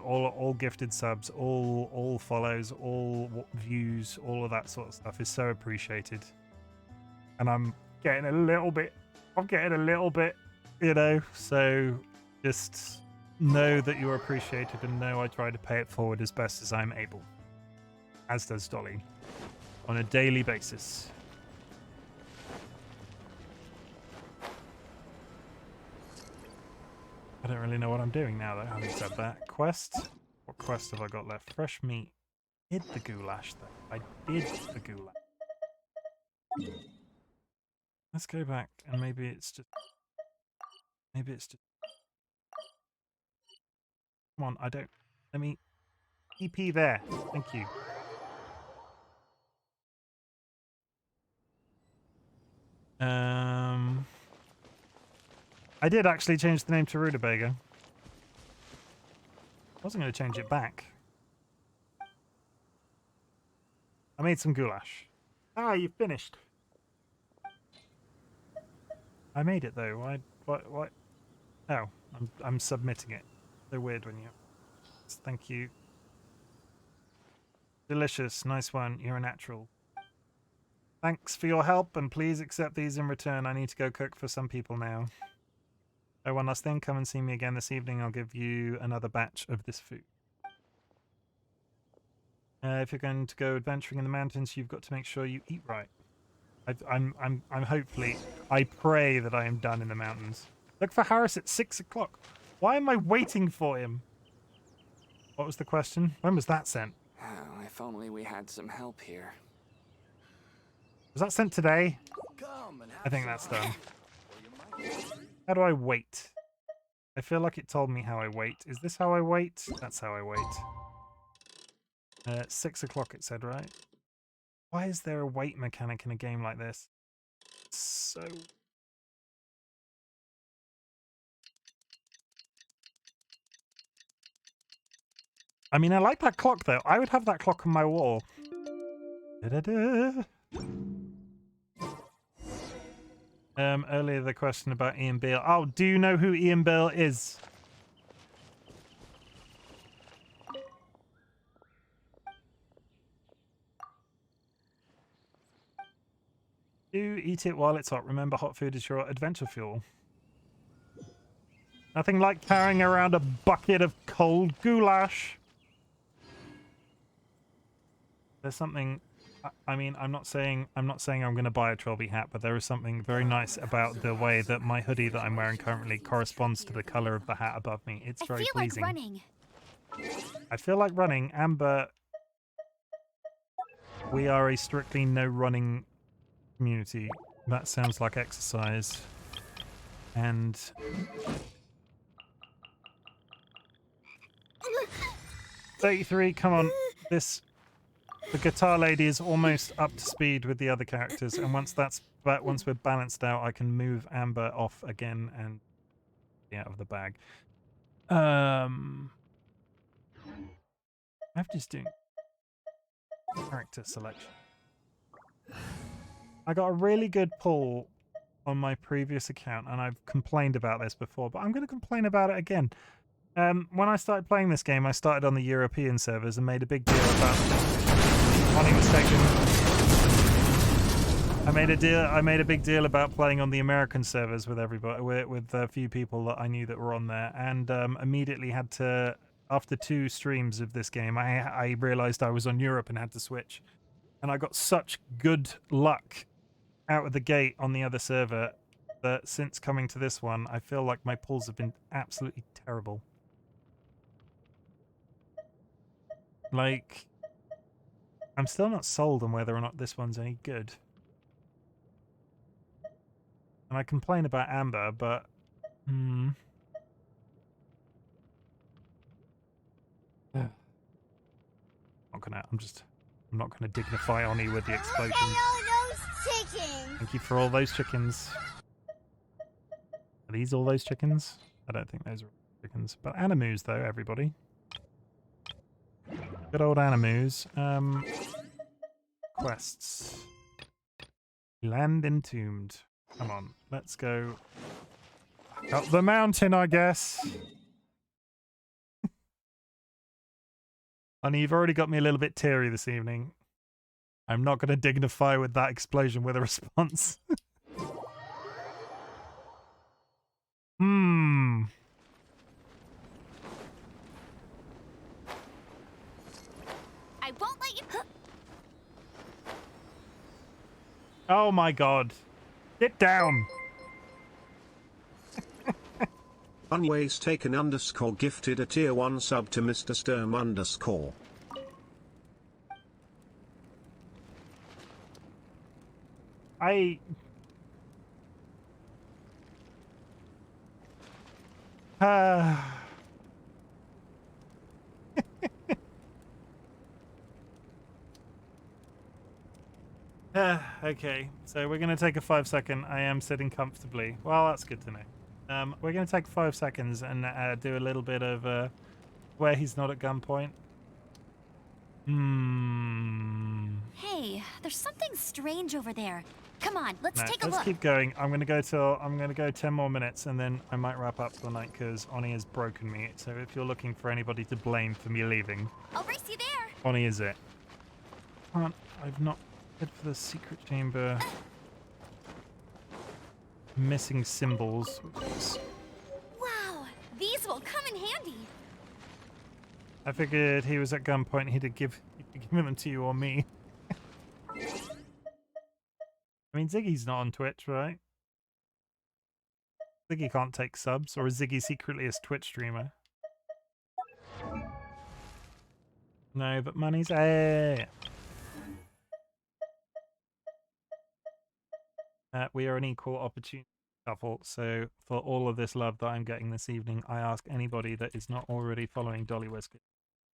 all gifted subs, all follows, all views, all of that sort of stuff is so appreciated. And I'm getting a little bit, so just know that you're appreciated and know I try to pay it forward as best as I'm able. As does Dolly. On a daily basis. I don't really know what I'm doing now, though, having said that. Quest? What quest have I got left? Fresh meat. Did the goulash, though. I did the goulash. Let's go back, and maybe it's just... Come on, I don't... Let me... EP there. Thank you. I did actually change the name to Rutabaga. I wasn't going to change it back. I made some goulash. Ah, you finished. I made it though. Why? Oh, I'm submitting it. So weird when you... Thank you. Delicious. Nice one. You're a natural. Thanks for your help, and please accept these in return. I need to go cook for some people now. Oh, one last thing. Come and see me again this evening. I'll give you another batch of this food. If you're going to go adventuring in the mountains, you've got to make sure you eat right. I'm hopefully... I pray that I am done in the mountains. Look for Harris at 6 o'clock. Why am I waiting for him? What was the question? When was that sent? Oh, if only we had some help here. Was that sent today? I think that's done. How do I wait? I feel like it told me how I wait. Is this how I wait? That's how I wait. 6 o'clock it said, right? Why is there a wait mechanic in a game like this? So... I mean, I like that clock, though. I would have that clock on my wall. Da-da-da. Earlier the question about Ian Beale. Oh, do you know who Ian Beale is? Do eat it while it's hot. Remember, hot food is your adventure fuel. Nothing like carrying around a bucket of cold goulash. There's something... I mean, I'm not saying I'm going to buy a Trilby hat, but there is something very nice about the way that my hoodie that I'm wearing currently corresponds to the color of the hat above me. It's very pleasing. Like running. I feel like running. Amber... We are a strictly no running community. That sounds like exercise. And 33, come on. The guitar lady is almost up to speed with the other characters, and once we're balanced out, I can move Amber off again and be out of the bag. I'm just doing character selection. I got a really good pull on my previous account, and I've complained about this before, but I'm going to complain about it again. When I started playing this game, I started on the European servers and made a big deal about money was taken. I made a big deal about playing on the American servers with everybody, with a few people that I knew that were on there, and immediately had to, after 2 streams of this game, I realized I was on Europe and had to switch. And I got such good luck out of the gate on the other server that since coming to this one, I feel like my pulls have been absolutely terrible. Like, I'm still not sold on whether or not this one's any good. And I complain about Amber, but... I'm not gonna dignify Oni with the explosion. Thank you for all those chickens. Are these all those chickens? I don't think those are chickens. But animus, though, everybody. Good old animus. Quests. Land entombed. Come on, let's go up the mountain, I guess. Honey, you've already got me a little bit teary this evening. I'm not going to dignify with that explosion with a response. I won't let you. Oh my god. Get down. Unways taken _ gifted a tier 1 sub to Mr. Sturm _. Okay, so we're going to take a 5-second. I am sitting comfortably. Well, that's good to know. We're going to take 5 seconds and do a little bit of where he's not at gunpoint. Hey, there's something strange over there. Come on, let's take a let's look. keep going. I'm going to go 10 more minutes, and then I might wrap up the night because Oni has broken me. So if you're looking for anybody to blame for me leaving, I'll race you there. Oni is it. I've not head for the secret chamber. Missing symbols. Wow, these will come in handy. I figured he was at gunpoint. He'd give them to you or me. I mean, Ziggy's not on Twitch, right? Ziggy can't take subs, or is Ziggy secretly a Twitch streamer? No, but money's... we are an equal opportunity couple, so for all of this love that I'm getting this evening, I ask anybody that is not already following DollyWhiskers to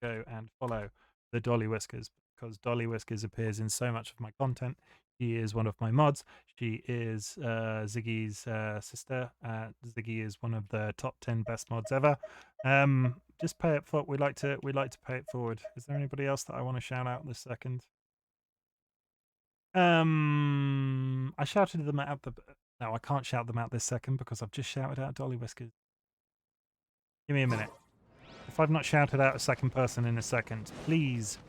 go and follow the DollyWhiskers, because DollyWhiskers appears in so much of my content. She is one of my mods. She is Ziggy's sister. Ziggy is one of the top 10 best mods ever. Just pay it forward. We like to pay it forward. Is there anybody else that I want to shout out this second? I shouted them out. No, I can't shout them out this second because I've just shouted out DollyWhiskers. Give me a minute. If I've not shouted out a second person in a second, please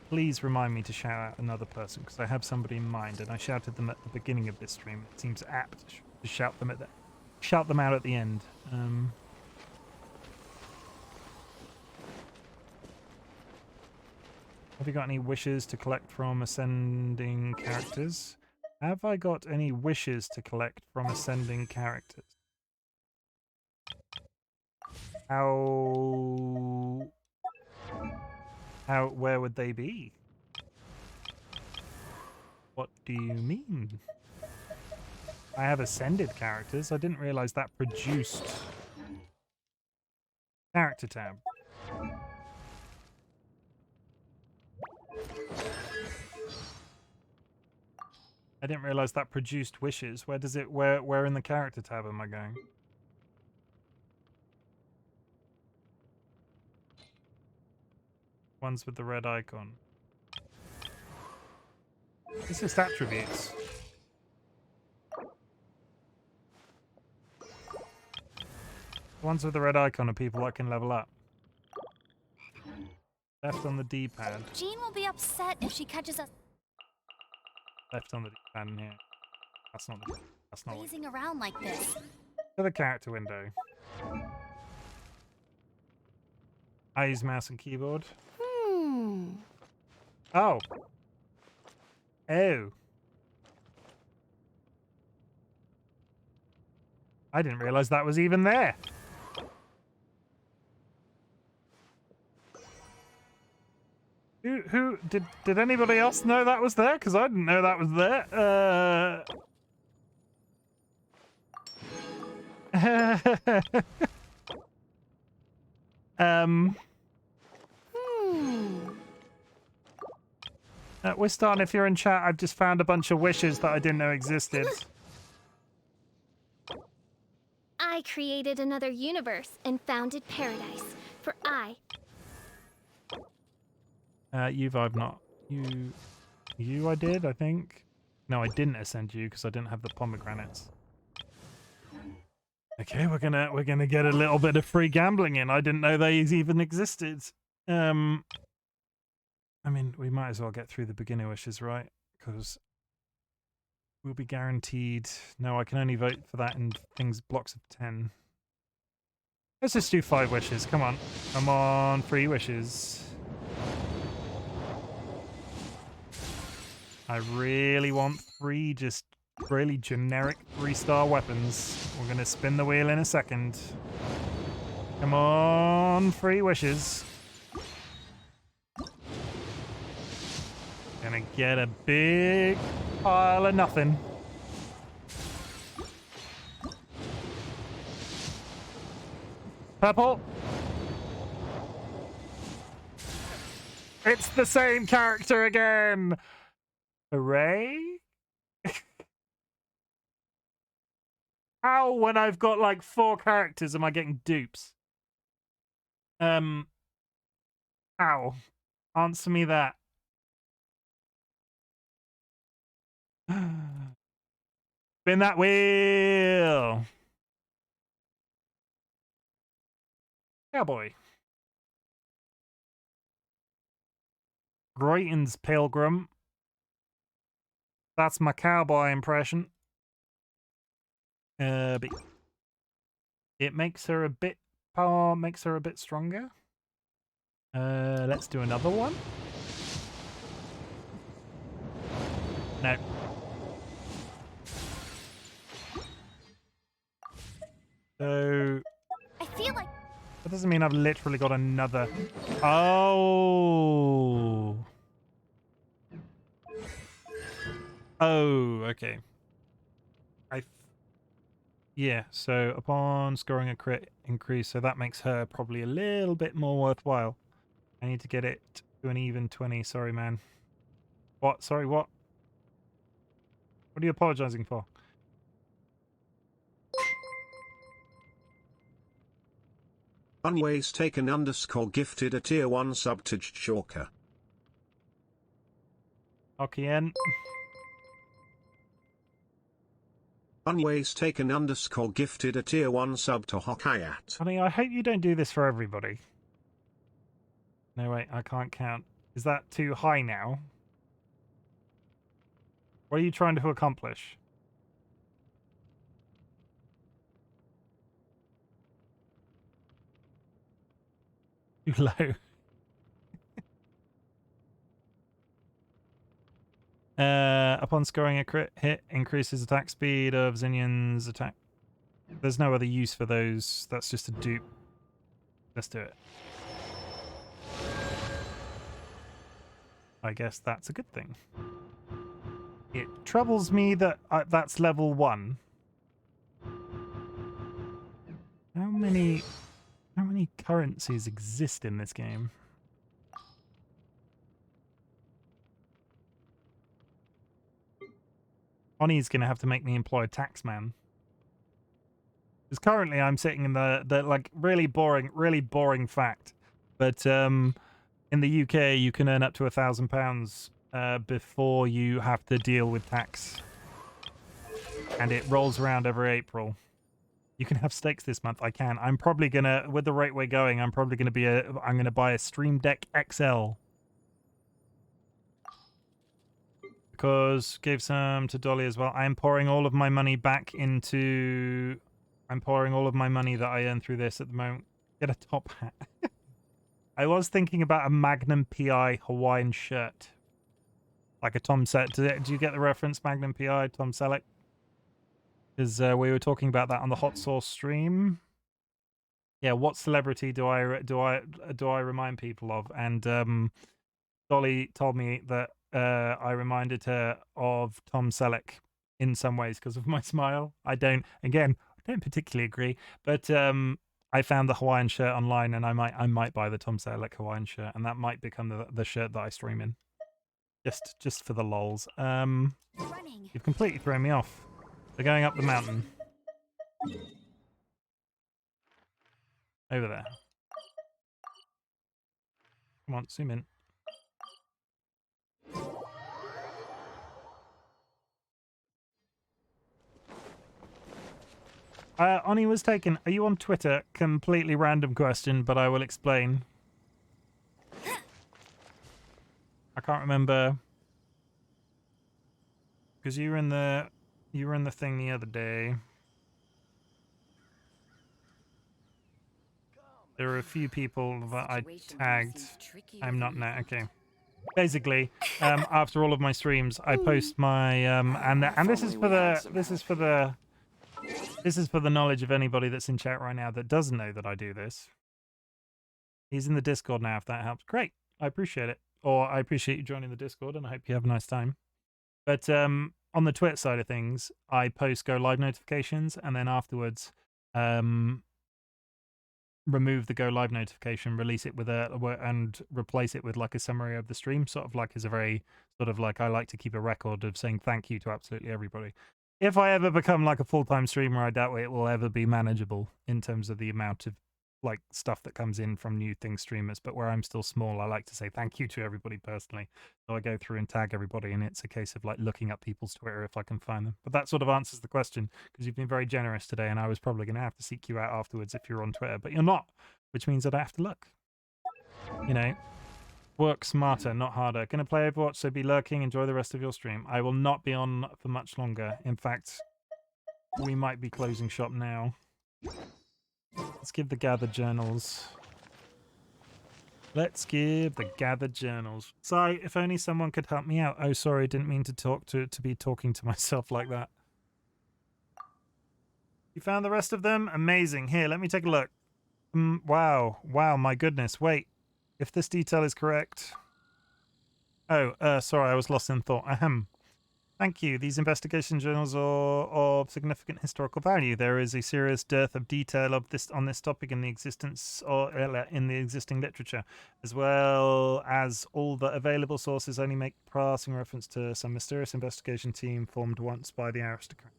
remind me to shout out another person, because I have somebody in mind, and I shouted them at the beginning of this stream. It seems apt to shout them out at the end. Have you got any wishes to collect from ascending characters? Have I got any wishes to collect from ascending characters? Where would they be? What do you mean? I have ascended characters. I didn't realize that produced character tab. I didn't realize that produced wishes. Where does it, where in the character tab am I going? Ones with the red icon. It's just attributes. Ones with the red icon are people that can level up. Left on the D-pad. Jean will be upset if she catches us Left on the D-pad in here. That's not the, that's not what. lazing around like this. To the character window. I use mouse and keyboard. Oh. Oh. I didn't realize that was even there. Who did anybody else know that was there? Because I didn't know that was there. We're starting. If you're in chat, I've just found a bunch of wishes that I didn't know existed. I created another universe and founded paradise. For I've not. You I did, I think. No, I didn't ascend you because I didn't have the pomegranates. Okay, we're gonna get a little bit of free gambling in. I didn't know these even existed. I mean, we might as well get through the beginner wishes, right? Because we'll be guaranteed. No, I can only vote for that in things blocks of 10. Let's just do 5 wishes. Come on. Come on, 3 wishes. I really want 3 just really generic 3-star weapons. We're going to spin the wheel in a second. Come on, 3 wishes. Gonna get a big pile of nothing. Purple. It's the same character again. Hooray. How, when I've got like 4 characters, am I getting dupes? How? Answer me that. Spin that wheel. Cowboy. Grayton's Pilgrim. That's my cowboy impression. But it makes her a bit stronger. Let's do another one. No. So I feel like that doesn't mean I've literally got another. Oh. Oh, okay. Yeah, so upon scoring a crit increase, so that makes her probably a little bit more worthwhile. I need to get it to an even 20. Sorry, man. What? Sorry, what? What are you apologizing for? Unways taken _ gifted a tier 1 sub to Chalker. Okien. Unways taken _ gifted a tier 1 sub to Hokayat. Honey, I hope you don't do this for everybody. No, wait, I can't count. Is that too high now? What are you trying to accomplish? Too low. Upon scoring a crit hit, increases attack speed of Zinyan's attack. There's no other use for those. That's just a dupe. Let's do it. I guess that's a good thing. It troubles me that that's level 1. How many currencies exist in this game? Bonnie's gonna have to make me employ a taxman. Because currently I'm sitting in the like really boring fact. But in the UK you can earn up to £1,000 before you have to deal with tax. And it rolls around every April. You can have stakes this month. I can. I'm probably gonna, with the rate we're going, I'm probably gonna I'm gonna buy a Stream Deck XL. Because gave some to Dolly as well. I'm pouring all of my money back into. I'm pouring all of my money that I earn through this at the moment. Get a top hat. I was thinking about a Magnum PI Hawaiian shirt, like a Tom Selleck. Do you get the reference? Magnum PI, Tom Selleck. Because we were talking about that on the Hot Sauce stream. Yeah, what celebrity do I remind people of? And Dolly told me that I reminded her of Tom Selleck in some ways because of my smile. I don't particularly agree, but I found the Hawaiian shirt online, and I might buy the Tom Selleck Hawaiian shirt, and that might become the shirt that I stream in, just for the lols. You've completely thrown me off. They're going up the mountain. Over there. Come on, zoom in. Oni was taken. Are you on Twitter? Completely random question, but I will explain. I can't remember because you were in the thing the other day. There were a few people that I tagged. I'm not now. Okay. Basically, after all of my streams, I post my and this is for the knowledge of anybody that's in chat right now that doesn't know that I do this. He's in the Discord now, if that helps. Great. I appreciate it. Or I appreciate you joining the Discord, and I hope you have a nice time. But on the Twitch side of things, I post go live notifications, and then afterwards remove the go live notification, release it with and replace it with like a summary of the stream, sort of like as a very sort of like I like to keep a record of saying thank you to absolutely everybody. If I ever become like a full-time streamer, I doubt it will ever be manageable in terms of the amount of like stuff that comes in from new thing streamers. But where I'm still small, I like to say thank you to everybody personally. So I go through and tag everybody, and it's a case of like looking up people's Twitter if I can find them. But that sort of answers the question, because you've been very generous today, and I was probably going to have to seek you out afterwards if you're on Twitter, but you're not, which means that I have to look. You know, work smarter, not harder. Going to play Overwatch, so be lurking. Enjoy the rest of your stream. I will not be on for much longer. In fact, we might be closing shop now. Let's give the gathered journals. Let's give the gathered journals. Sorry, if only someone could help me out. Oh, sorry, didn't mean to be talking to myself like that. You found the rest of them? Amazing. Here, let me take a look. Wow, my goodness. Wait, if this detail is correct. Oh, sorry, I was lost in thought. Ahem. Thank you. These investigation journals are of significant historical value. There is a serious dearth of detail on this topic in the existing literature, as well as all the available sources only make passing reference to some mysterious investigation team formed once by the aristocrat.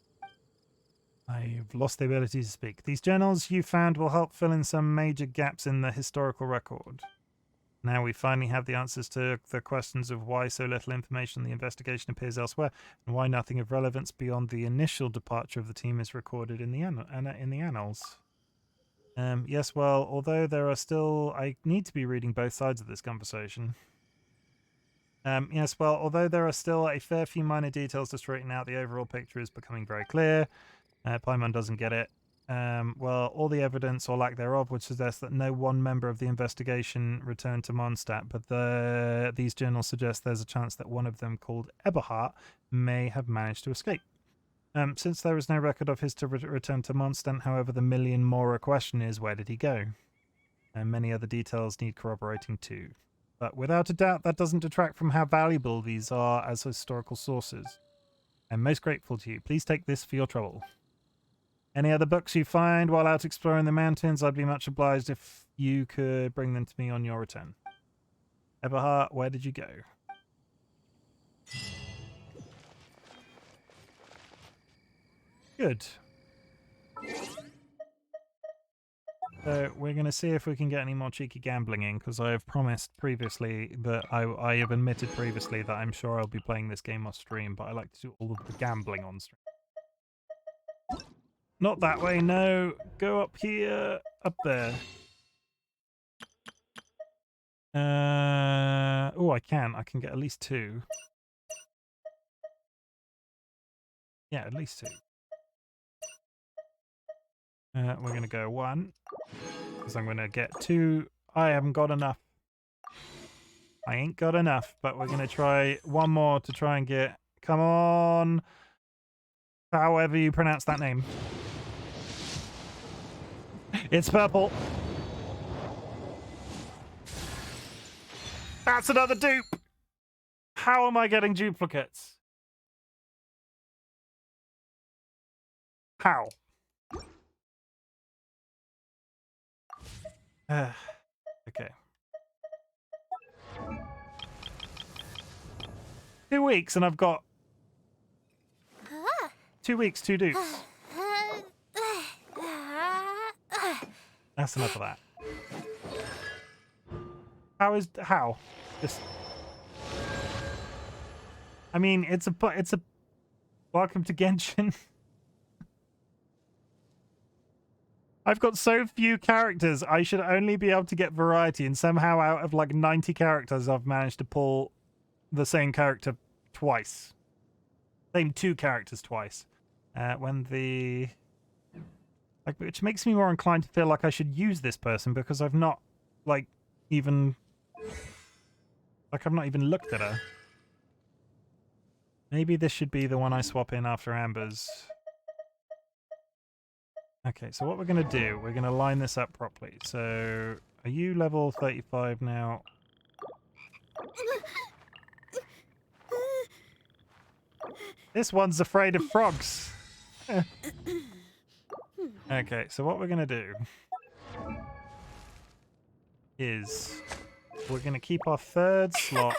I've lost the ability to speak. These journals you found will help fill in some major gaps in the historical record. Now we finally have the answers to the questions of why so little information on the investigation appears elsewhere, and why nothing of relevance beyond the initial departure of the team is recorded in the annals. Yes, well, although there are still... I need to be reading both sides of this conversation. Yes, well, although there are still a fair few minor details to straighten out, the overall picture is becoming very clear. Paimon doesn't get it. Well, all the evidence or lack thereof would suggest that no one member of the investigation returned to Mondstadt, but these journals suggest there's a chance that one of them, called Eberhardt, may have managed to escape. Since there is no record of his return to Mondstadt, however, the million-more question is, where did he go? And many other details need corroborating too. But without a doubt, that doesn't detract from how valuable these are as historical sources. I'm most grateful to you. Please take this for your trouble. Any other books you find while out exploring the mountains, I'd be much obliged if you could bring them to me on your return. Eberhard, where did you go? Good. So we're going to see if we can get any more cheeky gambling in, because I have promised previously that I have admitted previously that I'm sure I'll be playing this game off stream, but I like to do all of the gambling on stream. Not that way, no. Go up here, up there. Oh, I can get at least 2. Yeah, at least 2. We're going to go 1, because I'm going to get 2. I haven't got enough. I ain't got enough, but we're going to try 1 more to try and get... Come on! However you pronounce that name. It's purple. That's another dupe! How am I getting duplicates? How? Okay. 2 weeks and I've got 2 weeks, 2 dupes. That's enough of that. How? Just. I mean, it's a welcome to Genshin. I've got so few characters, I should only be able to get variety, and somehow out of like 90 characters, I've managed to pull the same character twice. Same 2 characters twice. Which makes me more inclined to feel like I should use this person, because I've not, I've not even looked at her. Maybe this should be the one I swap in after Amber's. Okay, so what we're going to do, we're going to line this up properly. So, are you level 35 now? This one's afraid of frogs. Okay, so what we're going to do is we're going to keep our 3rd slot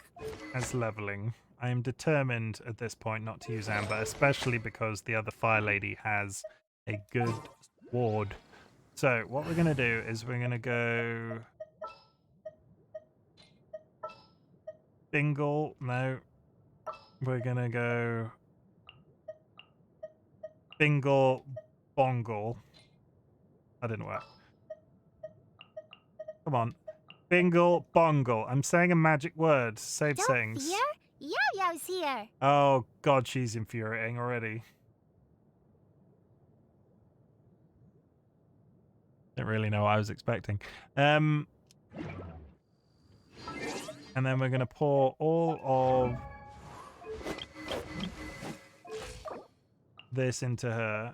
as leveling. I am determined at this point not to use Amber, especially because the other Fire Lady has a good ward. So what we're going to do is we're going to go Bingle. No. We're going to go Bingle Bongle. That didn't work. Come on. Bingle Bongle. I'm saying a magic word. Save settings. Fear? Yo-yo's here. Oh god, she's infuriating already. Didn't really know what I was expecting. And then we're going to pour all of this into her.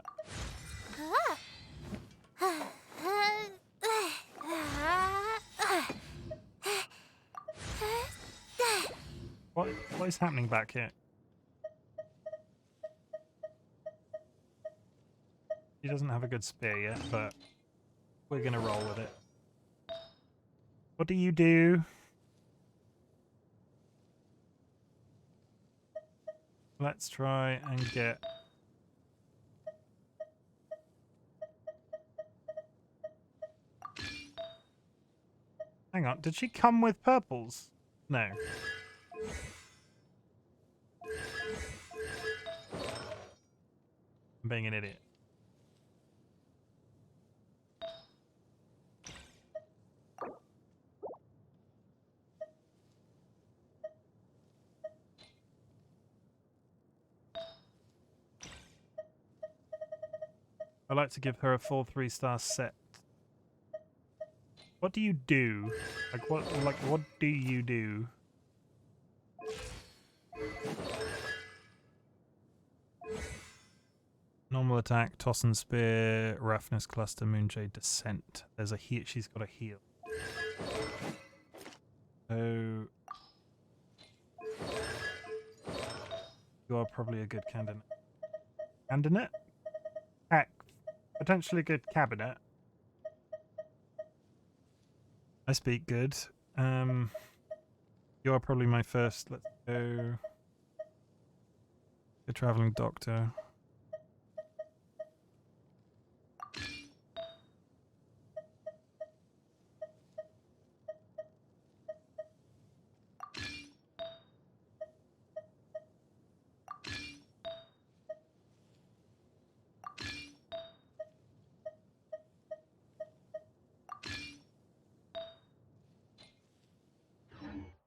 What is happening back here? She doesn't have a good spear yet, but we're going to roll with it. What do you do? Let's try and get... Hang on, did she come with purples? No. I'm being an idiot. I like to give her a full 3-star set. What do you do? What do you do? Normal attack, toss and spear, roughness cluster, moonshade, descent. There's a heal. She's got a heal. So You are probably a good candidate. Candidate? Heck, potentially good cabinet. I speak good. You are probably my first. Let's go. The traveling doctor.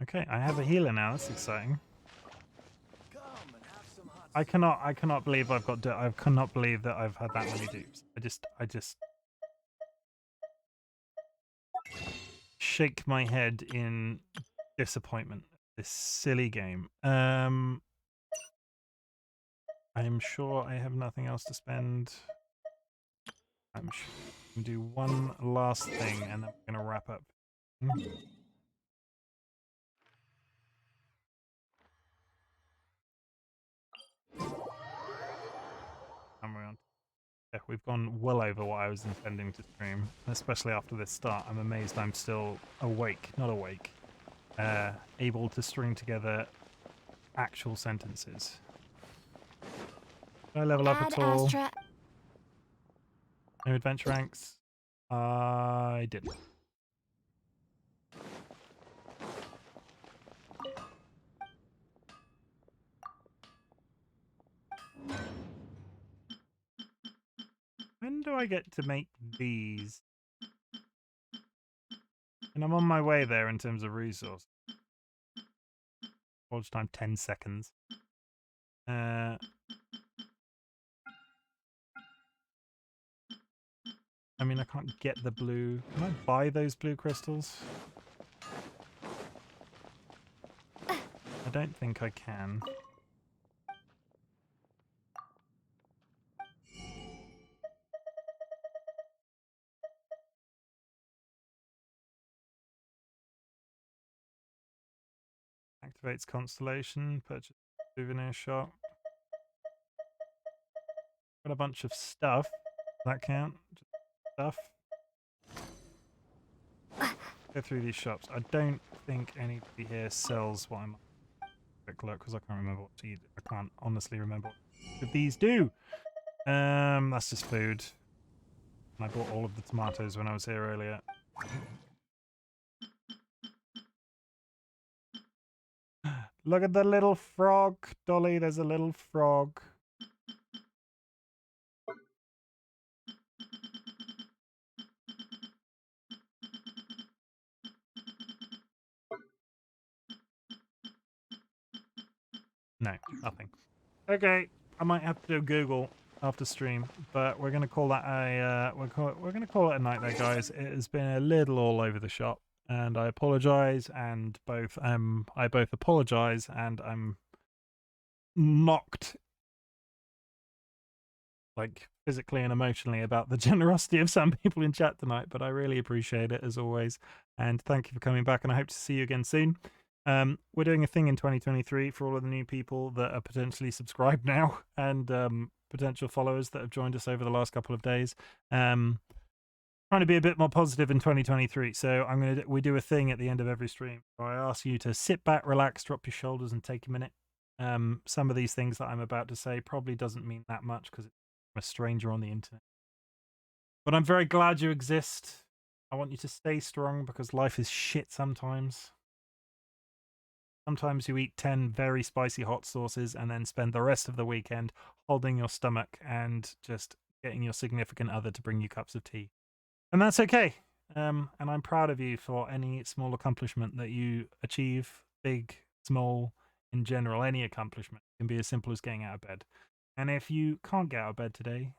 Okay, I have a healer now. That's exciting. I cannot believe I've got. I cannot believe that I've had that many dupes. I just shake my head in disappointment. This silly game. I'm sure I have nothing else to spend. I'm sure I can do one last thing, and then we're gonna wrap up. And we're on. Yeah, we've gone well over what I was intending to stream, especially after this start. I'm amazed I'm still awake, not awake, able to string together actual sentences. Did I level up at all? No adventure ranks? I didn't. When do I get to make these? And I'm on my way there in terms of resource. Watch time 10 seconds. I mean, I can't get the blue. Can I buy those blue crystals? I don't think I can. Activates constellation, purchase souvenir shop. Got a bunch of stuff. Does that count? Just stuff. Go through these shops. I don't think anybody here sells what I'm. Quick look, because I can't remember what to eat. I can't honestly remember what these do. That's just food. I bought all of the tomatoes when I was here earlier. Look at the little frog, Dolly. There's a little frog. No, nothing. Okay, I might have to do Google after stream, but we're gonna call that a we're gonna call it a night there, guys. It has been a little all over the shop, and I apologize. And I both apologize, and I'm knocked, like physically and emotionally, about the generosity of some people in chat tonight. But I really appreciate it as always, and thank you for coming back. And I hope to see you again soon. We're doing a thing in 2023 for all of the new people that are potentially subscribed now, and potential followers that have joined us over the last couple of days. Trying to be a bit more positive in 2023. So we do a thing at the end of every stream. So I ask you to sit back, relax, drop your shoulders, and take a minute. Some of these things that I'm about to say probably doesn't mean that much because I'm a stranger on the internet. But I'm very glad you exist. I want you to stay strong because life is shit sometimes. Sometimes you eat 10 very spicy hot sauces and then spend the rest of the weekend holding your stomach and just getting your significant other to bring you cups of tea. And that's okay. And I'm proud of you for any small accomplishment that you achieve, big, small, in general. Any accomplishment can be as simple as getting out of bed. And if you can't get out of bed today,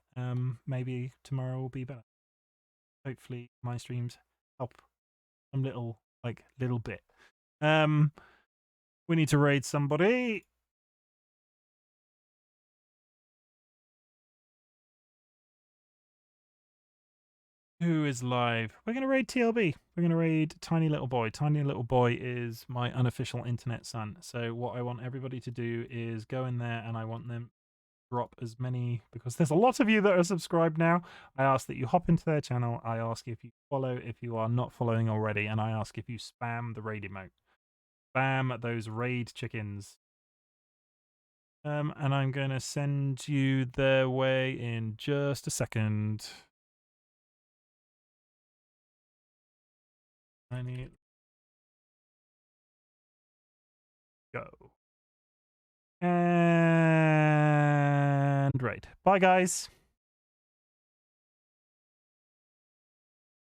maybe tomorrow will be better. Hopefully my streams help some little bit. We need to raid somebody. Who is live? We're going to raid TLB. We're going to raid Tiny Little Boy. Tiny Little Boy is my unofficial internet son. So what I want everybody to do is go in there and I want them to drop as many, because there's a lot of you that are subscribed now. I ask that you hop into their channel. I ask if you follow if you are not following already. And I ask if you spam the raid emote. Spam those raid chickens. And I'm going to send you their way in just a second. I need go. And right. Bye, guys.